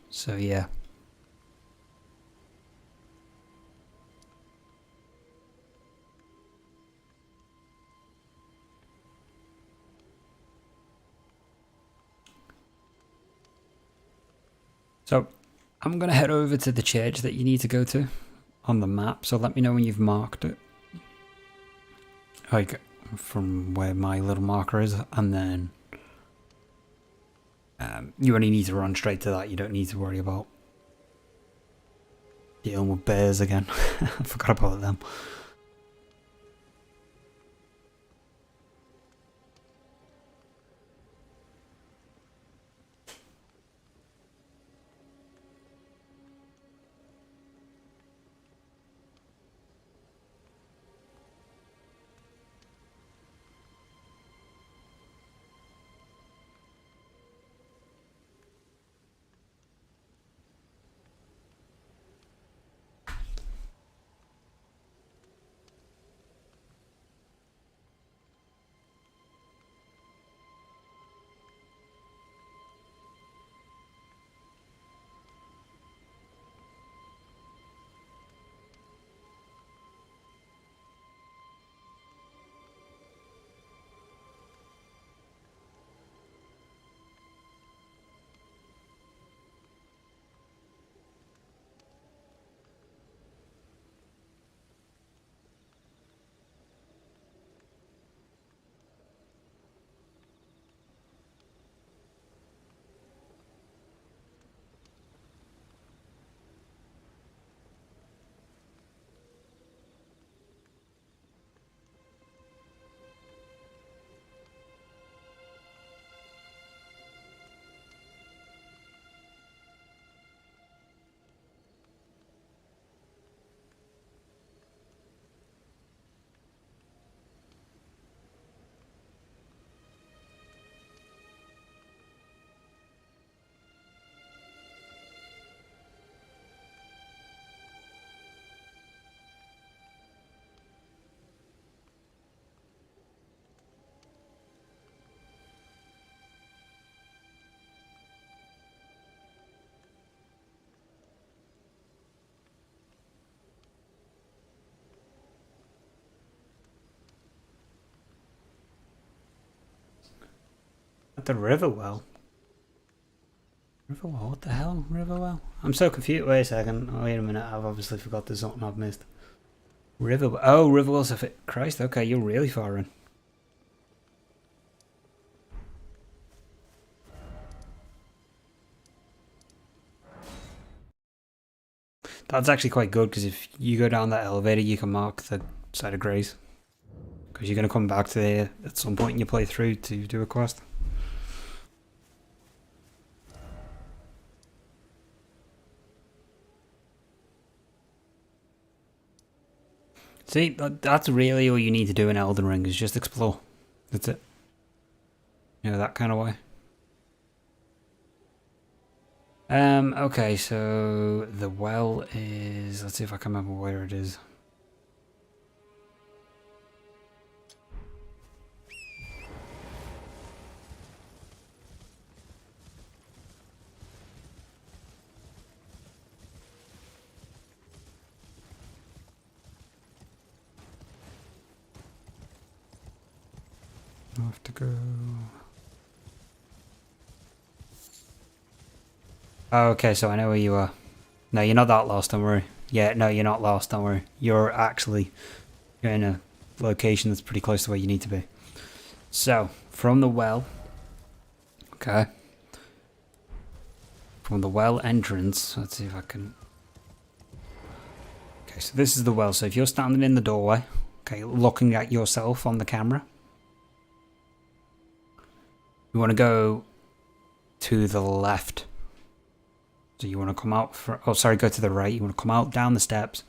So yeah. So, I'm going to head over to the church that you need to go to on the map, so let me know when you've marked it. Like, from where my little marker is, and then you only need to run straight to that. You don't need to worry about dealing with bears again. I forgot about them. At the Riverwell. Riverwell? What the hell? Riverwell? I'm so confused. Wait a second. Oh, wait a minute. I've obviously forgot there's something I've missed. Riverwell. Oh, Riverwell's a fit. Christ, okay, you're really far in. That's actually quite good, because if you go down that elevator, you can mark the site of grace. Because you're going to come back to there at some point in your playthrough to do a quest. See, that's really all you need to do in Elden Ring, is just explore. That's it. You know, that kind of way. Okay, so the well is... Let's see if I can remember where it is. I have to go... Oh, okay, so I know where you are. No, you're not that lost, don't worry. Yeah, no, you're not lost, don't worry. You're in a location that's pretty close to where you need to be. So, from the well... Okay. From the well entrance, let's see if I can Okay, so this is the well. So if you're standing in the doorway, okay, looking at yourself on the camera, you want to go to the left. So you want to come out for, oh sorry, go to the right. You want to come out down the steps,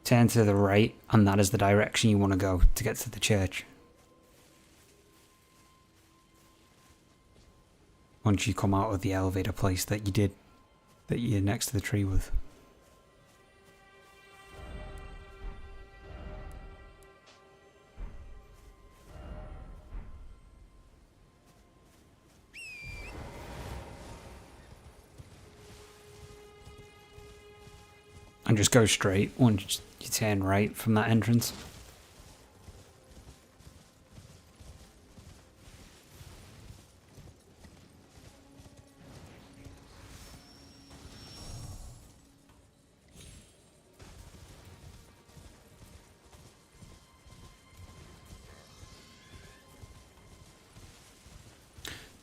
turn to the right, and that is the direction you want to go to get to the church. Once you come out of the elevator place that you did, that you're next to the tree with. And just go straight once you turn right from that entrance.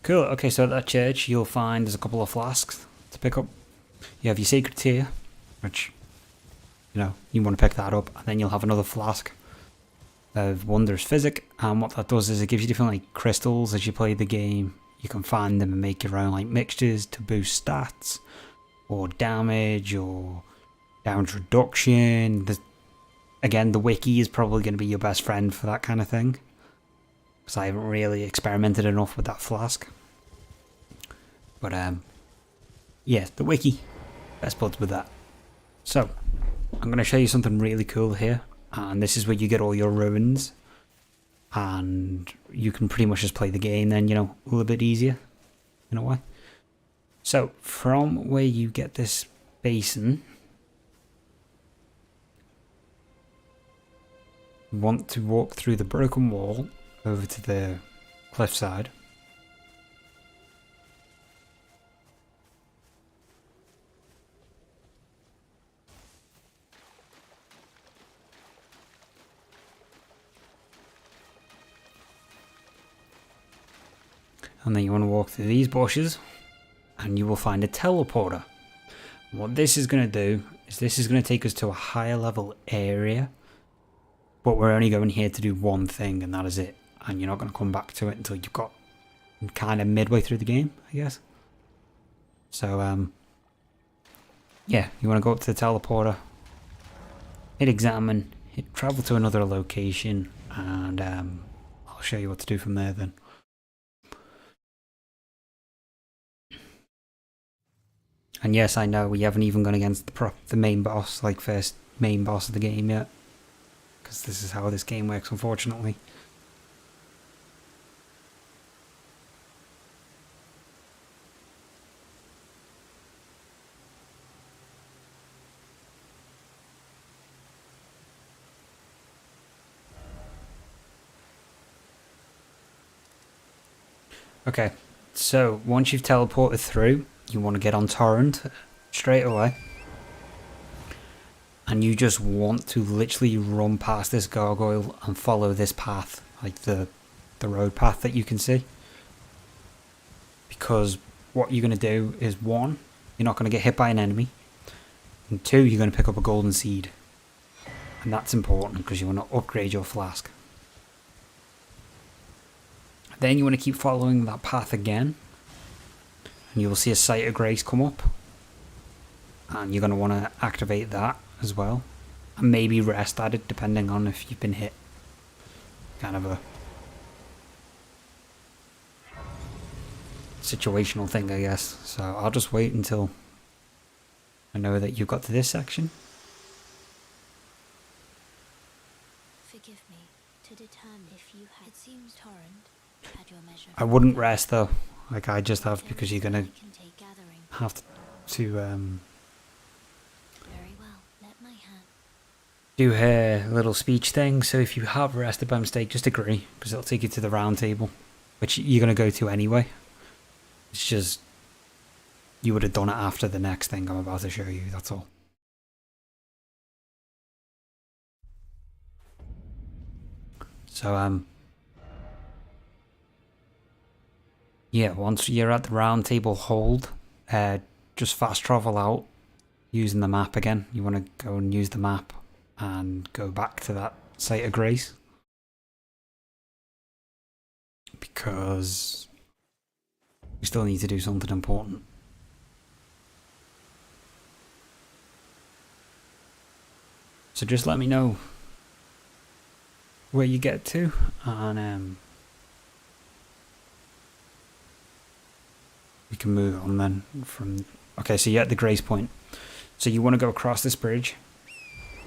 Cool, okay, so at that church you'll find there's a couple of flasks to pick up. You have your sacred tear, which, you know, you want to pick that up, and then you'll have another flask of wondrous physic, and what that does is it gives you different like crystals as you play the game. You can find them and make your own like mixtures to boost stats, or damage, or damage reduction. Again, the wiki is probably going to be your best friend for that kind of thing, because I haven't really experimented enough with that flask. But yeah, the wiki, best buds with that. So I'm going to show you something really cool here, and this is where you get all your ruins, and you can pretty much just play the game then, you know, a little bit easier in a way. So from where you get this basin, you want to walk through the broken wall over to the cliffside. And then you want to walk through these bushes and you will find a teleporter. And what this is going to do is this is going to take us to a higher level area, but we're only going here to do one thing, and that is it. And you're not going to come back to it until you've got kind of midway through the game, I guess. So yeah, you want to go up to the teleporter, hit examine, hit travel to another location, and I'll show you what to do from there then. And yes, I know we haven't even gone against the main boss, like first main boss of the game yet, because this is how this game works, unfortunately. Okay, so once you've teleported through, you want to get on Torrent straight away. And you just want to literally run past this gargoyle and follow this path, like the road path that you can see. Because what you're going to do is, one, you're not going to get hit by an enemy. And two, you're going to pick up a golden seed. And that's important because you want to upgrade your flask. Then you want to keep following that path again, and you will see a Site of Grace come up, and you're going to want to activate that as well, and maybe rest at it depending on if you've been hit. Kind of a situational thing, I guess. So I'll just wait until I know that you've got to this section. Forgive me to determine if you had. It seems Torrent had your measure. I wouldn't rest though, like I just have, because you're gonna have to Very well. Let my hand. do her little speech thing. So if you have rested by mistake, just agree, because it'll take you to the round table, which you're gonna go to anyway. It's just you would have done it after the next thing I'm about to show you. That's all. So yeah, once you're at the round table hold, just fast travel out. using the map again. You want to go and use the map and go back to that site of grace. Because we still need to do something important. So just let me know where you get to, and we can move on then from... Okay, so you're at the grace point. So you want to go across this bridge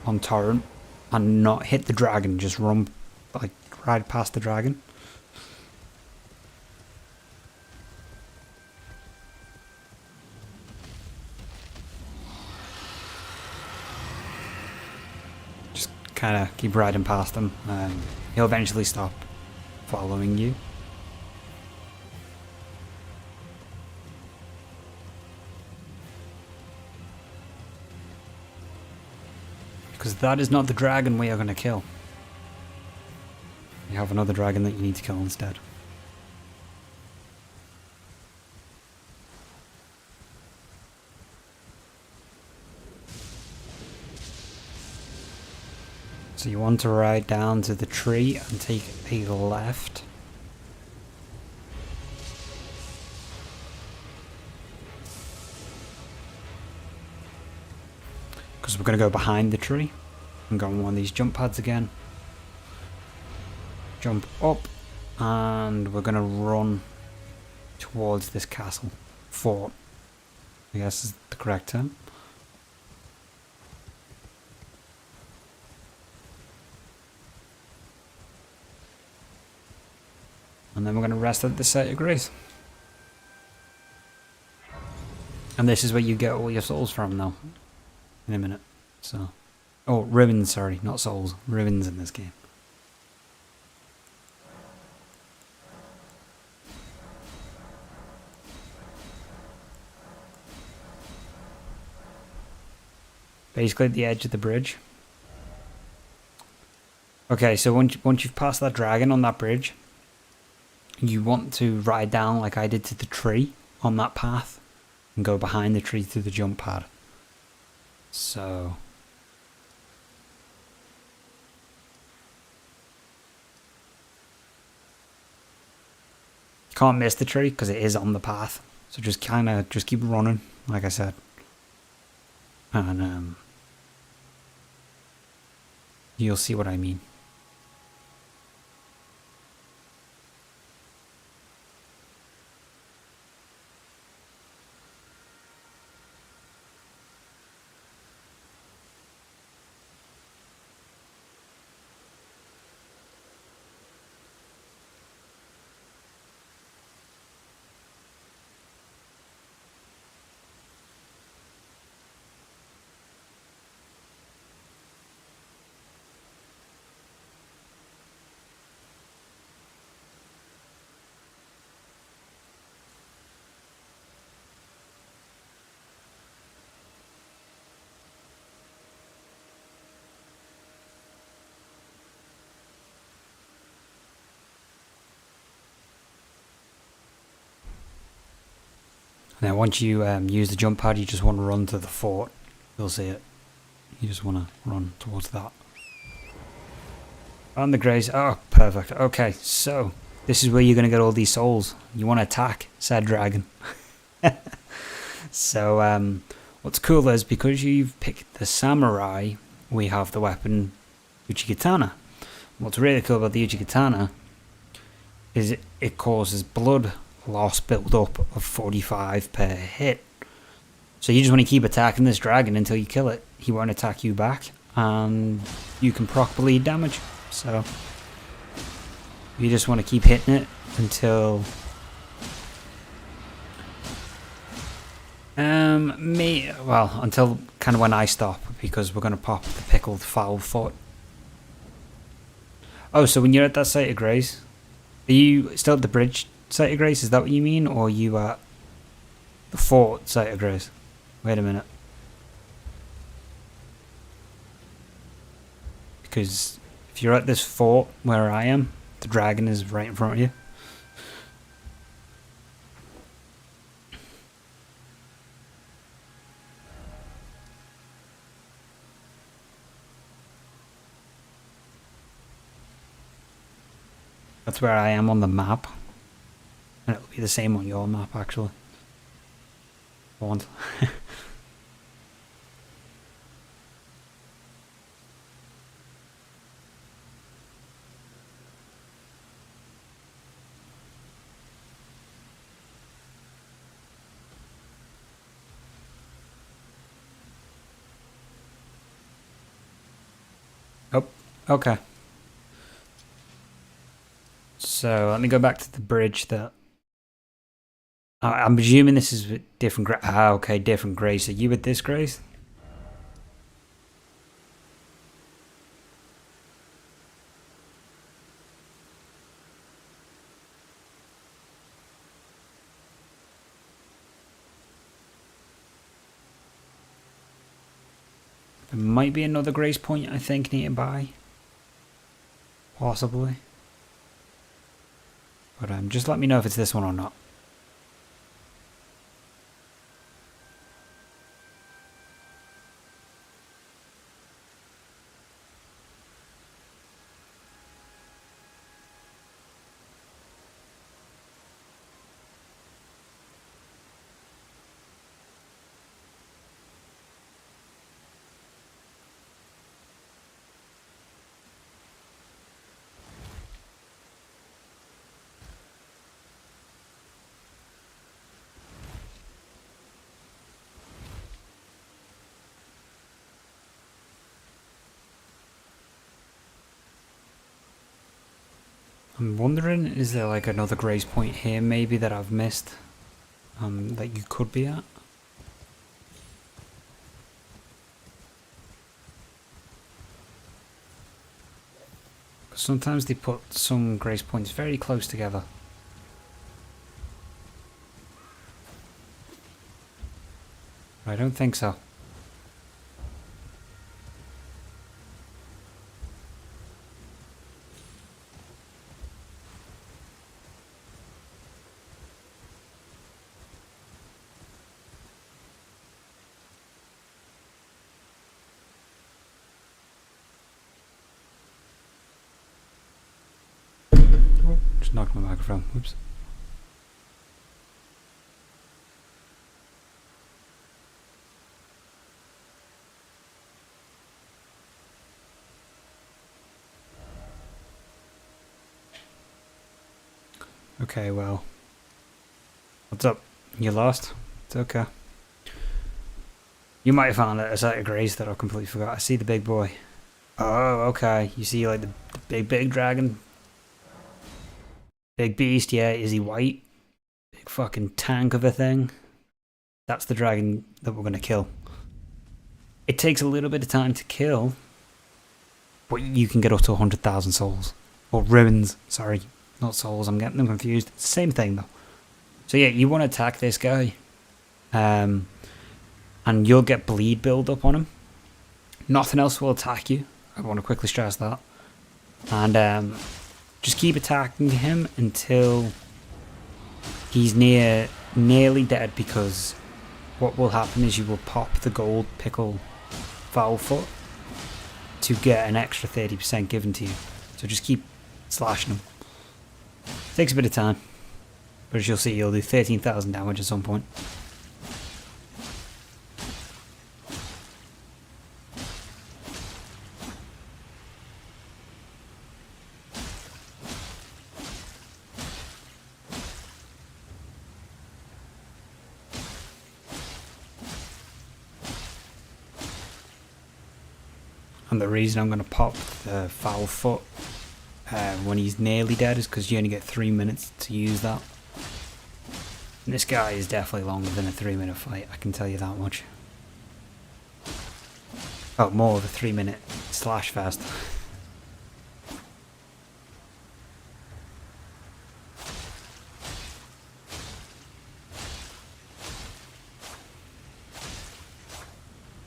on Torrent and not hit the dragon, just run, like, ride past the dragon. Just kind of keep riding past him. He'll eventually stop following you. Because that is not the dragon we are going to kill. You have another dragon that you need to kill instead. So you want to ride down to the tree and take a left. Because we're going to go behind the tree and go on one of these jump pads again. Jump up, and we're going to run towards this castle. Fort, I guess is the correct term. And then we're going to rest at the site of grace. And this is where you get all your souls from now. In a minute. So, oh, ribbons, sorry, not souls. Ribbons in this game. Basically at the edge of the bridge. Okay, so once you've passed that dragon on that bridge, you want to ride down like I did to the tree on that path and go behind the tree to the jump pad. So you can't miss the tree because it is on the path. So just keep running, like I said, and you'll see what I mean. Now once you use the jump pad, you just want to run to the fort. You'll see it. You just want to run towards that. On the grace. Oh, perfect. Okay, so this is where you're going to get all these souls. You want to attack said dragon. So what's cool is because you've picked the samurai, we have the weapon Uchigatana. What's really cool about the Uchigatana is it causes blood loss build up of 45 per hit. So you just want to keep attacking this dragon until you kill it. He won't attack you back, and you can proc bleed damage. So you just want to keep hitting it until until kind of when I stop, because we're going to pop the pickled foul foot. Oh, so when you're at that site of grace, are you still at the bridge site of grace? Is that what you mean, or are you at the fort site of grace? Wait a minute, because if you're at this fort where I am, the dragon is right in front of you. that's where I am on the map. And it'll be the same on your map, actually. Want. Oh, okay. So let me go back to the bridge that... I'm assuming this is with different Grace. Ah, okay, different Grace. Are you with this Grace? There might be another Grace point, I think, nearby. Possibly. But just let me know if it's this one or not. I'm wondering, is there like another Grace point here maybe that I've missed? That you could be at? Sometimes they put some Grace points very close together. I don't think so. Just knocked my microphone. Whoops. Okay, well. What's up? You lost? It's okay. You might have found a site of Grace that I completely forgot. I see the big boy. Oh, okay. You see like the big dragon? Big beast, yeah. Is he white? Big fucking tank of a thing. That's the dragon that we're going to kill. It takes a little bit of time to kill, but you can get up to 100,000 souls. Or ruins, sorry. Not souls, I'm getting them confused. It's the same thing though. So yeah, you want to attack this guy. And you'll get bleed build up on him. Nothing else will attack you. I want to quickly stress that. And just keep attacking him until he's nearly dead, because what will happen is you will pop the gold pickle foul foot to get an extra 30% given to you. So just keep slashing him. Takes a bit of time, but as you'll see, you'll do 13,000 damage at some point. And the reason I'm going to pop the foul foot when he's nearly dead is because you only get 3 minutes to use that. And this guy is definitely longer than a 3-minute fight, I can tell you that much. Oh, more of a 3-minute slash fest.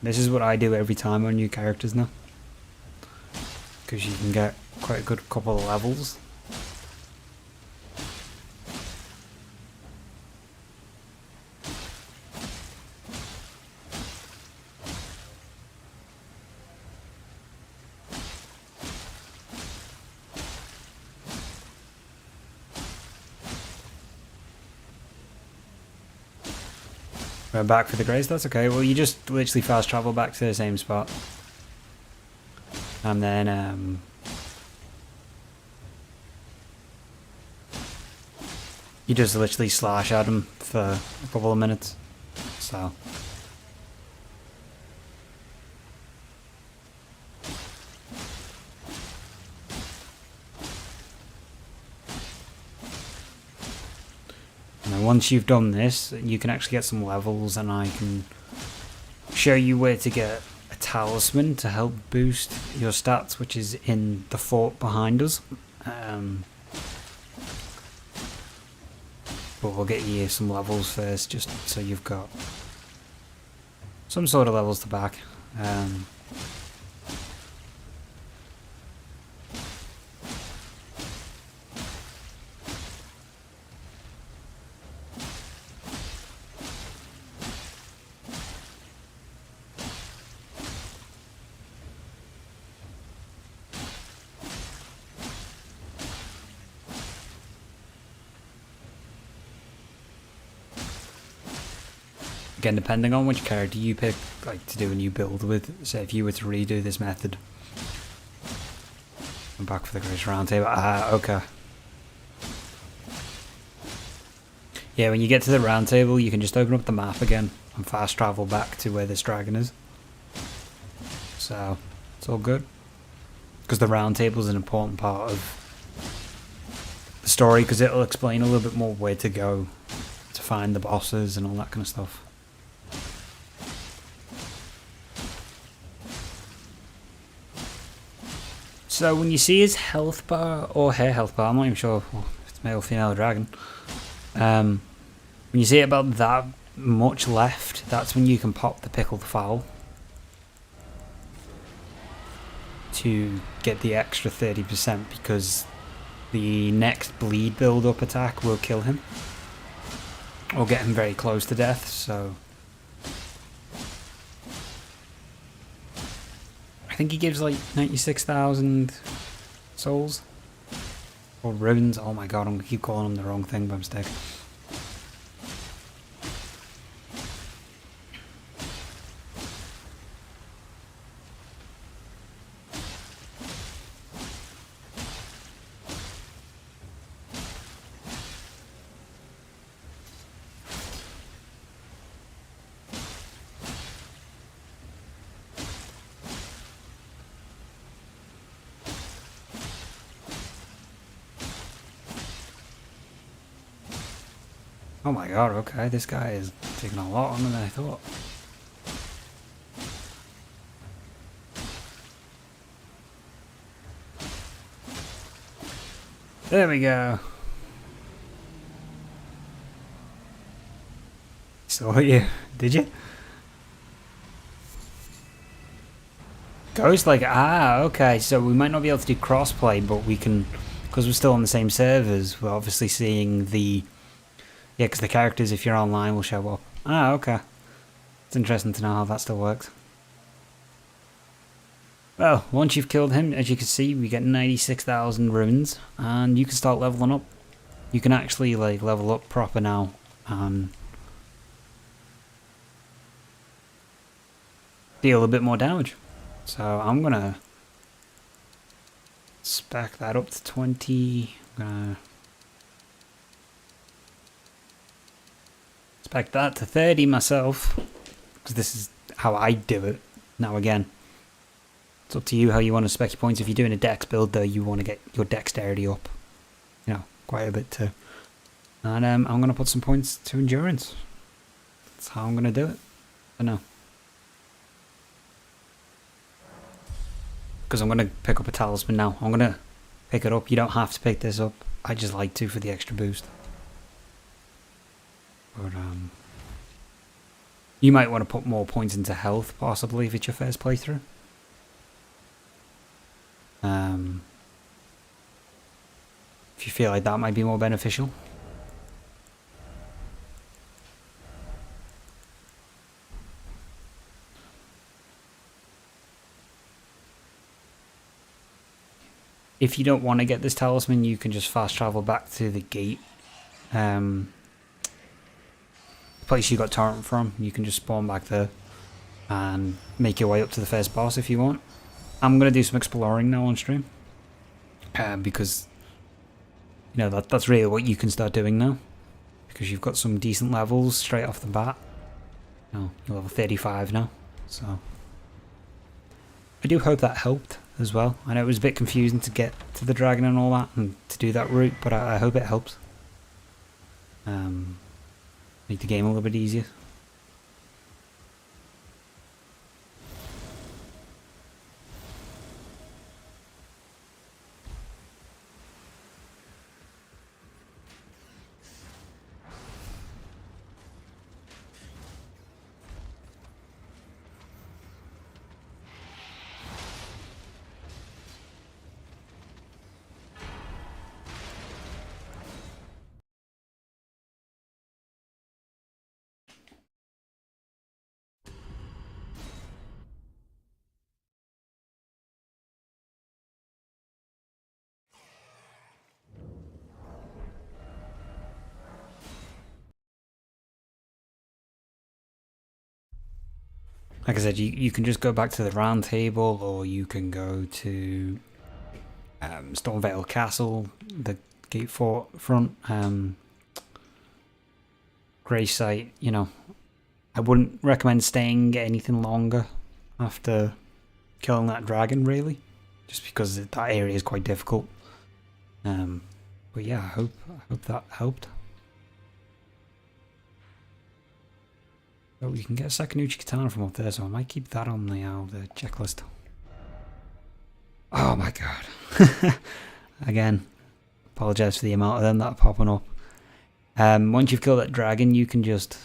This is what I do every time on new characters now, because you can get quite a good couple of levels. We're back for the grace, that's okay. Well, you just literally fast travel back to the same spot. And then, you just literally slash at him for a couple of minutes. So. And then once you've done this, you can actually get some levels, and I can show you where to get a talisman to help boost your stats, which is in the fort behind us. But we'll get you some levels first, just so you've got some sort of levels to back. Again, depending on which character you pick, like to do a new build with, say if you were to redo this method. I'm back for the Grace Roundtable. Okay. Yeah, when you get to the roundtable, you can just open up the map again and fast travel back to where this dragon is. So, it's all good. Because the roundtable is an important part of the story, because it'll explain a little bit more where to go to find the bosses and all that kind of stuff. So when you see his health bar, or her health bar, I'm not even sure if it's male or female dragon. When you see about that much left, that's when you can pop the pickled fowl to get the extra 30%, because the next bleed build up attack will kill him or get him very close to death. So I think he gives like 96,000 souls or runes. Oh my god, I'm gonna keep calling him the wrong thing by mistake. Oh my god, okay, this guy is taking a lot on than I thought. There we go. Saw you, did you? Ghost, like, okay, so we might not be able to do crossplay, but we can, because we're still on the same servers, we're obviously seeing the... Yeah, because the characters, if you're online, will show up. Okay. It's interesting to know how that still works. Well, once you've killed him, as you can see, we get 96,000 runes, and you can start leveling up. You can actually, like, level up proper now, and deal a bit more damage. So I'm gonna spec that up to 20. I'm gonna spec that to 30 myself, because this is how I do it. Now again, it's up to you how you want to spec your points. If you're doing a dex build though, you want to get your dexterity up, you know, quite a bit too. And I'm going to put some points to endurance. That's how I'm going to do it. I know. Because I'm going to pick up a talisman now. I'm going to pick it up. You don't have to pick this up. I just like to for the extra boost. But you might want to put more points into health, possibly, if it's your first playthrough. If you feel like that might be more beneficial. If you don't want to get this talisman, you can just fast travel back to the gate. place you got torrent from. You can just spawn back there and make your way up to the first boss if you want. I'm going to do some exploring now on stream. Because, you know, that's really what you can start doing now. Because you've got some decent levels straight off the bat. Oh, you're level 35 now. So, I do hope that helped as well. I know it was a bit confusing to get to the dragon and all that, and to do that route, but I hope it helps. Make the game a little bit easier. Like I said, you can just go back to the round table, or you can go to Stormvale Castle, the gate fort front, Grey site. You know, I wouldn't recommend staying anything longer after killing that dragon, really, just because that area is quite difficult. But yeah, I hope that helped. Oh, you can get a Sakanuchi Katana from up there, so I might keep that on the checklist. Oh my god. Again, apologise for the amount of them that are popping up. Once you've killed that dragon, you can just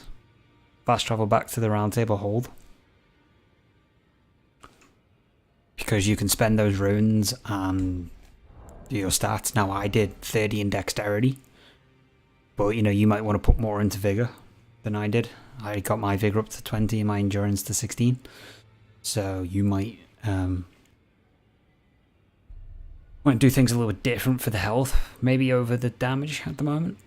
fast travel back to the round table hold. Because you can spend those runes and do your stats. Now, I did 30 in dexterity, but you know, you might want to put more into vigor than I did. I got my vigor up to 20 and my endurance to 16. So you might want to do things a little bit different for the health, maybe over the damage at the moment.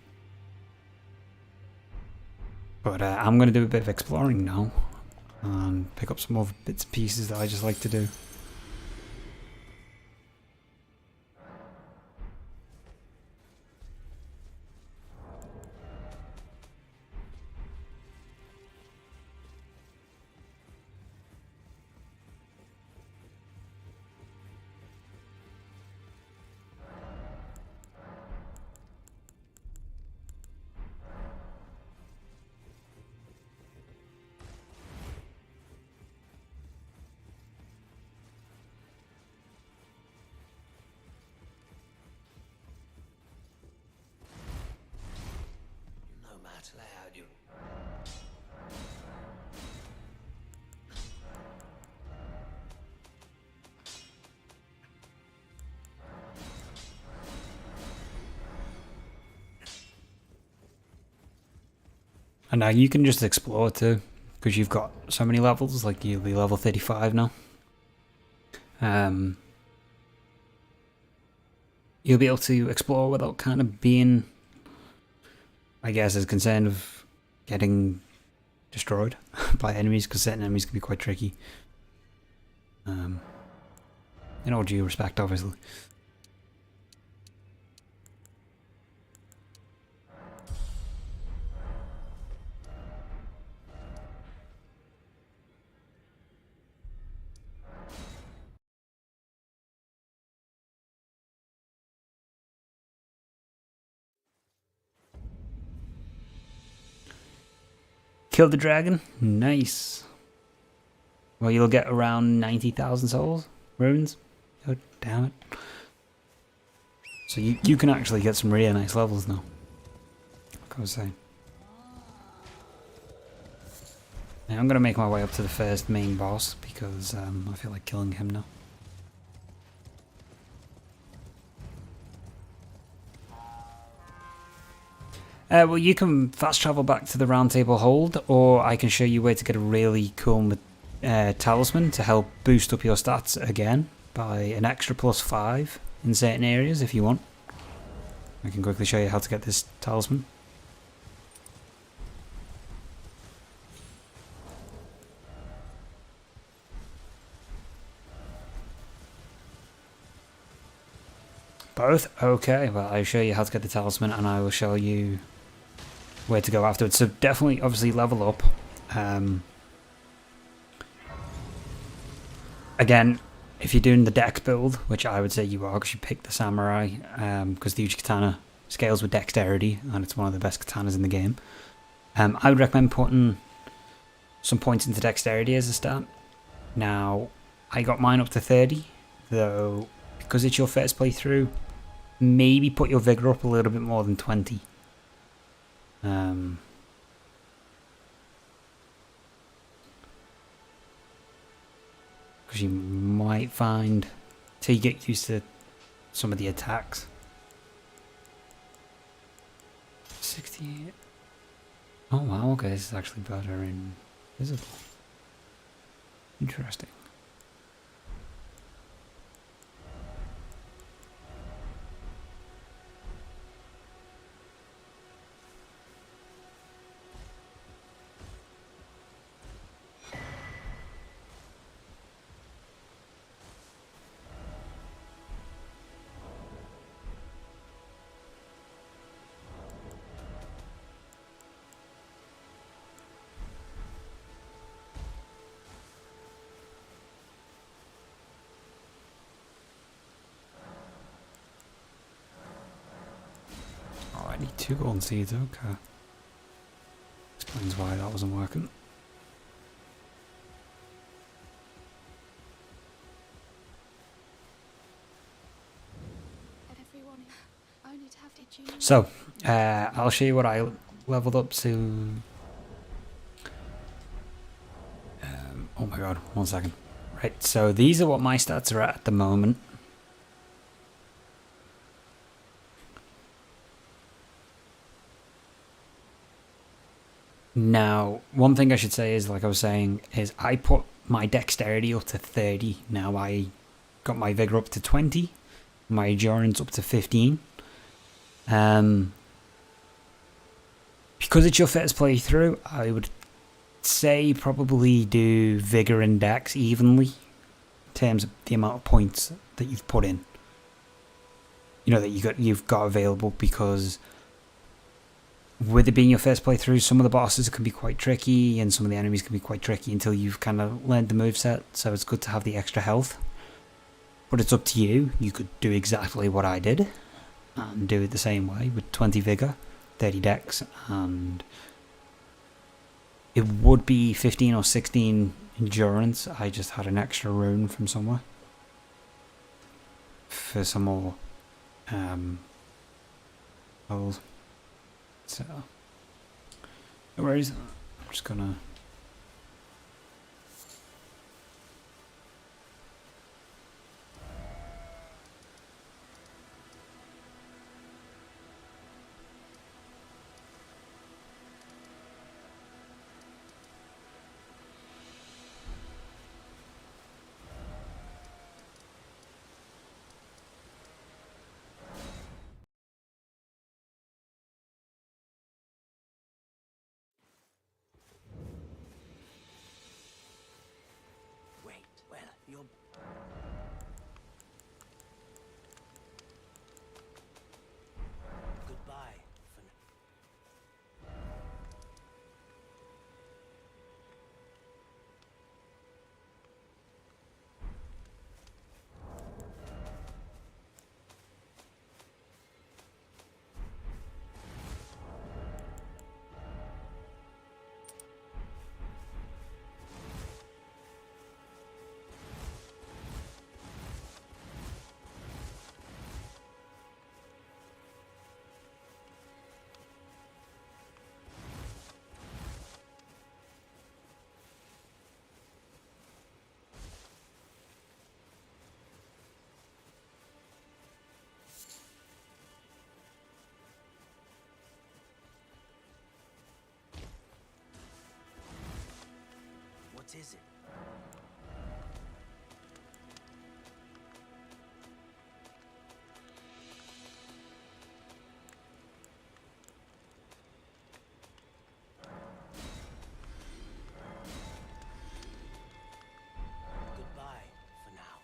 But I'm going to do a bit of exploring now and pick up some more bits and pieces that I just like to do. And now you can just explore too, because you've got so many levels, like you'll be level 35 now. You'll be able to explore without kind of being, I guess, as concerned of getting destroyed by enemies, because certain enemies can be quite tricky. In all due respect, obviously. Kill the dragon? Nice. Well, you'll get around 90,000 souls, runes. Oh, damn it. So you can actually get some really nice levels now, like I was saying. Now I'm going to make my way up to the first main boss, because I feel like killing him now. Well, you can fast travel back to the round table hold, or I can show you where to get a really cool talisman to help boost up your stats again by an extra +5 in certain areas if you want. I can quickly show you how to get this talisman. Both? Okay, well, I'll show you how to get the talisman and I will show you where to go afterwards. So definitely, obviously, level up. Again, if you're doing the dex build, which I would say you are because you picked the samurai, because the Uchi-katana scales with dexterity and it's one of the best katanas in the game, I would recommend putting some points into dexterity as a start. Now, I got mine up to 30, though because it's your first playthrough, maybe put your vigor up a little bit more than 20. Because you might find, till you get used to some of the attacks. 68. Oh wow, okay, this is actually better in visible. Interesting. I need 2 golden seeds, okay. Explains why that wasn't working. So, I'll show you what I leveled up to. Oh my god, 1 second. Right, so these are what my stats are at the moment. Now, one thing I should say is, like I was saying, is I put my dexterity up to 30. Now I got my vigor up to 20, my endurance up to 15. Because it's your first playthrough, I would say probably do vigor and dex evenly in terms of the amount of points that you've put in. You know, that you've got available, because with it being your first playthrough, some of the bosses can be quite tricky and some of the enemies can be quite tricky until you've kind of learned the moveset, so it's good to have the extra health. But it's up to you. You could do exactly what I did and do it the same way with 20 vigor, 30 dex, and it would be 15 or 16 endurance. I just had an extra rune from somewhere for some more levels. So, no worries. I'm just gonna. What is it? Goodbye for now.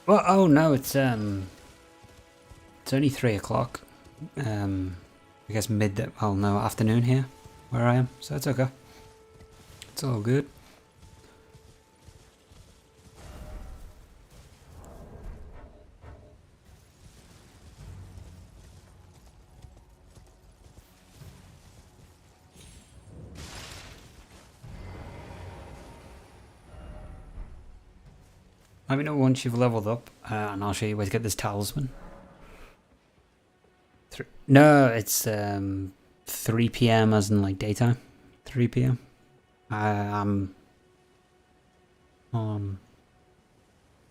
Well, oh no, it's only 3 o'clock. I guess oh no, afternoon here, where I am, so it's okay. It's all good. Let me know once you've leveled up, and I'll show you where to get this talisman. No, it's 3 p.m. as in like daytime. 3 p.m. I'm on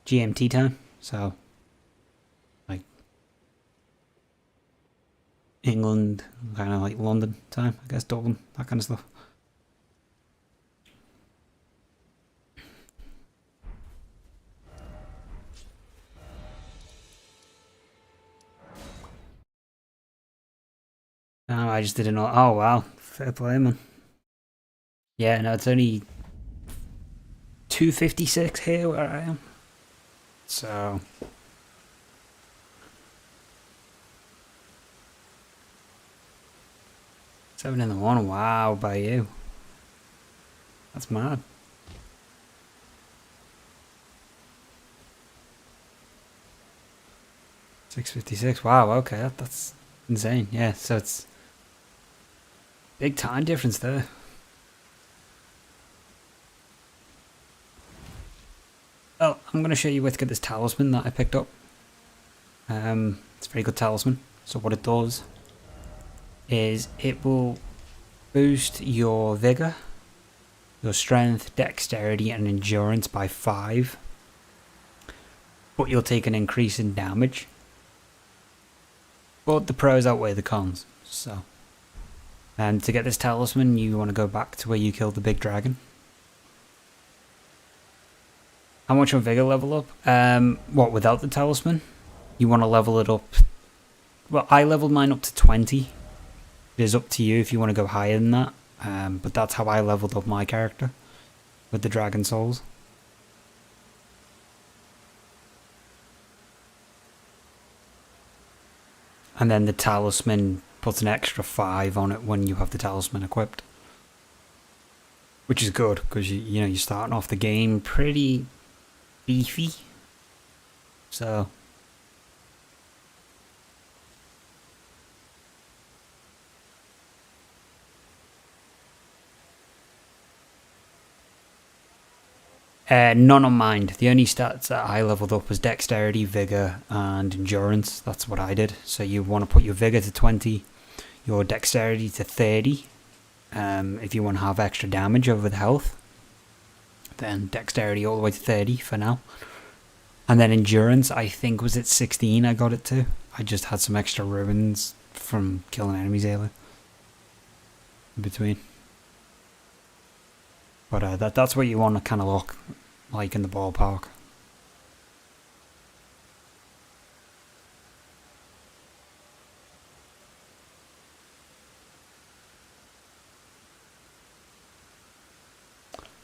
GMT time, so like England, kind of like London time, I guess, Dublin, that kind of stuff. Oh, I just didn't know. Oh wow, fair play, man. Yeah, no, it's only 2:56 here where I am. So 7 in the morning. Wow, by you. That's mad. $6:56. Wow. Okay, that's insane. Yeah. So it's big time difference there. Well, I'm going to show you where to get this talisman that I picked up. It's a very good talisman. So what it does is it will boost your vigor, your strength, dexterity, and endurance by 5. But you'll take an increase in damage. But the pros outweigh the cons. So, to get this talisman, you want to go back to where you killed the big dragon. How much of vigor level up? What, without the talisman? You want to level it up. Well, I leveled mine up to 20. It is up to you if you want to go higher than that. But that's how I leveled up my character with the dragon souls. And then the talisman puts an extra 5 on it when you have the talisman equipped. Which is good, because you know, you're starting off the game pretty beefy. So none on mine. The only stats that I leveled up was dexterity, vigor, and endurance. That's what I did. So you want to put your vigor to 20, your dexterity to 30. If you want to have extra damage over the health, then dexterity all the way to 30 for now. And then endurance, I think, was at 16 I got it to. I just had some extra ruins from killing enemies earlier. In between. But that's what you want to kind of look like in the ballpark.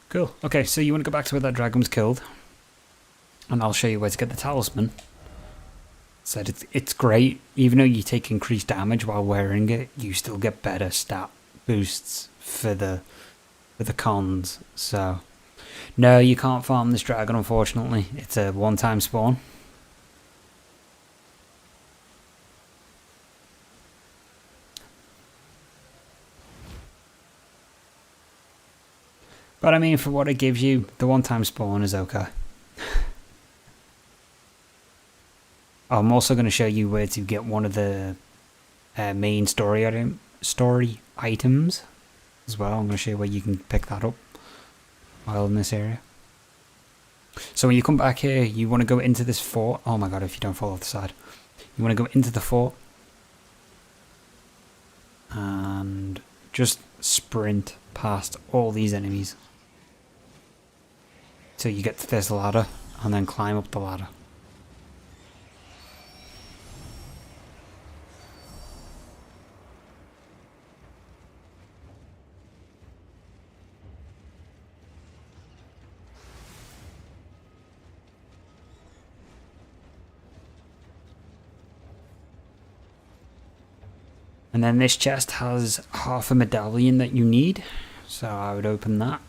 Cool. Okay, so you want to go back to where that dragon was killed. And I'll show you where to get the talisman. Said it's great. Even though you take increased damage while wearing it, you still get better stat boosts for the cons. So no, you can't farm this dragon, unfortunately. It's a one-time spawn. But I mean, for what it gives you, the one-time spawn is okay. I'm also going to show you where to get one of the main story items as well. I'm going to show you where you can pick that up while in this area. So when you come back here, you want to go into this fort. Oh my god, if you don't fall off the side. You want to go into the fort and just sprint past all these enemies till you get to this ladder and then climb up the ladder. And then this chest has half a medallion that you need, so I would open that.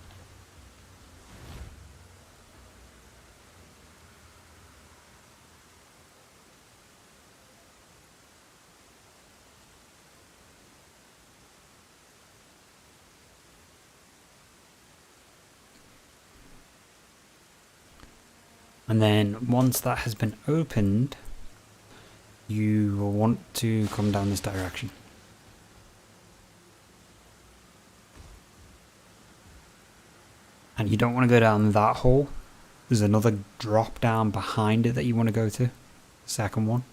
And then once that has been opened, you will want to come down this direction. And you don't want to go down that hole. There's another drop down behind it that you want to go to. Second one.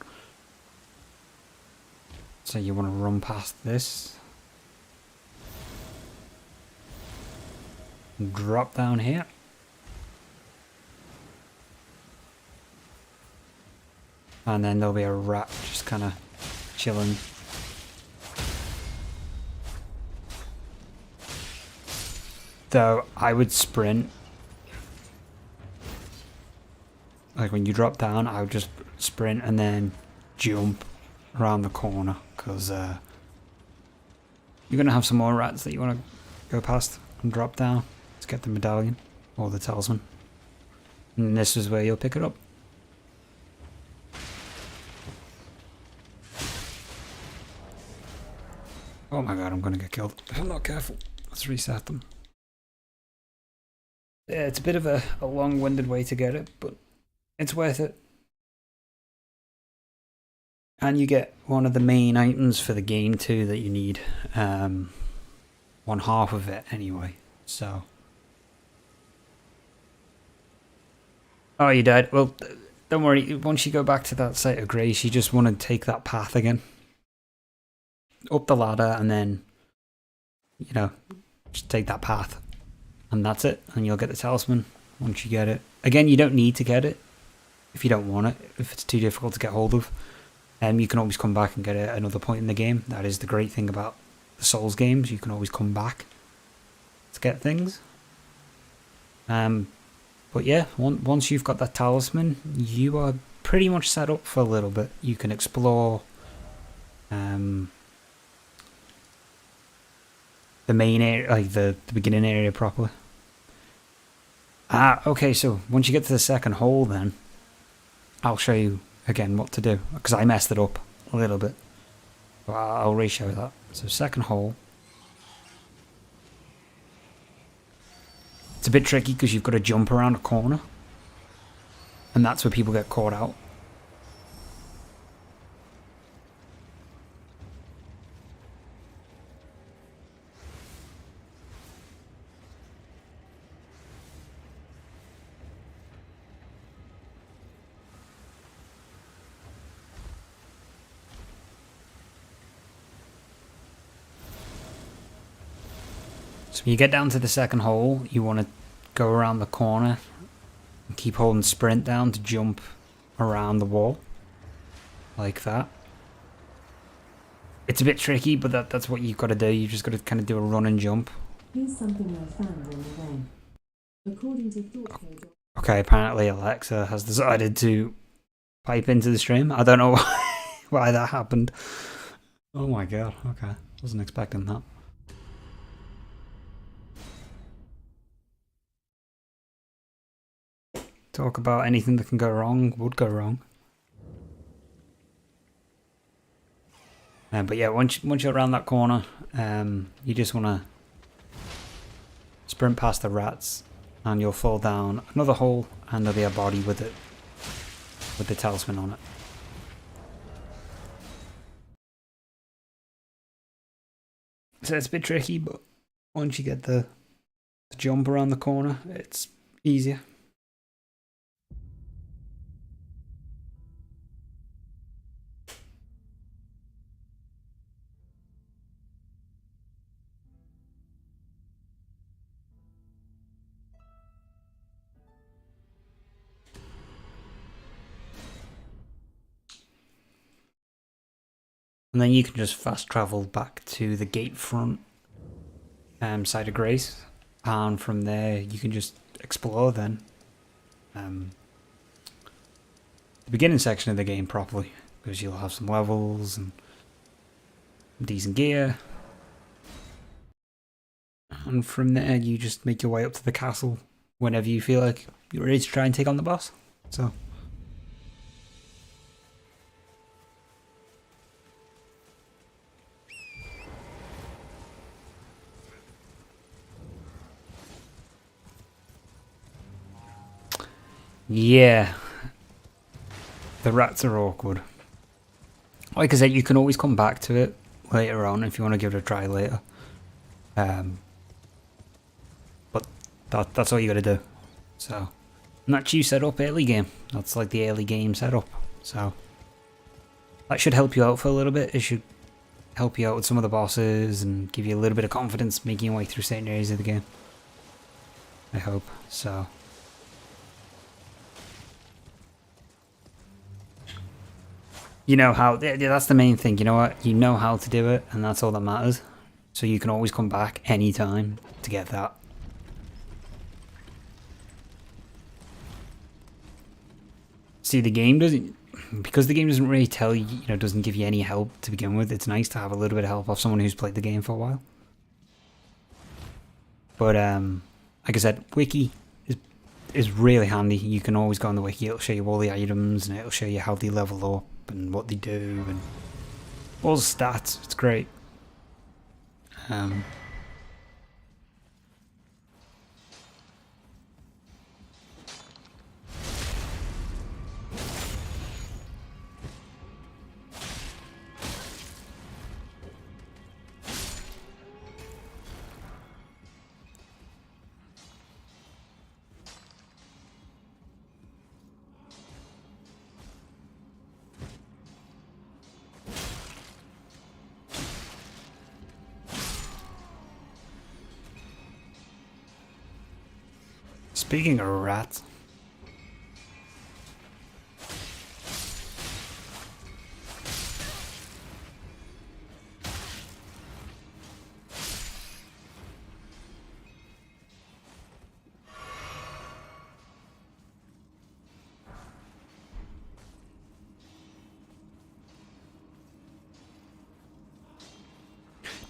So you want to run past this. And drop down here. And then there'll be a rat just kind of chilling. Though I would sprint. Like when you drop down, I would just sprint and then jump around the corner. Because you're going to have some more rats that you want to go past and drop down to get the medallion or the talisman. And this is where you'll pick it up. Oh my god, I'm going to get killed if I'm not careful. Let's reset them. Yeah, it's a bit of a long-winded way to get it, but it's worth it. And you get one of the main items for the game too that you need. One half of it anyway, so. Oh, you died? Well, don't worry, once you go back to that site of grace, you just want to take that path again. Up the ladder and then, you know, just take that path. And that's it. And you'll get the talisman once you get it. Again, you don't need to get it if you don't want it, if it's too difficult to get hold of. You can always come back and get it at another point in the game. That is the great thing about the Souls games. You can always come back to get things. But yeah, once you've got that talisman, you are pretty much set up for a little bit. You can explore the main area, like the beginning area properly. Okay, so once you get to the second hole then, I'll show you again what to do, because I messed it up a little bit. But I'll re-show that. So second hole. It's a bit tricky because you've got to jump around a corner. And that's where people get caught out. So when you get down to the second hole, you want to go around the corner and keep holding sprint down to jump around the wall. Like that. It's a bit tricky, but that's what you've got to do. You've just got to kind of do a run and jump. Here's something I found on the way. According to Thought Code. Okay, apparently Alexa has decided to pipe into the stream. I don't know why that happened. Oh my god, okay. Wasn't expecting that. Talk about anything that can go wrong, would go wrong. But yeah, once you're around that corner, you just want to sprint past the rats and you'll fall down another hole and there'll be a body with it, with the talisman on it. So it's a bit tricky, but once you get the jump around the corner, it's easier. And then you can just fast travel back to the gate front side of Grace. And from there you can just explore then. The beginning section of the game properly. Because you'll have some levels and decent gear. And from there, you just make your way up to the castle whenever you feel like you're ready to try and take on the boss. So. Yeah. The rats are awkward. Like I said, you can always come back to it later on if you want to give it a try later. But that's all you gotta do. So, and that's you set up early game. That's like the early game setup. So, that should help you out for a little bit. It should help you out with some of the bosses and give you a little bit of confidence making your way through certain areas of the game. I hope. So. You know how, that's the main thing, you know what, you know how to do it, and that's all that matters. So you can always come back anytime to get that. See, the game doesn't, because the game doesn't really tell you, you know, doesn't give you any help to begin with, it's nice to have a little bit of help off someone who's played the game for a while. But, like I said, wiki is really handy. You can always go on the wiki, it'll show you all the items, and it'll show you how they level up, and what they do, and all the stats. It's great. Speaking of rats,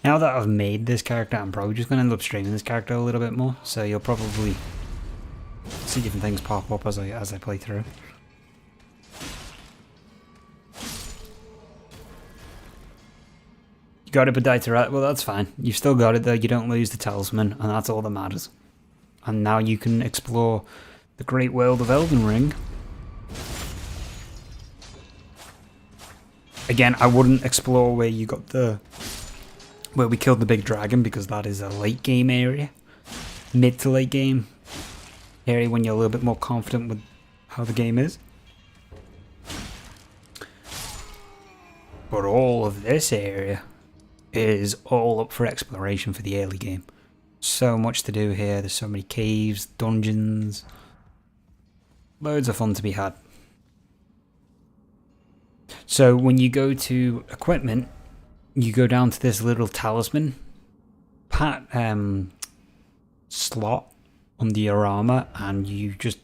now that I've made this character, I'm probably just going to end up streaming this character a little bit more, so you'll probably see different things pop up as I play through. You got it, but died to rat. Well, that's fine. You've still got it though. You don't lose the talisman, and that's all that matters. And now you can explore the great world of Elden Ring. Again, I wouldn't explore where you got where we killed the big dragon, because that is a late game area, mid to late game area when you're a little bit more confident with how the game is. But all of this area is all up for exploration for the early game. So much to do here. There's so many caves, dungeons, loads of fun to be had. So when you go to equipment, you go down to this little talisman slot under your armor, and you just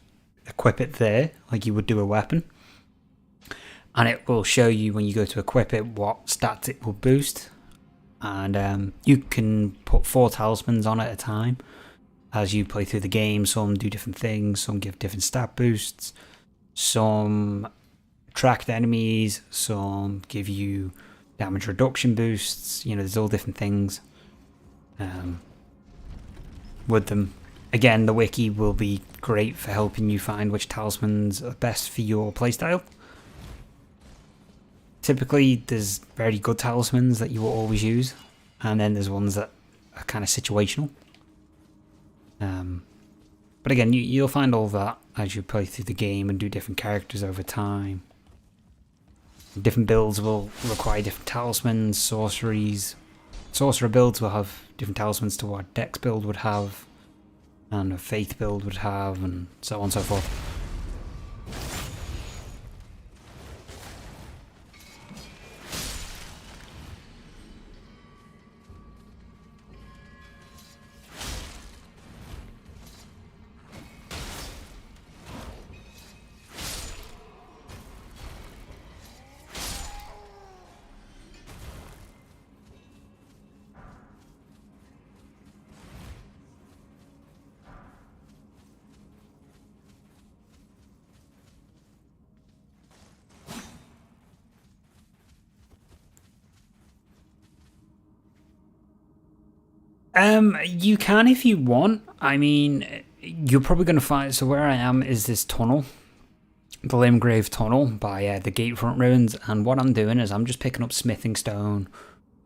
equip it there like you would do a weapon, and it will show you when you go to equip it what stats it will boost. And you can put 4 talismans on at a time as you play through the game. Some do different things, some give different stat boosts, some attract enemies, some give you damage reduction boosts. You know, there's all different things with them. Again, the wiki will be great for helping you find which talismans are best for your playstyle. Typically, there's very good talismans that you will always use, and then there's ones that are kind of situational. But again, you'll find all that as you play through the game and do different characters over time. Different builds will require different talismans, sorceries. Sorcerer builds will have different talismans to what Dex build would have, and a Faith build would have, and so on and so forth. You can if you want. I mean, you're probably going to find... So where I am is this tunnel. The Limgrave Tunnel by the Gatefront Ruins. And what I'm doing is I'm just picking up smithing stone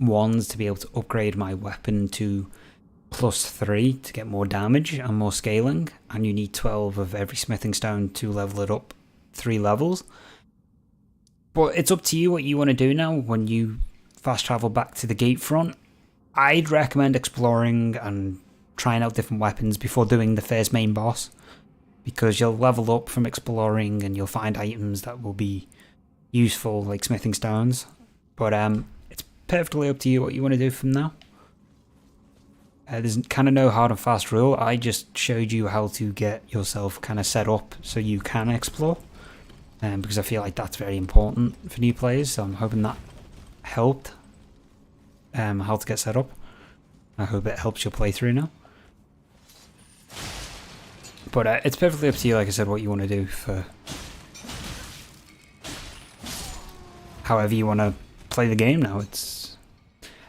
ones to be able to upgrade my weapon to +3 to get more damage and more scaling. And you need 12 of every smithing stone to level it up 3 levels. But it's up to you what you want to do now when you fast travel back to the Gatefront. I'd recommend exploring and trying out different weapons before doing the first main boss, because you'll level up from exploring and you'll find items that will be useful, like smithing stones. But it's perfectly up to you what you want to do from now. There's kind of no hard and fast rule. I just showed you how to get yourself kind of set up so you can explore, because I feel like that's very important for new players. So I'm hoping that helped. How to get set up. I hope it helps your playthrough now. But it's perfectly up to you, like I said, what you want to do for however you want to play the game now. It's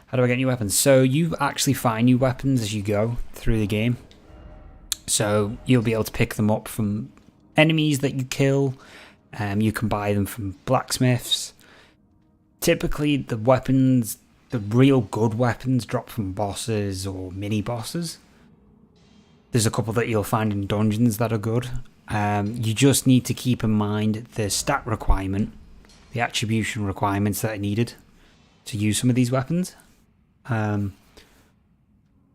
how do I get new weapons? So you actually find new weapons as you go through the game. So you'll be able to pick them up from enemies that you kill. You can buy them from blacksmiths. Typically the weapons, the real good weapons, drop from bosses or mini bosses. There's a couple that you'll find in dungeons that are good. You just need to keep in mind the stat requirement, the attribution requirements that are needed to use some of these weapons. But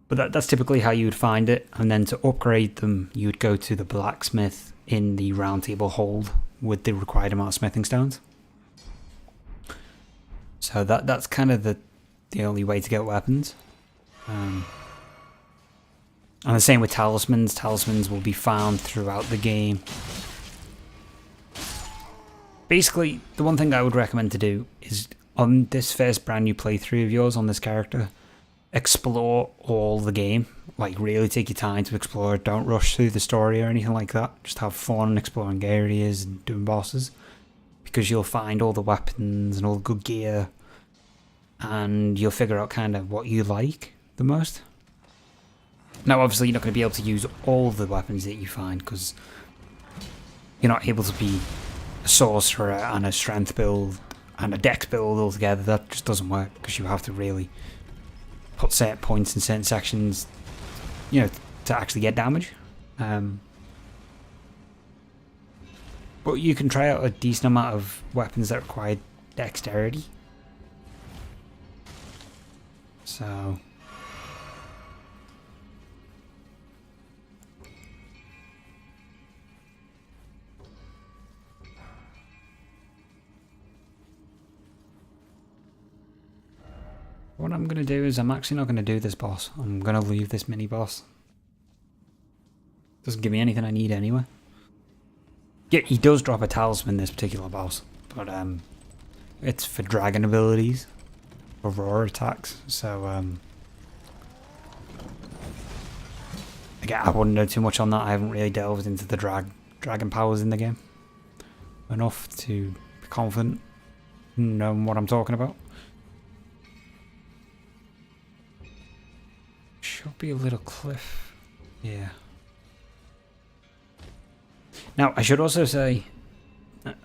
that's typically how you would find it. And then to upgrade them, you would go to the blacksmith in the round table hold with the required amount of smithing stones. So that's kind of the only way to get weapons. And the same with talismans. Talismans will be found throughout the game. Basically, the one thing I would recommend to do is, on this first brand new playthrough of yours on this character, explore all the game. Like, really take your time to explore it. Don't rush through the story or anything like that. Just have fun exploring areas and doing bosses. Because you'll find all the weapons and all the good gear. And you'll figure out kind of what you like the most. Now, obviously, you're not going to be able to use all the weapons that you find, because you're not able to be a sorcerer and a strength build and a dex build all together. That just doesn't work, because you have to really put certain points in certain sections, you know, to actually get damage. But you can try out a decent amount of weapons that require dexterity. So what I'm going to do is I'm actually not going to do this boss. I'm going to leave this mini boss. Doesn't give me anything I need anyway. Yeah, he does drop a talisman, this particular boss, but it's for dragon abilities, for raw attacks, so again, I wouldn't know too much on that. I haven't really delved into the dragon powers in the game enough to be confident in knowing what I'm talking about. Should be a little cliff. Yeah. Now, I should also say...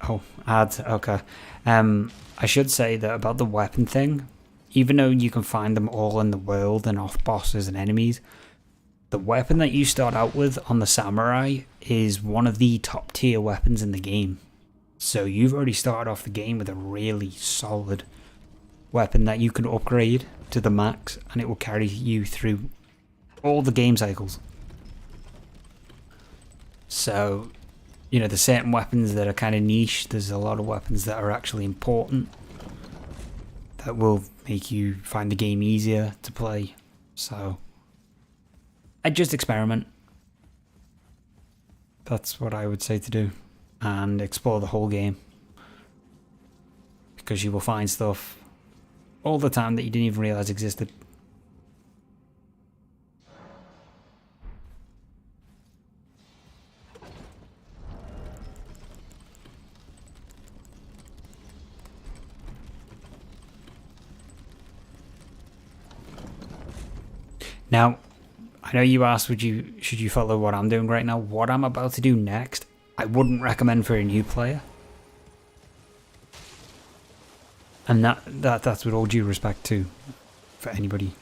Oh, add. Okay. I should say that about the weapon thing, even though you can find them all in the world and off bosses and enemies, the weapon that you start out with on the samurai is one of the top tier weapons in the game. So you've already started off the game with a really solid weapon that you can upgrade to the max, and it will carry you through all the game cycles. So, you know, there's certain weapons that are kind of niche. There's a lot of weapons that are actually important that will make you find the game easier to play. So I just experiment. That's what I would say to do, and explore the whole game, because you will find stuff all the time that you didn't even realize existed. Now, I know you asked, should you follow what I'm doing right now? What I'm about to do next, I wouldn't recommend for a new player. And that's with all due respect to for anybody.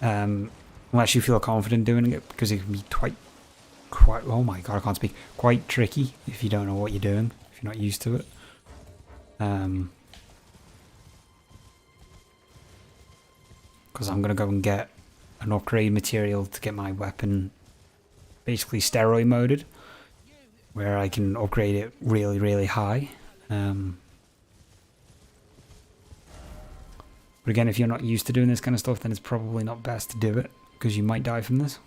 Unless you feel confident doing it, because it can be quite oh my god, I can't speak. Quite tricky if you don't know what you're doing, if you're not used to it. Because I'm gonna go and get an upgrade material to get my weapon basically steroid moded, where I can upgrade it really, really high. But again, if you're not used to doing this kind of stuff, then it's probably not best to do it, because you might die from this.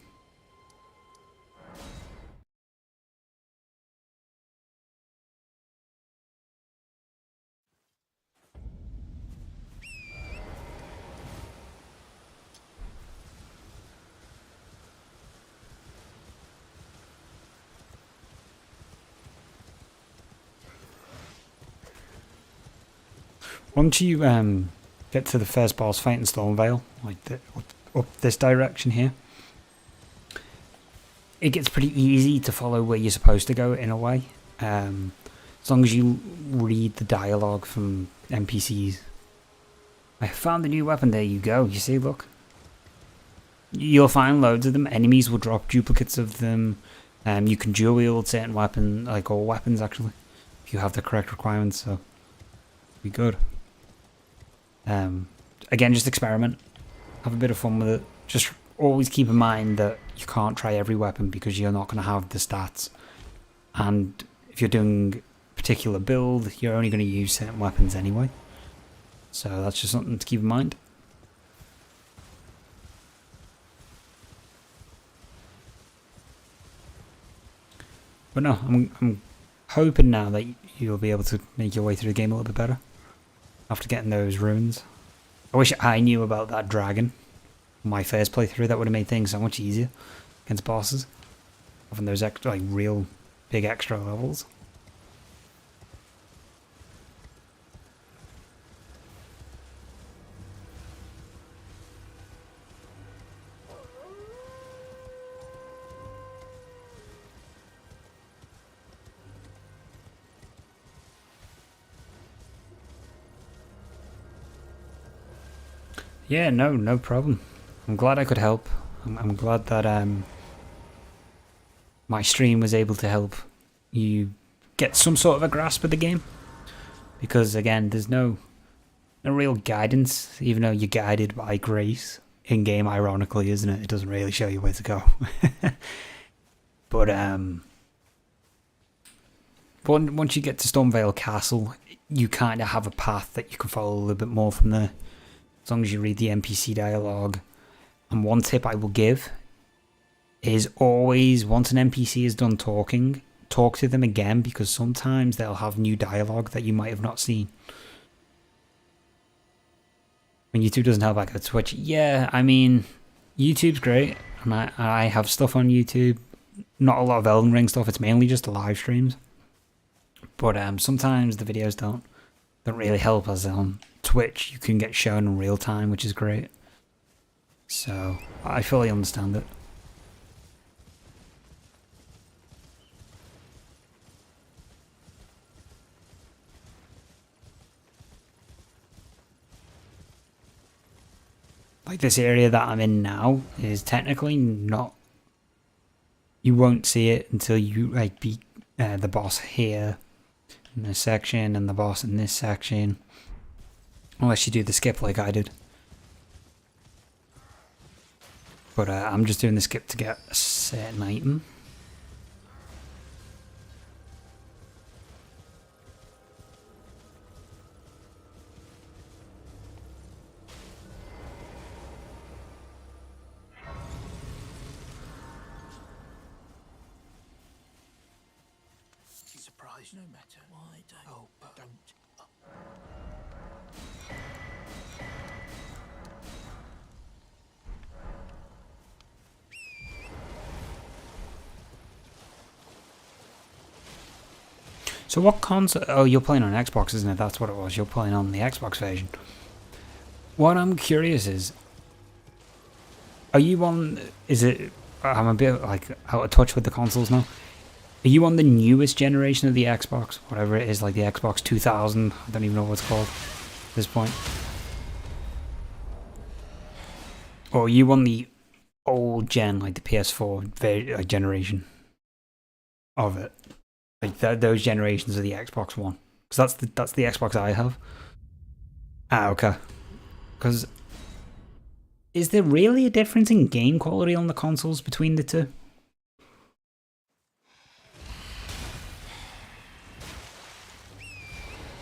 Once you get to the first boss fight in Stormvale, like up this direction here, it gets pretty easy to follow where you're supposed to go in a way, as long as you read the dialogue from NPCs. I found a new weapon. There you go. You see, look. You'll find loads of them. Enemies will drop duplicates of them. You can dual wield certain weapons, like all weapons actually, if you have the correct requirements. So, be good. Again, just experiment. Have a bit of fun with it. Just always keep in mind that you can't try every weapon because you're not going to have the stats. And if you're doing a particular build, you're only going to use certain weapons anyway. So that's just something to keep in mind. But no, I'm hoping now that you'll be able to make your way through the game a little bit better after getting those runes. I wish I knew about that dragon on my first playthrough. That would have made things so much easier against bosses, having those extra, like, real big extra levels. Yeah, no problem. I'm glad I could help. I'm glad that my stream was able to help you get some sort of a grasp of the game. Because again, there's no real guidance, even though you're guided by grace in game, ironically, isn't it? It doesn't really show you where to go. But once you get to Stormvale Castle, you kind of have a path that you can follow a little bit more from there, as long as you read the NPC dialogue. And one tip I will give is always, once an NPC is done talking, talk to them again, because sometimes they'll have new dialogue that you might have not seen. When YouTube doesn't help, I go Twitch. Yeah, I mean, YouTube's great, and I have stuff on YouTube. Not a lot of Elden Ring stuff, it's mainly just the live streams. But sometimes the videos don't really help, as on Twitch you can get shown in real time, which is great. So I fully understand it. Like this area that I'm in now is technically not, you won't see it until you like beat the boss here in this section and the boss in this section, unless you do the skip like I did. But I'm just doing the skip to get a certain item. Be surprised no matter why don't. Oh, but don't. So what console? Oh, you're playing on Xbox, isn't it? That's what it was. You're playing on the Xbox version. What I'm curious is, Are you on? Is it? I'm a bit like out of touch with the consoles now. Are you on the newest generation of the Xbox? Whatever it is, like the Xbox 2000. I don't even know what it's called at this point. Or are you on the old gen, like the PS4 generation of it? Like those generations of the Xbox One. Because that's the Xbox I have. Ah, okay. Because is there really a difference in game quality on the consoles between the two?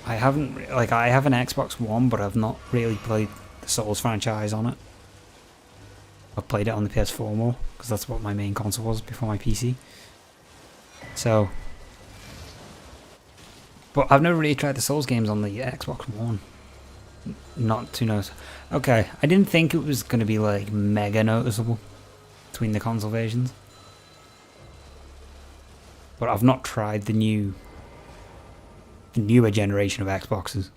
I have an Xbox One, but I've not really played the Souls franchise on it. I've played it on the PS4 more, because that's what my main console was before my PC. So, but I've never really tried the Souls games on the Xbox One. Not too noticeable. Okay, I didn't think it was going to be like mega noticeable between the console versions. But I've not tried the newer generation of Xboxes.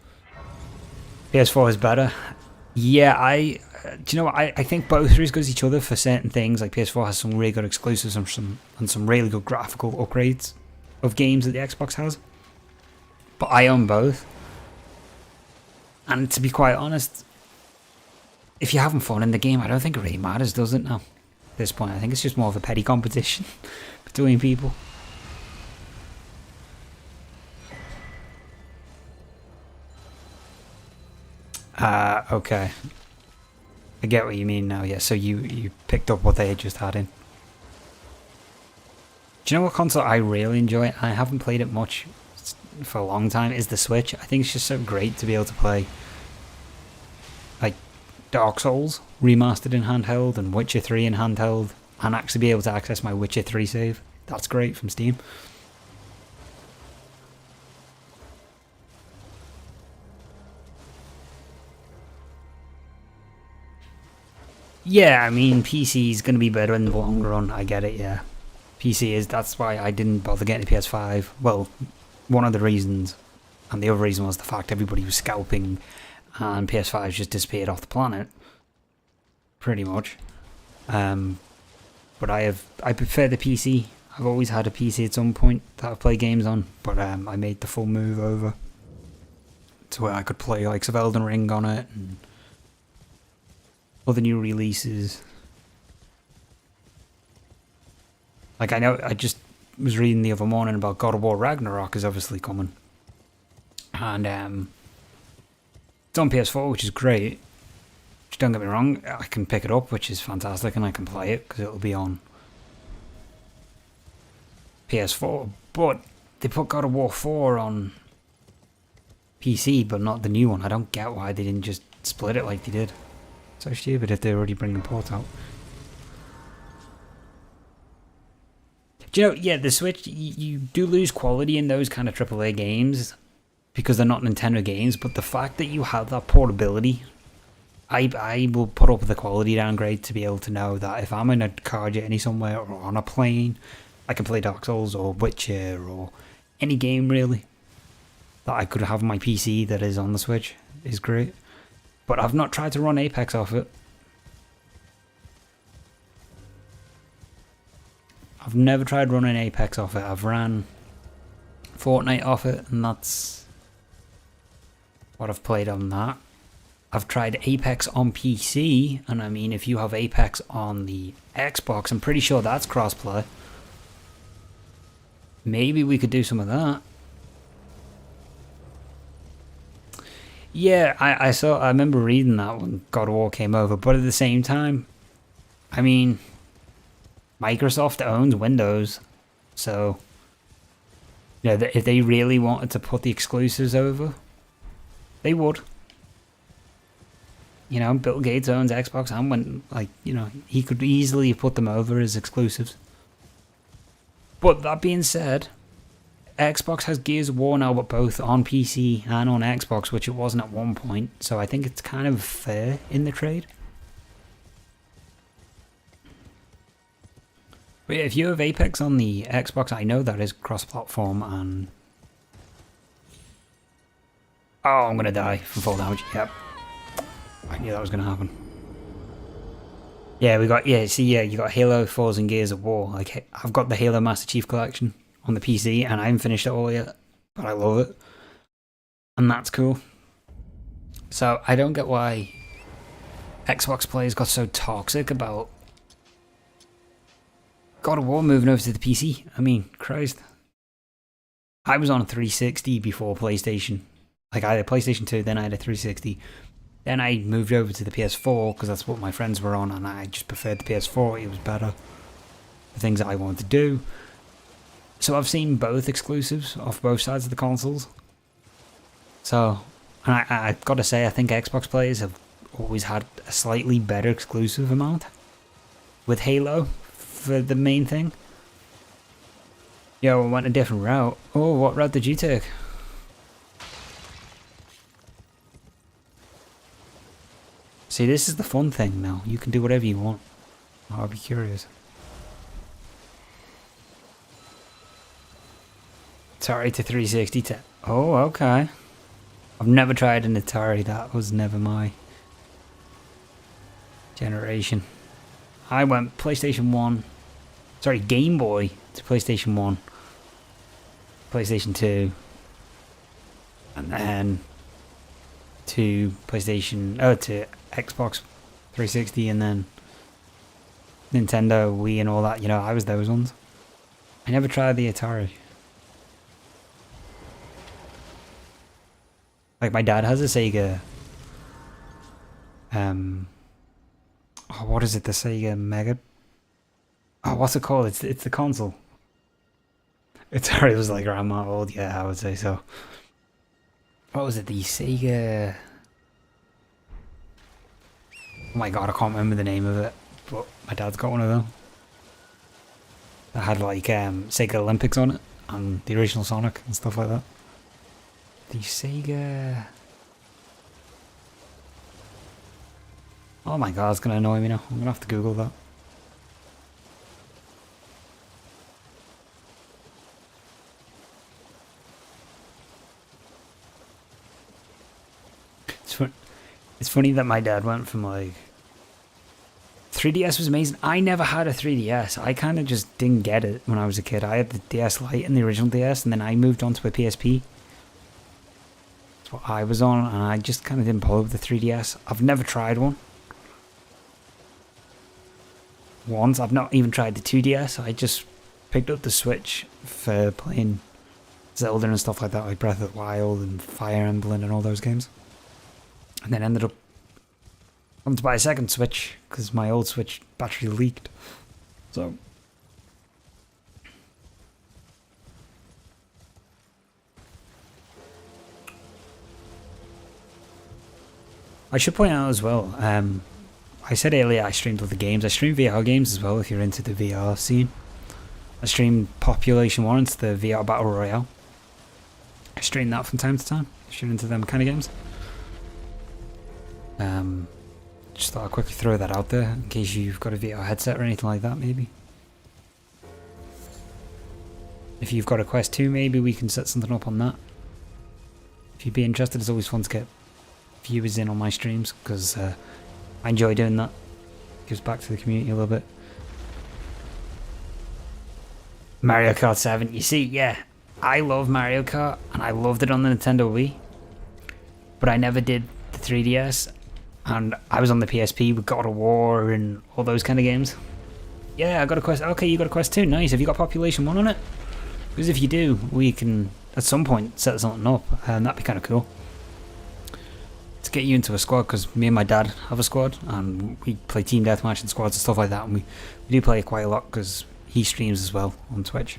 PS4 is better. Yeah, do you know what? I think both are as good as each other for certain things. Like PS4 has some really good exclusives and some really good graphical upgrades of games that the Xbox has. But I own both. And to be quite honest, if you're having fun in the game, I don't think it really matters, does it now? At this point, I think it's just more of a petty competition between people. Okay. I get what you mean now, yeah. So you picked up what they had just had in. Do you know what console I really enjoy? I haven't played it much for a long time, is the Switch. I think it's just so great to be able to play like Dark Souls remastered in handheld and Witcher 3 in handheld and actually be able to access my Witcher 3 save. That's great from Steam. Yeah, I mean, PC is going to be better in the long run. I get it, yeah. PC is, that's why I didn't bother getting a PS5. Well, one of the reasons, and the other reason was the fact everybody was scalping and PS5 just disappeared off the planet. Pretty much. But I prefer the PC. I've always had a PC at some point that I play games on, but I made the full move over to where I could play likes of Elden Ring on it and other new releases. Like, I know, I just was reading the other morning about God of War Ragnarok is obviously coming. And it's on PS4, which is great. Just don't get me wrong, I can pick it up, which is fantastic, and I can play it because it'll be on PS4. But they put God of War 4 on PC, but not the new one. I don't get why they didn't just split it like they did. So stupid if they're already bringing port out. Do you know, yeah, the Switch, you do lose quality in those kind of AAA games because they're not Nintendo games, but the fact that you have that portability, I will put up with the quality downgrade to be able to know that if I'm in a car journey somewhere or on a plane, I can play Dark Souls or Witcher or any game really that I could have on my PC that is on the Switch is great. But I've not tried to run Apex off it. I've never tried running Apex off it. I've ran Fortnite off it, and that's what I've played on that. I've tried Apex on PC, and I mean, if you have Apex on the Xbox, I'm pretty sure that's crossplay. Maybe we could do some of that. Yeah, I remember reading that when God of War came over, but at the same time, I mean, Microsoft owns Windows, so you know, if they really wanted to put the exclusives over, they would. You know, Bill Gates owns Xbox, and when, like, you know, he could easily put them over as exclusives. But that being said, Xbox has Gears of War now, but both on PC and on Xbox, which it wasn't at one point. So I think it's kind of fair in the trade. But yeah, if you have Apex on the Xbox, I know that is cross-platform and... Oh, I'm going to die from fall damage. Yep. I knew that was going to happen. Yeah, we got, yeah, see, yeah, you got Halo, Forza, and Gears of War. Like, I've got the Halo Master Chief Collection on the PC, and I haven't finished it all yet, but I love it. And that's cool. So, I don't get why Xbox players got so toxic about God of War moving over to the PC. I mean, Christ. I was on a 360 before PlayStation. Like, I had a PlayStation 2, then I had a 360. Then I moved over to the PS4 because that's what my friends were on, and I just preferred the PS4. It was better. The things that I wanted to do. So I've seen both exclusives off both sides of the consoles. So, and I've got to say, I think Xbox players have always had a slightly better exclusive amount with Halo for the main thing. Yo, I went a different route. Oh, what route did you take? See, this is the fun thing now. You can do whatever you want. Oh, I'll be curious. Atari to 360 to... Oh, okay. I've never tried an Atari. That was never my generation. I went PlayStation 1... Sorry, Game Boy to PlayStation 1. PlayStation 2. And then... to PlayStation... Oh, to Xbox 360 and then... Nintendo, Wii and all that. You know, I was those ones. I never tried the Atari. Like, my dad has a Sega... Oh, what is it? The Sega Mega... Oh, what's it called? It's the console. Atari was like around my old, yeah, I would say so. What was it? The Sega... Oh my god, I can't remember the name of it. But my dad's got one of them. That had like Sega Olympics on it. And the original Sonic and stuff like that. The Sega... Oh my god, it's going to annoy me now. I'm going to have to Google that. It's funny that my dad went from like... 3DS was amazing. I never had a 3DS. I kind of just didn't get it when I was a kid. I had the DS Lite and the original DS, and then I moved on to a PSP. That's what I was on, and I just kind of didn't bother with the 3DS. I've never tried one. Once. I've not even tried the 2DS. I just picked up the Switch for playing Zelda and stuff like that, like Breath of the Wild and Fire Emblem and all those games. And then ended up having to buy a second Switch because my old Switch battery leaked. So I should point out as well, I said earlier I streamed other games. I stream VR games as well if you're into the VR scene. I stream Population 1, it's the VR Battle Royale. I stream that from time to time if you're into them kind of games. Just thought I'd quickly throw that out there in case you've got a VR headset or anything like that, maybe. If you've got a Quest 2, maybe we can set something up on that. If you'd be interested, it's always fun to get viewers in on my streams because I enjoy doing that. Gives back to the community a little bit. Mario Kart 7, you see, yeah, I love Mario Kart and I loved it on the Nintendo Wii, but I never did the 3DS. And I was on the PSP with God of War and all those kind of games. Yeah, I got a Quest. Okay, you got a Quest 2. Nice. Have you got Population 1 on it? Because if you do, we can, at some point, set something up. And that'd be kind of cool. To get you into a squad, because me and my dad have a squad. And we play team deathmatch and squads and stuff like that. And we do play it quite a lot because he streams as well on Twitch.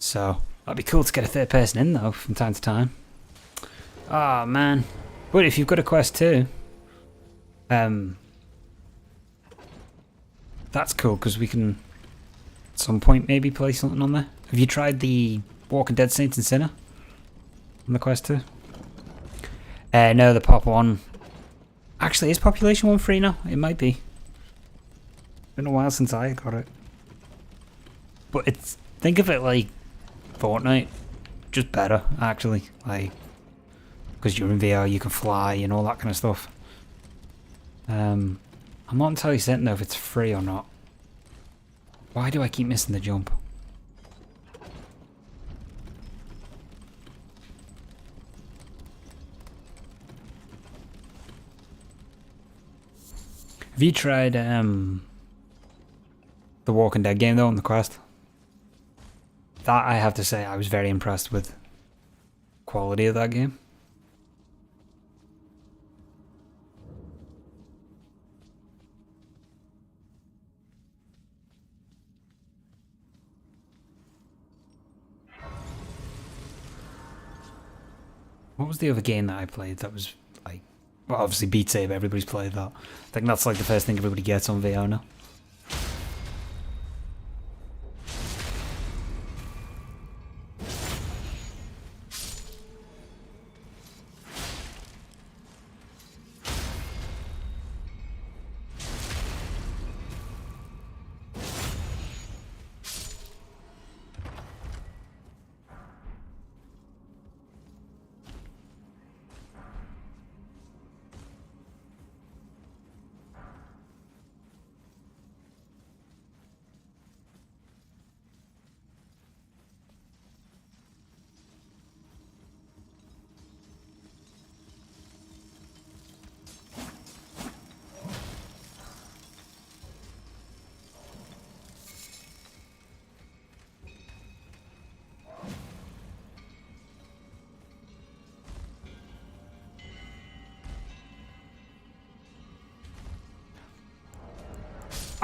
So, that'd be cool to get a third person in, though, from time to time. Ah, man. But if you've got a Quest 2... that's cool because we can at some point maybe play something on there. Have you tried the Walking Dead Saints and Sinner on the Quest 2? No, the Pop 1. Actually, is Population 1 free now? It might be. Been a while since I got it. But it's, think of it like Fortnite, just better actually. Like, because you're in VR, you can fly and all that kind of stuff. And I'm not entirely certain though if it's free or not. Why do I keep missing the jump? Have you tried the Walking Dead game though on the Quest? That I have to say I was very impressed with the quality of that game. What was the other game that I played that was like, well, obviously Beat Saber, everybody's played that. I think that's like the first thing everybody gets on VR now.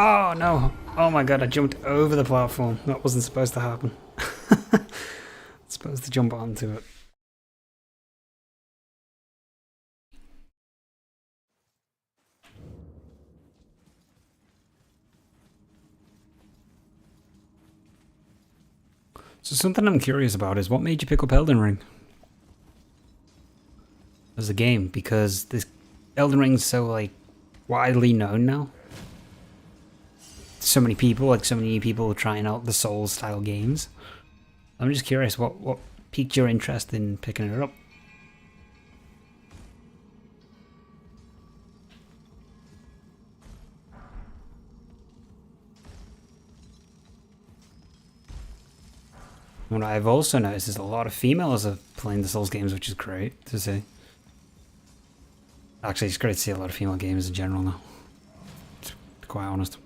Oh no! Oh my god, I jumped over the platform. That wasn't supposed to happen. Supposed to jump onto it. So something I'm curious about is what made you pick up Elden Ring as a game? Because this Elden Ring's so like widely known now. So many people, like so many people trying out the Souls style games. I'm just curious what piqued your interest in picking it up? What I've also noticed is a lot of females are playing the Souls games, which is great to see. Actually, it's great to see a lot of female gamers in general now, to be quite honest.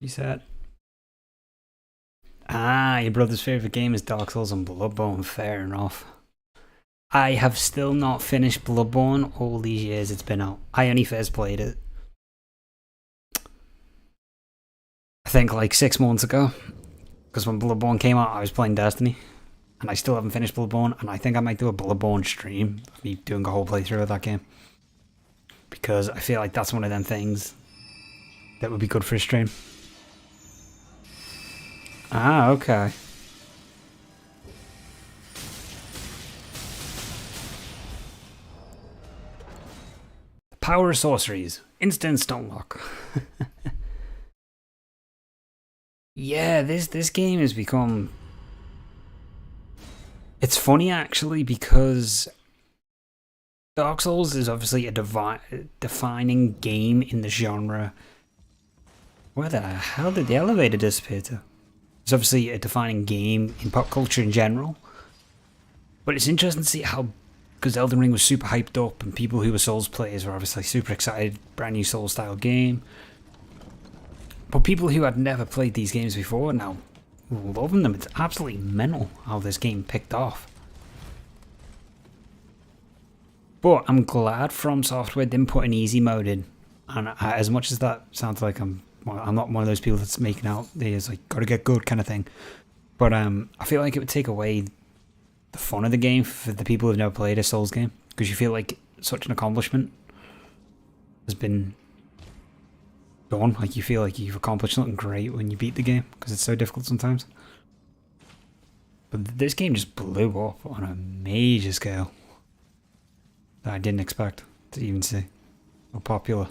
You said, your brother's favourite game is Dark Souls and Bloodborne, fair enough. I have still not finished Bloodborne all these years it's been out. I only first played it, I think like 6 months ago, because when Bloodborne came out I was playing Destiny, and I still haven't finished Bloodborne, and I think I might do a Bloodborne stream of me doing a whole playthrough of that game, because I feel like that's one of them things that would be good for a stream. Ah, okay. Power sorceries. Instant stonlock. Yeah, this game has become... It's funny actually, because Dark Souls is obviously a defining game in the genre. Where the hell did the elevator disappear to? It's obviously a defining game in pop culture in general. But it's interesting to see how, because Elden Ring was super hyped up and people who were Souls players were obviously super excited, brand new Souls style game. But people who had never played these games before now loving them. It's absolutely mental how this game picked off. But I'm glad From Software didn't put an easy mode in. And as much as that sounds like I'm not one of those people that's making out there's like gotta get good kind of thing, but I feel like it would take away the fun of the game for the people who've never played a Souls game, because you feel like such an accomplishment has been done. Like, you feel like you've accomplished something great when you beat the game, because it's so difficult sometimes. But this game just blew up on a major scale that I didn't expect to even see how popular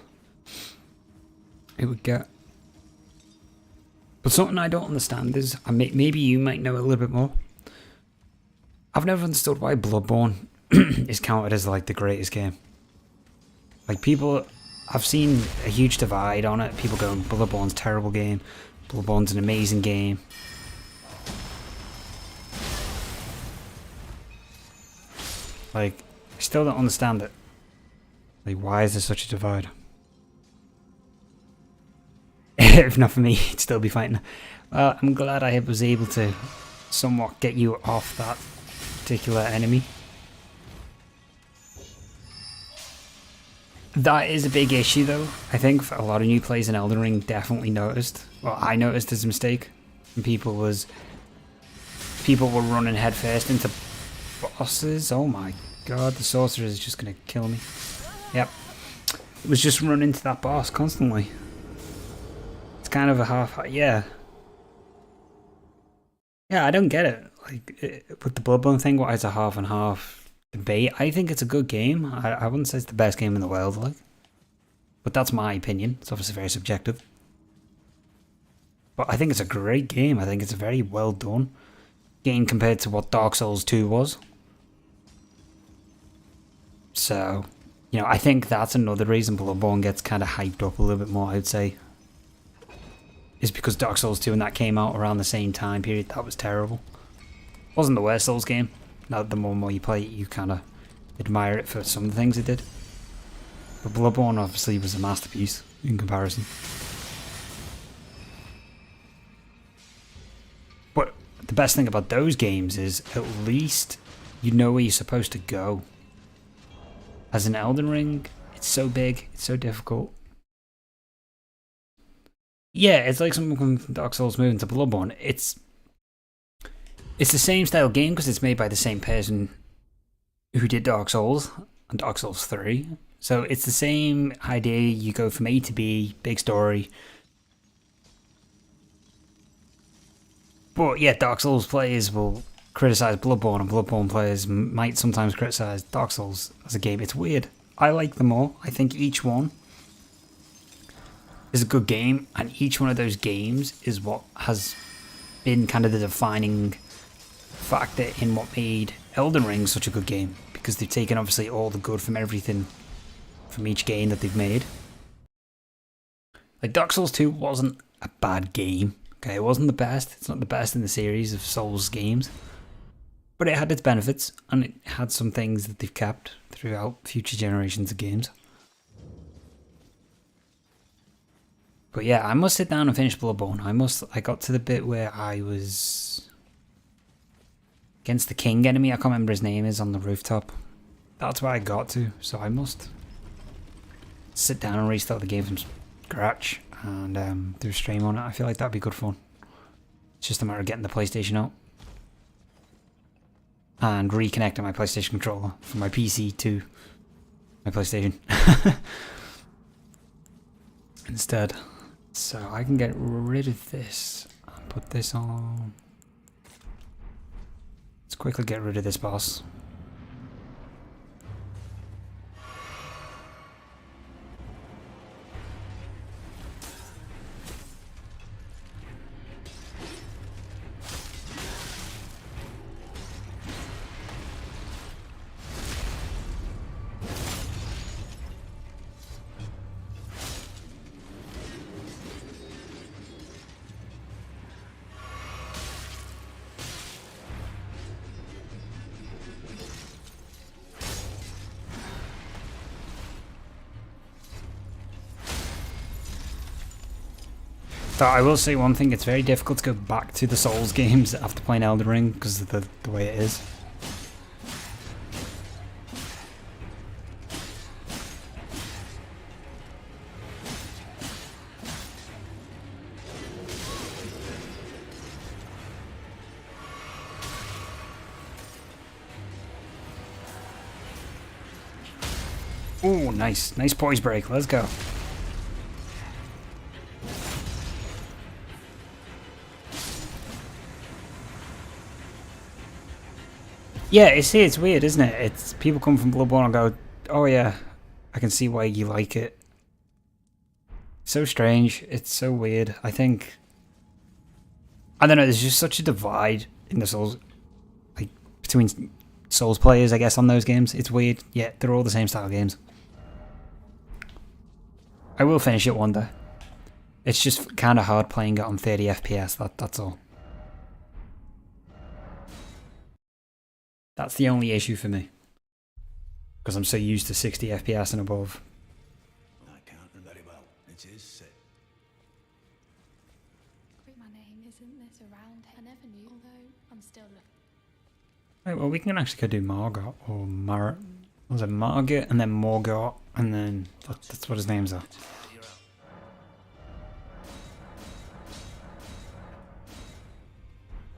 it would get. But something I don't understand is, maybe you might know a little bit more. I've never understood why Bloodborne is counted as like the greatest game. Like, people, I've seen a huge divide on it. People going, Bloodborne's a terrible game, Bloodborne's an amazing game. Like, I still don't understand it. Like, why is there such a divide? If not for me, he'd still be fighting. Well, I'm glad I was able to somewhat get you off that particular enemy. That is a big issue, though. I think for a lot of new players in Elden Ring definitely noticed. Well, I noticed as a mistake. And people were running headfirst into bosses. Oh my god, the sorcerer is just gonna kill me. Yep. It was just running into that boss constantly. It's kind of a half... Yeah. Yeah, I don't get it. Like, with the Bloodborne thing, why it's a half and half debate. I think it's a good game. I wouldn't say it's the best game in the world, like. But that's my opinion. It's obviously very subjective. But I think it's a great game. I think it's a very well done game compared to what Dark Souls 2 was. So, you know, I think that's another reason Bloodborne gets kind of hyped up a little bit more, I'd say. Is because Dark Souls 2, when that came out around the same time period, that was terrible. It wasn't the worst Souls game. Now, the more and more you play it, you kind of admire it for some of the things it did. But Bloodborne obviously was a masterpiece in comparison. But the best thing about those games is at least you know where you're supposed to go. As in Elden Ring, it's so big, it's so difficult. Yeah, it's like something from Dark Souls moving to Bloodborne. It's the same style game because it's made by the same person who did Dark Souls and Dark Souls 3. So it's the same idea. You go from A to B, big story. But yeah, Dark Souls players will criticize Bloodborne, and Bloodborne players might sometimes criticize Dark Souls as a game. It's weird. I like them all. I think each one is a good game, and each one of those games is what has been kind of the defining factor in what made Elden Ring such a good game, because they've taken obviously all the good from everything from each game that they've made. Like, Dark Souls 2 wasn't a bad game. Okay, it wasn't the best. It's not the best in the series of Souls games. But it had its benefits, and it had some things that they've kept throughout future generations of games. But yeah, I must sit down and finish Bloodborne. I got to the bit where I was against the king enemy. I can't remember his name is on the rooftop. That's where I got to, so I must sit down and restart the game from scratch and do a stream on it. I feel like that'd be good fun. It's just a matter of getting the PlayStation out and reconnecting my PlayStation controller from my PC to my PlayStation instead. So I can get rid of this and put this on. Let's quickly get rid of this boss. So I will say one thing, it's very difficult to go back to the Souls games after playing Elden Ring because of the way it is. Oh, nice. Nice poise break. Let's go. Yeah, it's weird, isn't it? It's people come from Bloodborne and go, oh yeah, I can see why you like it. So strange. It's so weird. I think, I don't know, there's just such a divide in the Souls, like, between Souls players, I guess, on those games. It's weird. Yeah, they're all the same style games. I will finish it one day. It's just kind of hard playing it on 30 FPS, that's all. That's the only issue for me. Because I'm so used to 60 FPS and above. I count very well. It is set. My name isn't this around. I never knew, although I'm still looking. Right, well, we can actually go do Margot or was it Margit and then Morgott and then that's what his names are.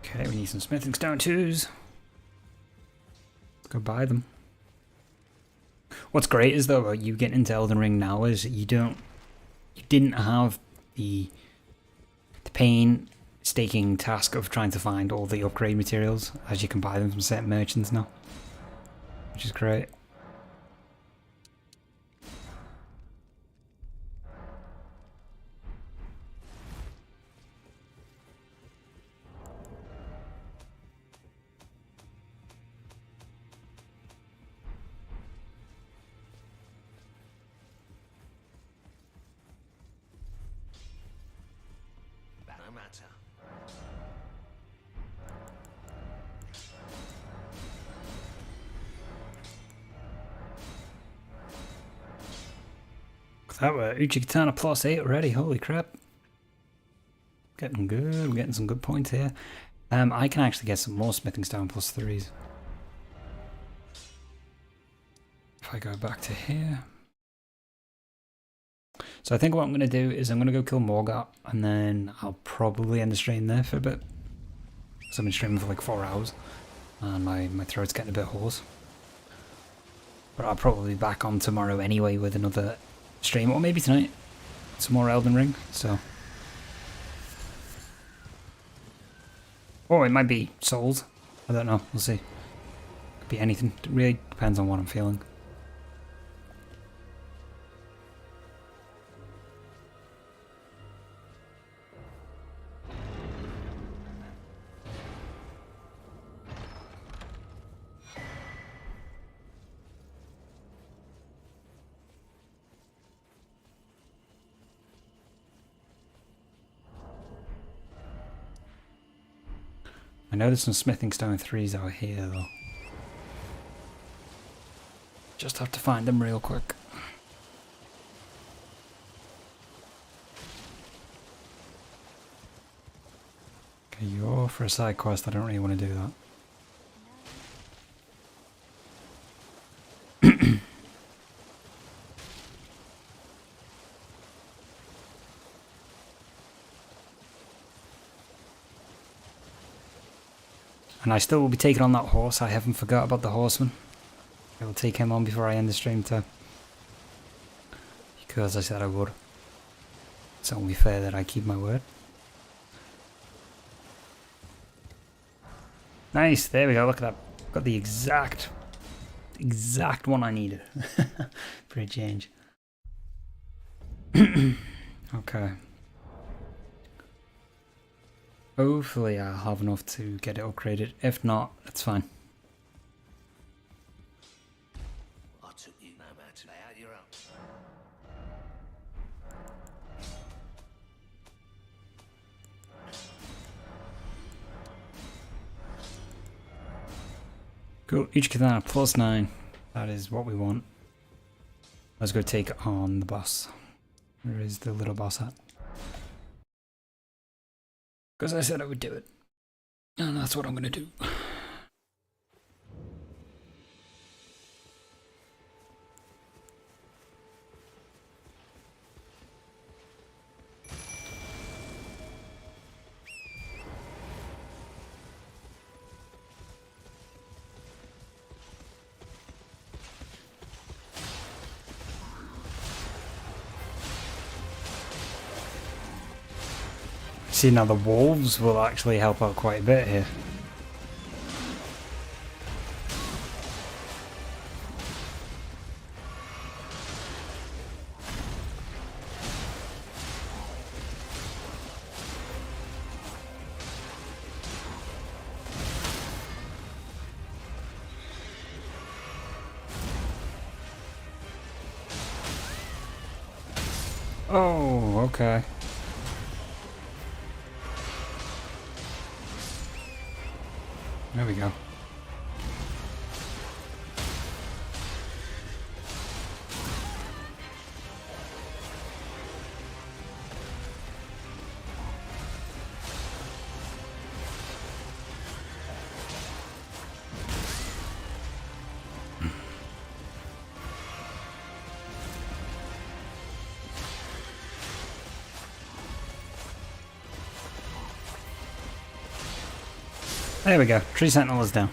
Okay, we need some smithing stone twos. Let's go buy them. What's great is though about you getting into Elden Ring now is you didn't have the painstaking task of trying to find all the upgrade materials, as you can buy them from certain merchants now, which is great. No matter. That were Uchikatana +8 already, holy crap. Getting good, we're getting some good points here. I can actually get some more smithing stone +3s. If I go back to here. So I think what I'm going to do is I'm going to go kill Morgott and then I'll probably end the stream there for a bit. So I've been streaming for like 4 hours and my throat's getting a bit hoarse. But I'll probably be back on tomorrow anyway with another stream, or maybe tonight. Some more Elden Ring, so. Or it might be Souls. I don't know, we'll see. Could be anything. It really depends on what I'm feeling. I know there's some smithing stone 3s out here though. Just have to find them real quick. Okay, you're for a side quest, I don't really want to do that. And I still will be taking on that horse. I haven't forgot about the horseman. I will take him on before I end the stream too. Because I said I would. It's only fair that I keep my word. Nice, there we go, look at that. Got the exact one I needed. For a change. Okay. Hopefully I'll have enough to get it upgraded. If not, that's fine. I took you no matter. Lay out your own. Cool, each katana +9. That is what we want. Let's go take on the boss. Where is the little boss at? Because I said I would do it. And that's what I'm going to do. See, now the wolves will actually help out quite a bit here. Oh, okay. There we go. There we go. Tree Sentinel is down.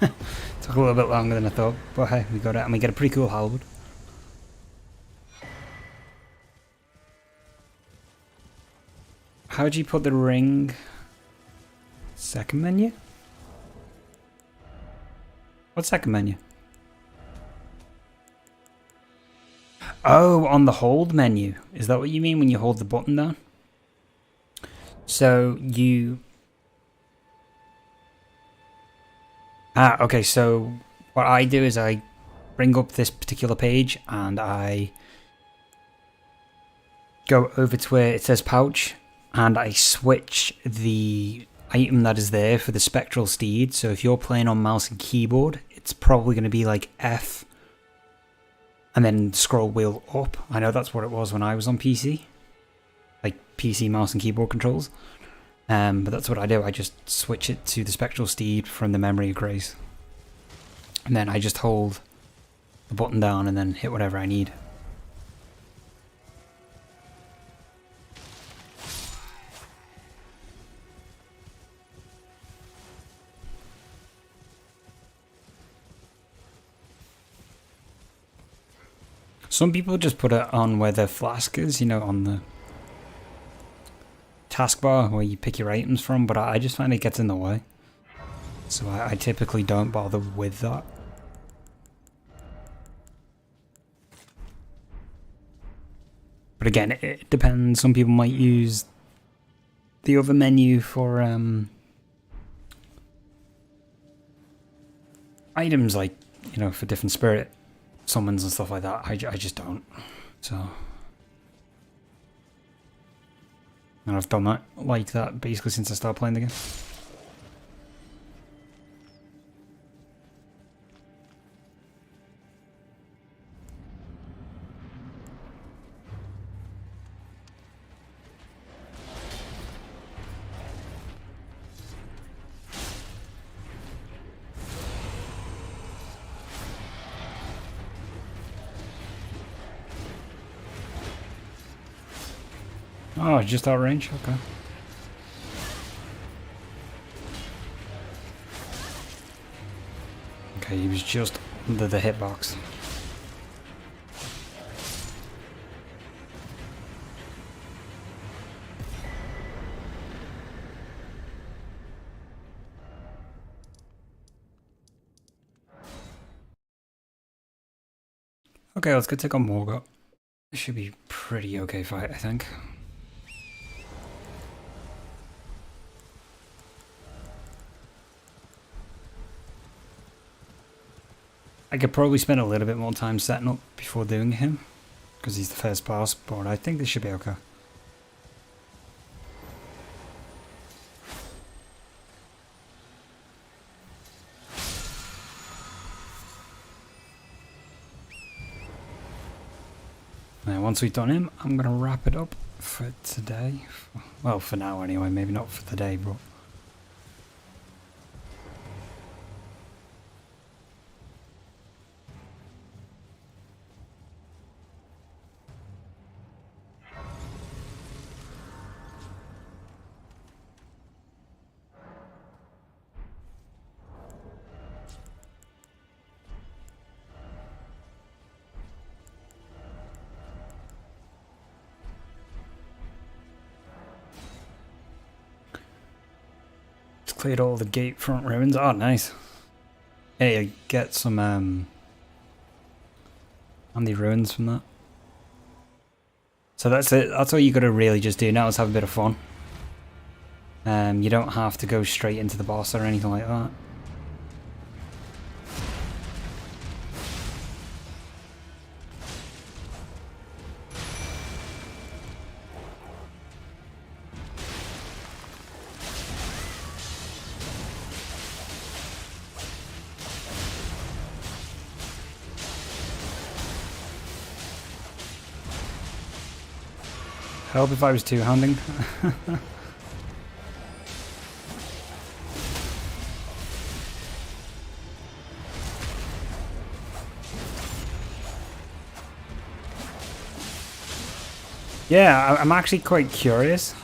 Took a little bit longer than I thought, but hey, we got it, and we get a pretty cool halberd. How'd you put the ring? Second menu? What second menu? Oh, on the hold menu. Is that what you mean when you hold the button down? So you... okay, so what I do is I bring up this particular page and I go over to where it says pouch and I switch the item that is there for the spectral steed. So if you're playing on mouse and keyboard, it's probably going to be like F and then scroll wheel up. I know that's what it was when I was on PC, like PC mouse and keyboard controls. But that's what I do. I just switch it to the spectral steed from the memory of grace. And then I just hold the button down and then hit whatever I need. Some people just put it on where the flask is, you know, on the taskbar where you pick your items from, but I just find it gets in the way. So I typically don't bother with that. But again, it depends. Some people might use the other menu for items like, you know, for different spirit summons and stuff like that. I just don't. So... and I've done that like that basically since I started playing the game. Oh, just out range? Okay. Okay, he was just under the hitbox. Okay, let's go take on Morgott. This should be a pretty okay fight, I think. I could probably spend a little bit more time setting up before doing him, because he's the first boss, but I think this should be okay. Now, once we've done him, I'm going to wrap it up for today. Well, for now anyway, maybe not for today, but... Cleared all the gate front ruins. Oh, nice. Hey, I get some handy ruins from that. So that's it. That's all you gotta really just do now is have a bit of fun. You don't have to go straight into the boss or anything like that. Help if I was two-handing. Yeah, I'm actually quite curious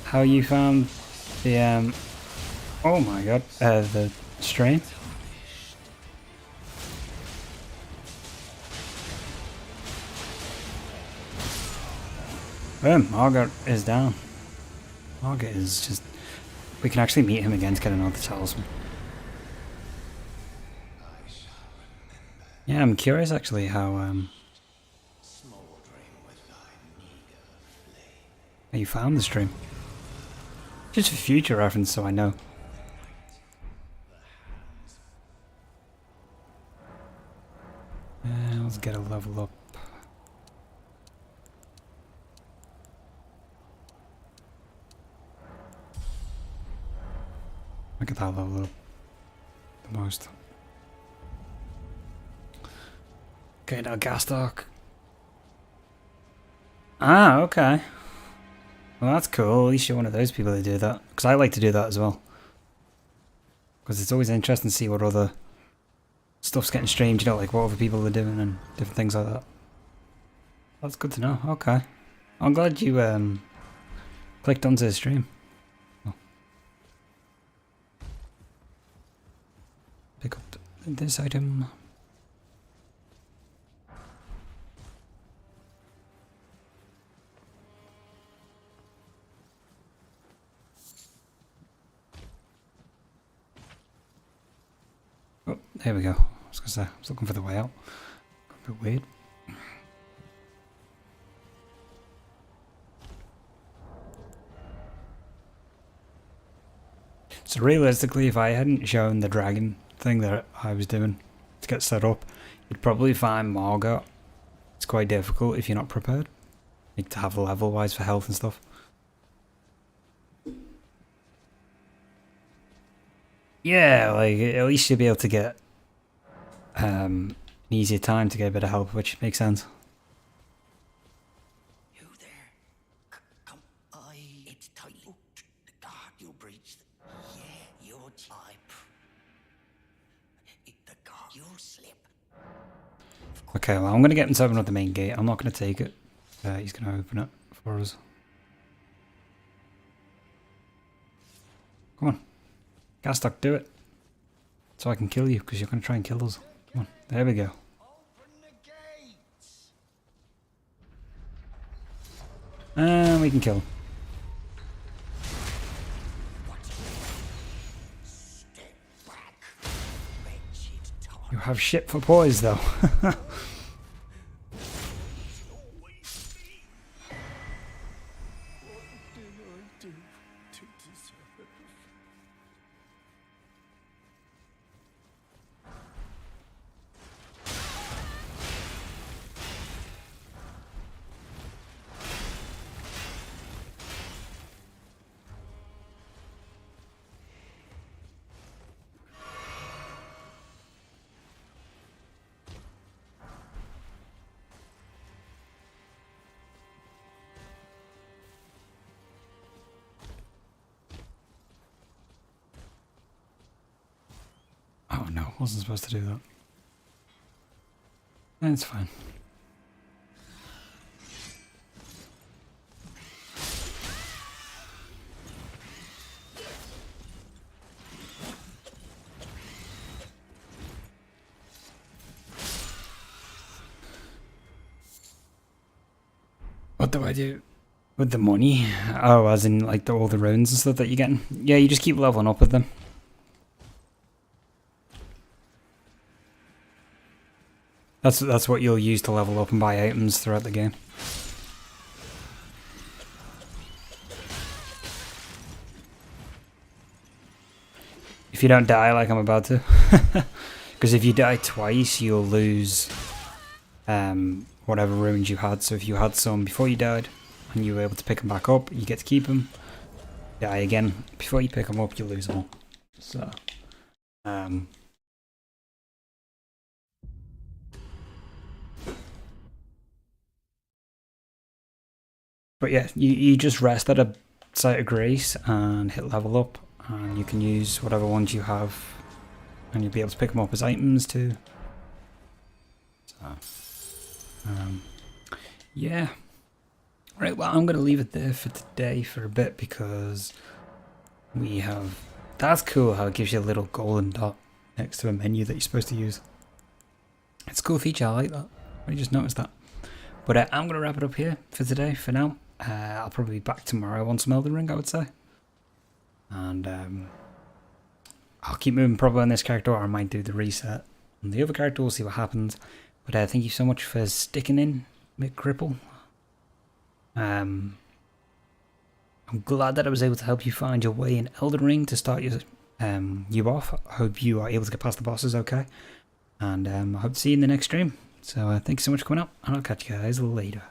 how you found the oh my god, the strain. Boom, Margaret is down. Margaret is just... We can actually meet him again to get another talisman. Yeah, I'm curious actually how you found the stream. Just for future reference so I know. Let's get a level up. Look at that level up. The most. Okay, now gas stock. Ah, okay. Well, that's cool. At least you're one of those people that do that. Because I like to do that as well. Because it's always interesting to see what other stuff's getting streamed, you know, like what other people are doing and different things like that. That's good to know. Okay. I'm glad you clicked onto the stream. Oh. Pick up this item. Oh, there we go. I was gonna say, I was looking for the way out. A bit weird. So realistically, if I hadn't shown the dragon thing that I was doing to get set up, you'd probably find Margot. It's quite difficult if you're not prepared. You need to have a level wise for health and stuff. Yeah, like at least you'll be able to get an easier time to get a bit of help, which makes sense. You there? Come, it's tight. Oh, God, you breached. Yeah, you're type. The God, you'll slip. Okay, well I'm going to get him to open up the main gate. I'm not going to take it. He's going to open it for us. Come on. Gasstock, do it. So I can kill you, because you're going to try and kill us. Come on, there we go. And we can kill him. You have shit for poise, though. Oh no, wasn't supposed to do that. It's fine. What do I do? With the money? Oh, as in like all the runes and stuff that you're getting? Yeah, you just keep leveling up with them. That's what you'll use to level up and buy items throughout the game. If you don't die like I'm about to. Because if you die twice, you'll lose whatever runes you had. So if you had some before you died, and you were able to pick them back up, you get to keep them. Die again. Before you pick them up, you lose them all. So, but yeah, you just rest at a site of grace and hit level up, and you can use whatever ones you have, and you'll be able to pick them up as items too. So, yeah. Right, well, I'm going to leave it there for today for a bit because we have... That's cool how it gives you a little golden dot next to a menu that you're supposed to use. It's a cool feature, I like that. I just noticed that. But I'm going to wrap it up here for today, for now. I'll probably be back tomorrow on some Elden Ring, I would say. And I'll keep moving probably on this character, or I might do the reset on the other character, we'll see what happens. But thank you so much for sticking in, Mick Cripple. I'm glad that I was able to help you find your way in Elden Ring to start you off. I hope you are able to get past the bosses okay. And I hope to see you in the next stream. So thanks so much for coming out, and I'll catch you guys later.